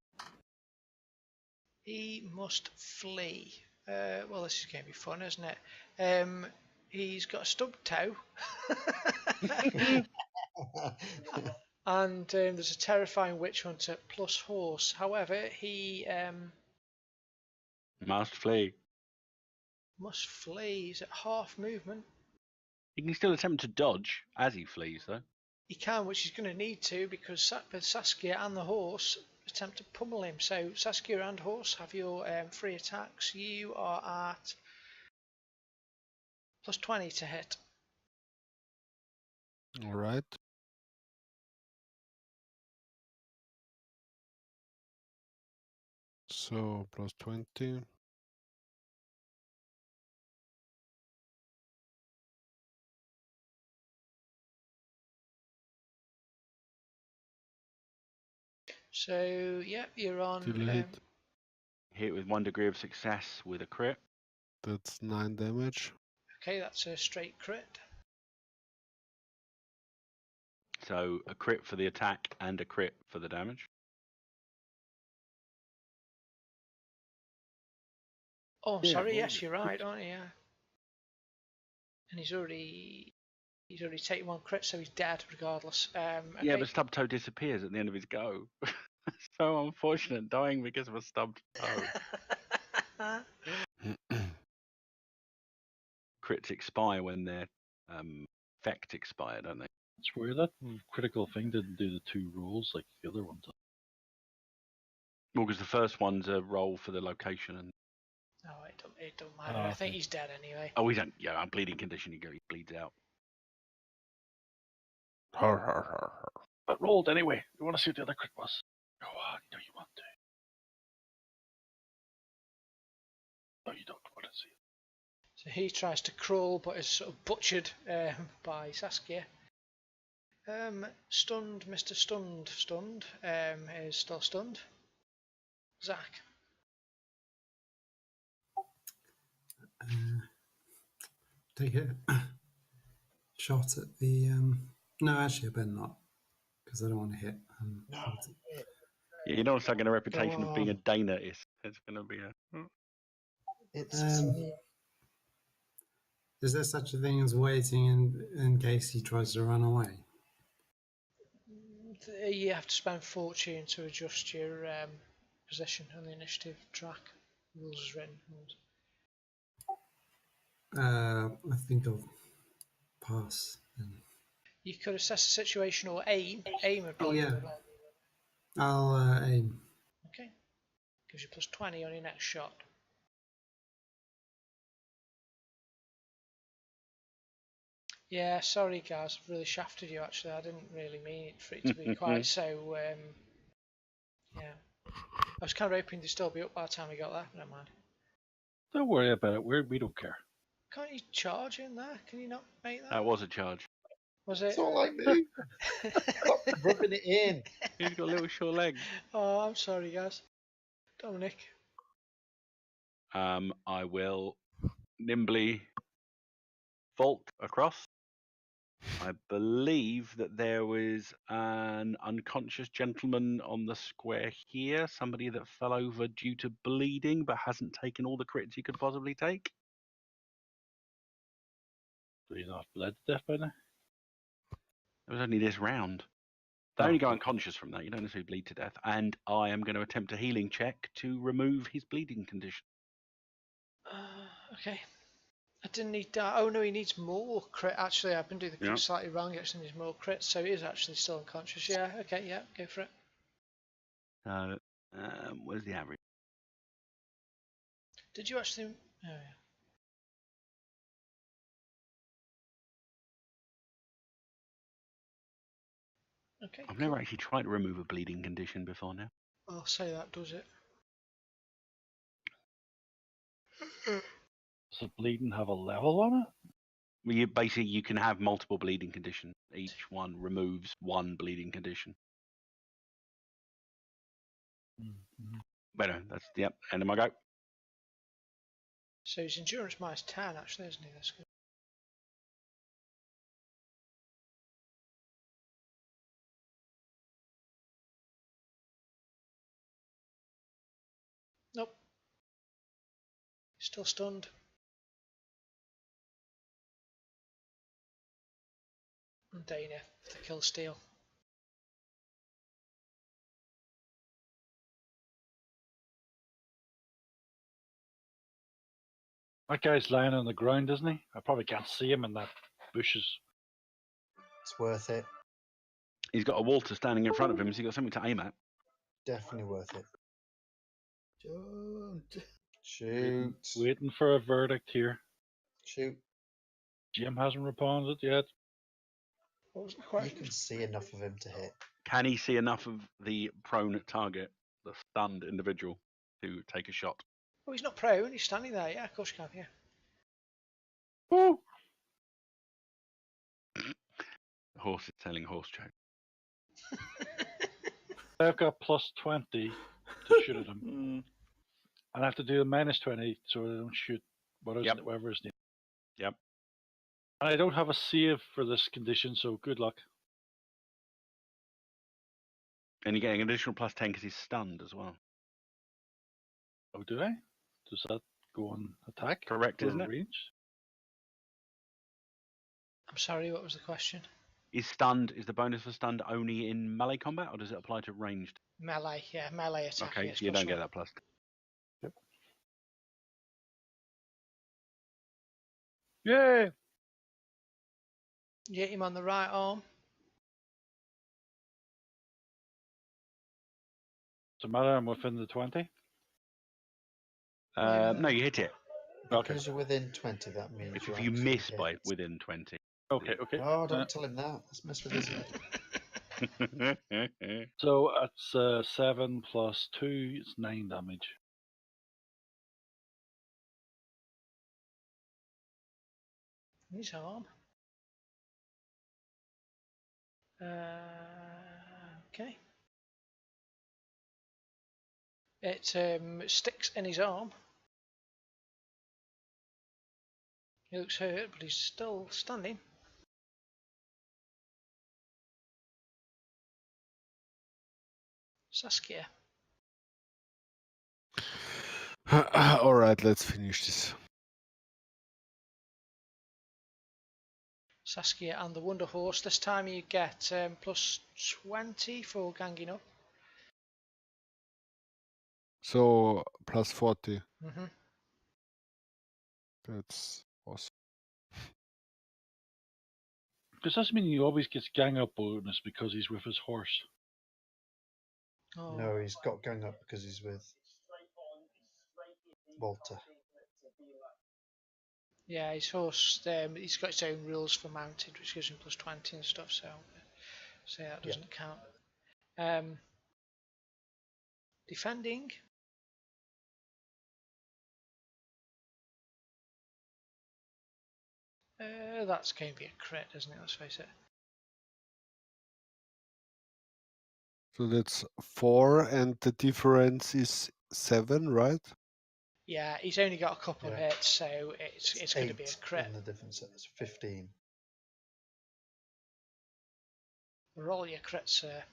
Speaker 1: He must flee. Well, this is going to be fun, isn't it? He's got a stubbed toe. And there's a terrifying witch hunter plus horse. However, he
Speaker 2: Must flee.
Speaker 1: must flee. He's at half movement.
Speaker 2: He can still attempt to dodge as he flees, though.
Speaker 1: He can, which he's going to need to, because Saskia and the horse attempt to pummel him. So Saskia and horse have your 3 attacks. You are at plus 20 to hit.
Speaker 6: All right. So plus 20.
Speaker 1: So yeah, you're on.
Speaker 6: Still a hit.
Speaker 2: Hit with 1 degree of success with a crit.
Speaker 6: That's 9 damage.
Speaker 1: Okay, that's a straight crit.
Speaker 2: So a crit for the attack and a crit for the damage.
Speaker 1: Oh,
Speaker 6: Yeah,
Speaker 1: sorry.
Speaker 6: well,
Speaker 1: Yes, you're right, aren't you? Yeah. And he's already taken 1 crit, so he's dead regardless.
Speaker 2: Yeah,
Speaker 1: okay.
Speaker 2: but stub toe disappears at the end of his go. So unfortunate, dying because of a stubbed toe. Crits expire when their effect expire, don't they?
Speaker 5: It's weird that critical thing didn't do the 2 rolls like the other ones.
Speaker 2: Well, because the first one's a roll for the location, and
Speaker 1: No, it don't matter.
Speaker 5: Oh,
Speaker 1: I think
Speaker 5: okay.
Speaker 1: he's dead anyway.
Speaker 2: oh, he's on bleeding condition. He bleeds out.
Speaker 6: Har, har, har, har.
Speaker 5: But rolled anyway. You want to see what the other crit was? Go on, you know you want to. No, you don't want to see it.
Speaker 1: So he tries to crawl, but is sort of butchered by Saskia. Stunned, Mr. Stunned is still stunned. Zach.
Speaker 7: Take a shot at the. No, actually, I better not, because I don't want to hit.
Speaker 2: Yeah, you don't start getting a reputation of being a
Speaker 4: on.
Speaker 2: Dana. It's going to be a.
Speaker 4: It's
Speaker 7: Is there such a thing as waiting in case he tries to run away?
Speaker 1: You have to spend fortune to adjust your position on the initiative track. Rules is written.
Speaker 7: I think I'll pass. Then.
Speaker 1: You could assess the situation or aim. Aim would be.
Speaker 7: Oh yeah. I'll aim.
Speaker 1: Okay. Gives you plus 20 on your next shot. Yeah, sorry guys, I've really shafted you actually. I didn't really mean it for it to be quite so. Yeah. I was kind of hoping to still be up by the time we got there, but never mind.
Speaker 5: Don't worry about it. We don't care.
Speaker 1: Can't you charge in there? Can you not make that?
Speaker 2: That was a charge.
Speaker 1: Was it?
Speaker 4: It's all like me. Stop rubbing it in.
Speaker 2: He's got little short legs.
Speaker 1: Oh, I'm sorry guys. Dominic.
Speaker 2: I will nimbly vault across. I believe that there was an unconscious gentleman on the square here, somebody that fell over due to bleeding but hasn't taken all the crits he could possibly take.
Speaker 5: Do you not bled to death by now?
Speaker 2: It was only this round. They only go unconscious from that. You don't necessarily bleed to death. And I am going to attempt a healing check to remove his bleeding condition.
Speaker 1: Okay. I didn't need that. Oh no, he needs more crit. Actually, I've been doing the crit slightly wrong. He actually needs more crits, so he is actually still unconscious. Yeah, okay, yeah, go for it.
Speaker 2: So, where's the average?
Speaker 1: Did you actually... Oh yeah. Okay,
Speaker 2: I've never actually tried to remove a bleeding condition before now.
Speaker 1: I'll say that does it.
Speaker 5: Does the bleeding have a level on it?
Speaker 2: Well, you can have multiple bleeding conditions. Each one removes one bleeding condition.
Speaker 5: Mm-hmm.
Speaker 2: But no, that's end of my go.
Speaker 1: So his endurance minus 10 actually, isn't he? That's good. Nope. Still stunned. And Dana for the kill steal.
Speaker 5: That guy's lying on the ground, isn't he? I probably can't see him in that bushes.
Speaker 4: It's worth it.
Speaker 2: He's got a Walter standing in front of him, so he's got something to aim at.
Speaker 4: Definitely worth it. Don't
Speaker 5: Waiting,
Speaker 4: shoot.
Speaker 5: waiting for a verdict here.
Speaker 4: Shoot.
Speaker 5: Jim hasn't responded yet.
Speaker 1: What was the
Speaker 4: You
Speaker 1: question?
Speaker 4: can see enough of him to hit.
Speaker 2: Can he see enough of the prone target, the stunned individual, to take a shot?
Speaker 1: Oh, he's not prone, he's standing there. Yeah, of course you can, yeah.
Speaker 5: Woo!
Speaker 2: The horse is telling horse joke.
Speaker 5: I've got plus 20 to shoot at him. And I have to do a minus 20 so I don't shoot whatever is needed.
Speaker 2: Yep.
Speaker 5: And I don't have a save for this condition, so good luck.
Speaker 2: And you're getting an additional plus 10 because he's stunned as well.
Speaker 5: Oh, do I? Does that go on attack?
Speaker 2: Correct,
Speaker 5: or
Speaker 2: isn't it?
Speaker 5: range?
Speaker 1: I'm sorry, what was the question?
Speaker 2: Is the bonus for stunned only in melee combat, or does it apply to ranged?
Speaker 1: Melee, yeah, melee attack.
Speaker 2: Okay,
Speaker 1: yes,
Speaker 2: so you
Speaker 1: plus
Speaker 2: don't get
Speaker 1: one.
Speaker 2: that plus.
Speaker 5: Yep. Yay!
Speaker 1: You hit him on the right arm.
Speaker 5: Does it matter? I'm within the 20?
Speaker 2: No, you hit it.
Speaker 4: Because you're within 20, that means
Speaker 2: If
Speaker 4: you
Speaker 2: you
Speaker 4: actually
Speaker 2: miss
Speaker 4: hit.
Speaker 2: by within 20.
Speaker 5: Okay.
Speaker 4: Oh, don't tell him that. Let's mess with his head.
Speaker 5: So that's 7 plus 2, it's 9 damage.
Speaker 1: His arm. Okay. It sticks in his arm. He looks hurt, but he's still standing. Saskia.
Speaker 6: All right, let's finish this.
Speaker 1: Saskia and the Wonder Horse. This time you get plus 20 for ganging up.
Speaker 6: So plus 40.
Speaker 1: Mm-hmm.
Speaker 6: That's Awesome.
Speaker 5: Does this mean he always gets gang up bonus because he's with his horse?
Speaker 1: Oh,
Speaker 4: No, he's got gang up because he's with Walter.
Speaker 1: yeah, his horse. He's got his own rules for mounted, which gives him +20 and stuff. So that doesn't count. Defending. That's going to be a crit, isn't it? Let's face it.
Speaker 6: So that's 4, and the difference is 7, right?
Speaker 1: Yeah, he's only got a couple of
Speaker 4: Yeah.
Speaker 1: hits, so it's going to be a
Speaker 4: 8,
Speaker 1: crit.
Speaker 4: and the difference is 15.
Speaker 1: Roll your crit, sir.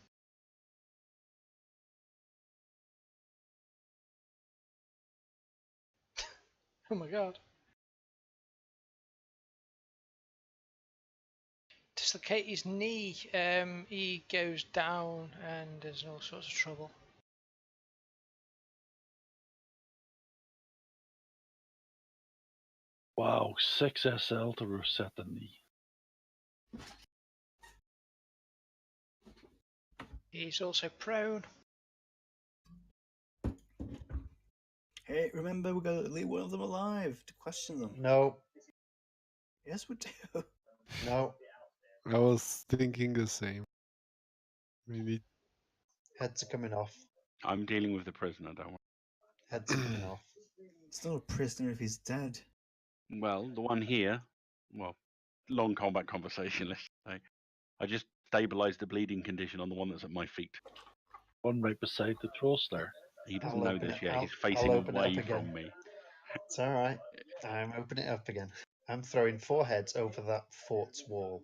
Speaker 1: Oh my god. Dislocate his knee. He goes down and there's all sorts of trouble.
Speaker 5: Wow, 6 SL to reset the knee.
Speaker 1: He's also prone.
Speaker 3: Hey, remember, we've got to leave one of them alive to question them.
Speaker 4: No,
Speaker 3: Yes, we do.
Speaker 4: no.
Speaker 6: I was thinking the same. We need.
Speaker 4: Heads are coming off.
Speaker 2: I'm dealing with the prisoner, don't worry.
Speaker 4: Heads are coming off.
Speaker 3: It's not a prisoner if he's dead.
Speaker 2: Well, the one here, well, long combat conversation, let's say. I just stabilised the bleeding condition on the one that's at my feet.
Speaker 5: One right beside the trolls there.
Speaker 2: He doesn't
Speaker 4: I'll
Speaker 2: know
Speaker 4: open
Speaker 2: this
Speaker 4: it.
Speaker 2: yet.
Speaker 4: I'll-
Speaker 2: He's
Speaker 4: I'll
Speaker 2: facing
Speaker 4: open it up
Speaker 2: away
Speaker 4: again.
Speaker 2: from me.
Speaker 4: It's all right. I'm opening it up again. I'm throwing 4 heads over that fort's wall.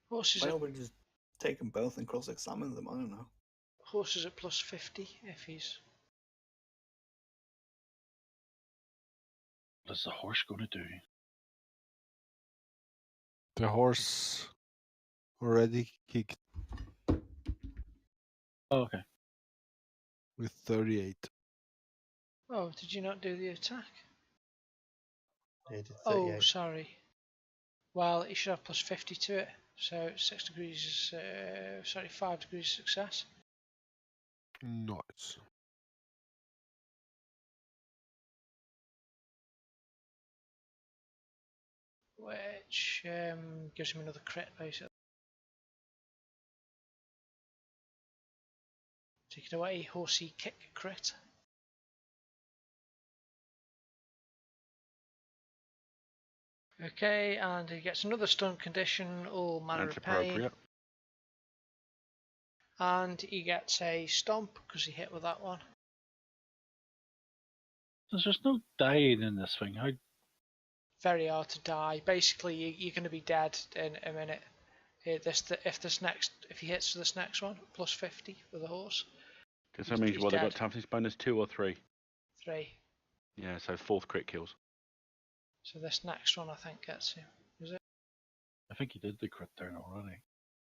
Speaker 1: Horses
Speaker 3: Why
Speaker 1: at,
Speaker 3: don't we just take them both and cross-examine them? I don't know.
Speaker 1: horses at +50 if he's.
Speaker 5: What's the horse going to do?
Speaker 6: The horse already kicked
Speaker 5: Oh, okay.
Speaker 6: with 38.
Speaker 1: Oh, did you not do the attack?
Speaker 4: He did
Speaker 1: Oh,
Speaker 4: 38.
Speaker 1: sorry. Well, he should have +50 to it. So 6 degrees. Sorry, 5 degrees success.
Speaker 6: Nice.
Speaker 1: Which gives him another crit, basically. Take it away, horsey kick crit. Okay, and he gets another stun condition, all manner
Speaker 2: That's
Speaker 1: of pain.
Speaker 2: appropriate.
Speaker 1: And he gets a stomp because he hit with that one.
Speaker 5: There's no dying in this thing. How
Speaker 1: Very hard to die. Basically, you're going to be dead in a minute. If he hits this next one, +50 with the horse.
Speaker 2: Because that means
Speaker 1: He's
Speaker 2: what, they've got
Speaker 1: dead.
Speaker 2: toughness bonus 2 or 3?
Speaker 1: 3.
Speaker 2: Yeah, so 4th crit kills.
Speaker 1: So this next one, I think, gets him. Is it?
Speaker 5: I think he did the crit down already.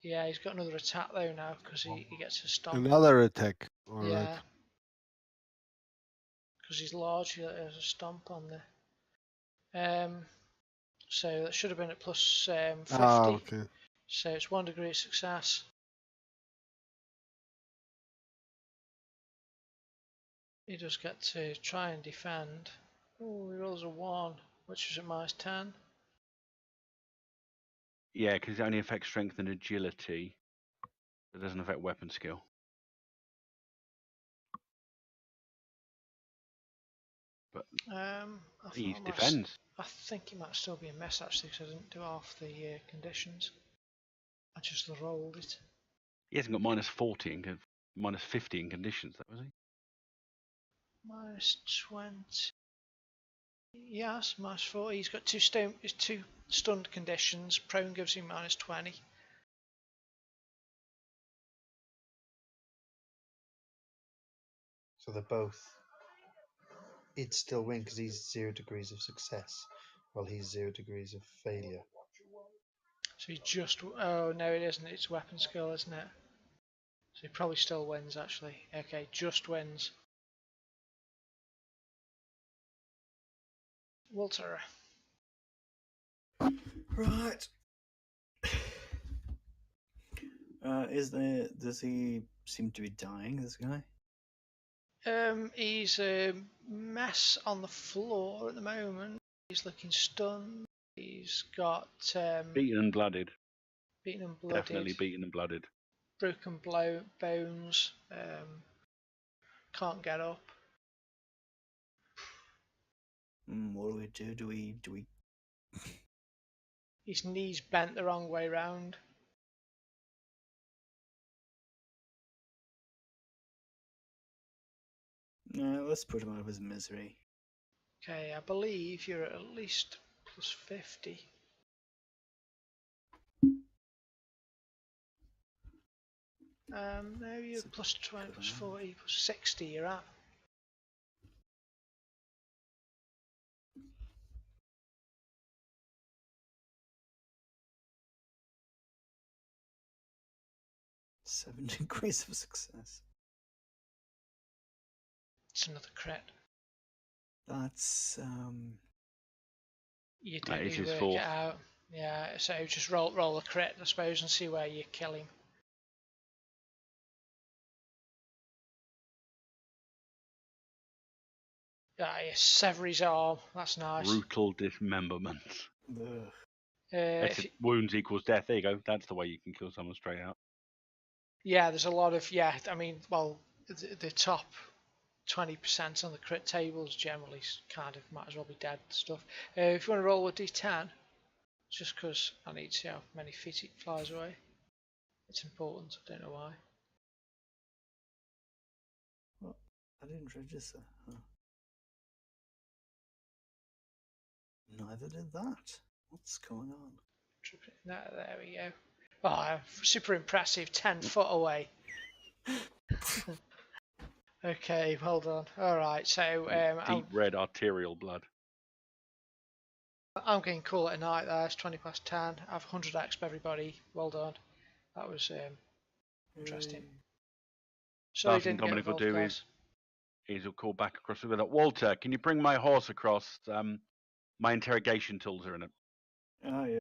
Speaker 1: Yeah, he's got another attack though now because he gets a stomp.
Speaker 6: Another attack. All right.
Speaker 1: Yeah. Because he's large, he has a stomp on the. So that should have been at +50.
Speaker 6: Ah, okay.
Speaker 1: So it's 1 degree of success. He does get to try and defend. Oh, he rolls a 1, which is at -10.
Speaker 2: Yeah, because it only affects strength and agility. It doesn't affect weapon skill. But
Speaker 1: I
Speaker 2: he
Speaker 1: thought
Speaker 2: defends.
Speaker 1: I think he might still be a miss actually because I didn't do half the conditions. I just rolled it.
Speaker 2: He hasn't got -40 and -50 in conditions, though, has he?
Speaker 1: -20. Yes, -40. He's got two stunned conditions. Prone gives him -20.
Speaker 4: So they're both. He'd still win because he's 0 degrees of success, while he's 0 degrees of failure.
Speaker 1: So he just. Oh no, it isn't. It's weapon skill, isn't it? So he probably still wins actually. Okay, just wins. Walter.
Speaker 3: Right. Does he seem to be dying, this guy?
Speaker 1: He's a mess on the floor at the moment. He's looking stunned. He's got
Speaker 2: Beaten and blooded.
Speaker 1: beaten and blooded,
Speaker 2: Definitely beaten and blooded.
Speaker 1: broken bones. Can't get up.
Speaker 3: What do we do? Do we
Speaker 1: His knees bent the wrong way round.
Speaker 3: No, let's put him out of his misery.
Speaker 1: Okay, I believe you're at least plus 50. No, you're
Speaker 3: It's a
Speaker 1: plus 20,
Speaker 3: good
Speaker 1: plus
Speaker 3: amount.
Speaker 1: 40, plus 60 you're at.
Speaker 3: Seven degrees of success.
Speaker 1: It's another crit.
Speaker 3: That's
Speaker 1: You
Speaker 2: That
Speaker 1: didn't
Speaker 2: is
Speaker 1: really
Speaker 2: his
Speaker 1: work
Speaker 2: fourth.
Speaker 1: it out. Yeah, so just roll a crit, I suppose, and see where you kill him. Ah, you sever his arm. That's nice.
Speaker 2: Brutal dismemberment.
Speaker 3: ugh.
Speaker 1: If you,
Speaker 2: Wounds equals death. There you go. That's the way you can kill someone straight out.
Speaker 1: yeah, there's a lot of I mean, well, the top 20% on the crit tables generally kind of might as well be dead stuff. If you want to roll a d10, just because I need to see how many feet it flies away. It's important. I don't know why.
Speaker 3: What? I didn't register. Huh. Neither did that. What's going on?
Speaker 1: There we go. Oh, super impressive. 10 foot away. Okay, well done. All right, so
Speaker 2: Deep red arterial blood.
Speaker 1: I'm getting cool at night there. It's 20 past 10. I've 100 exp everybody. Well done. That was interesting. So you
Speaker 2: Last thing
Speaker 1: didn't get
Speaker 2: Dominic will
Speaker 1: involved,
Speaker 2: do
Speaker 1: guys.
Speaker 2: is he'll call back across with it. Walter, can you bring my horse across? My interrogation tools are in it.
Speaker 3: Oh yeah.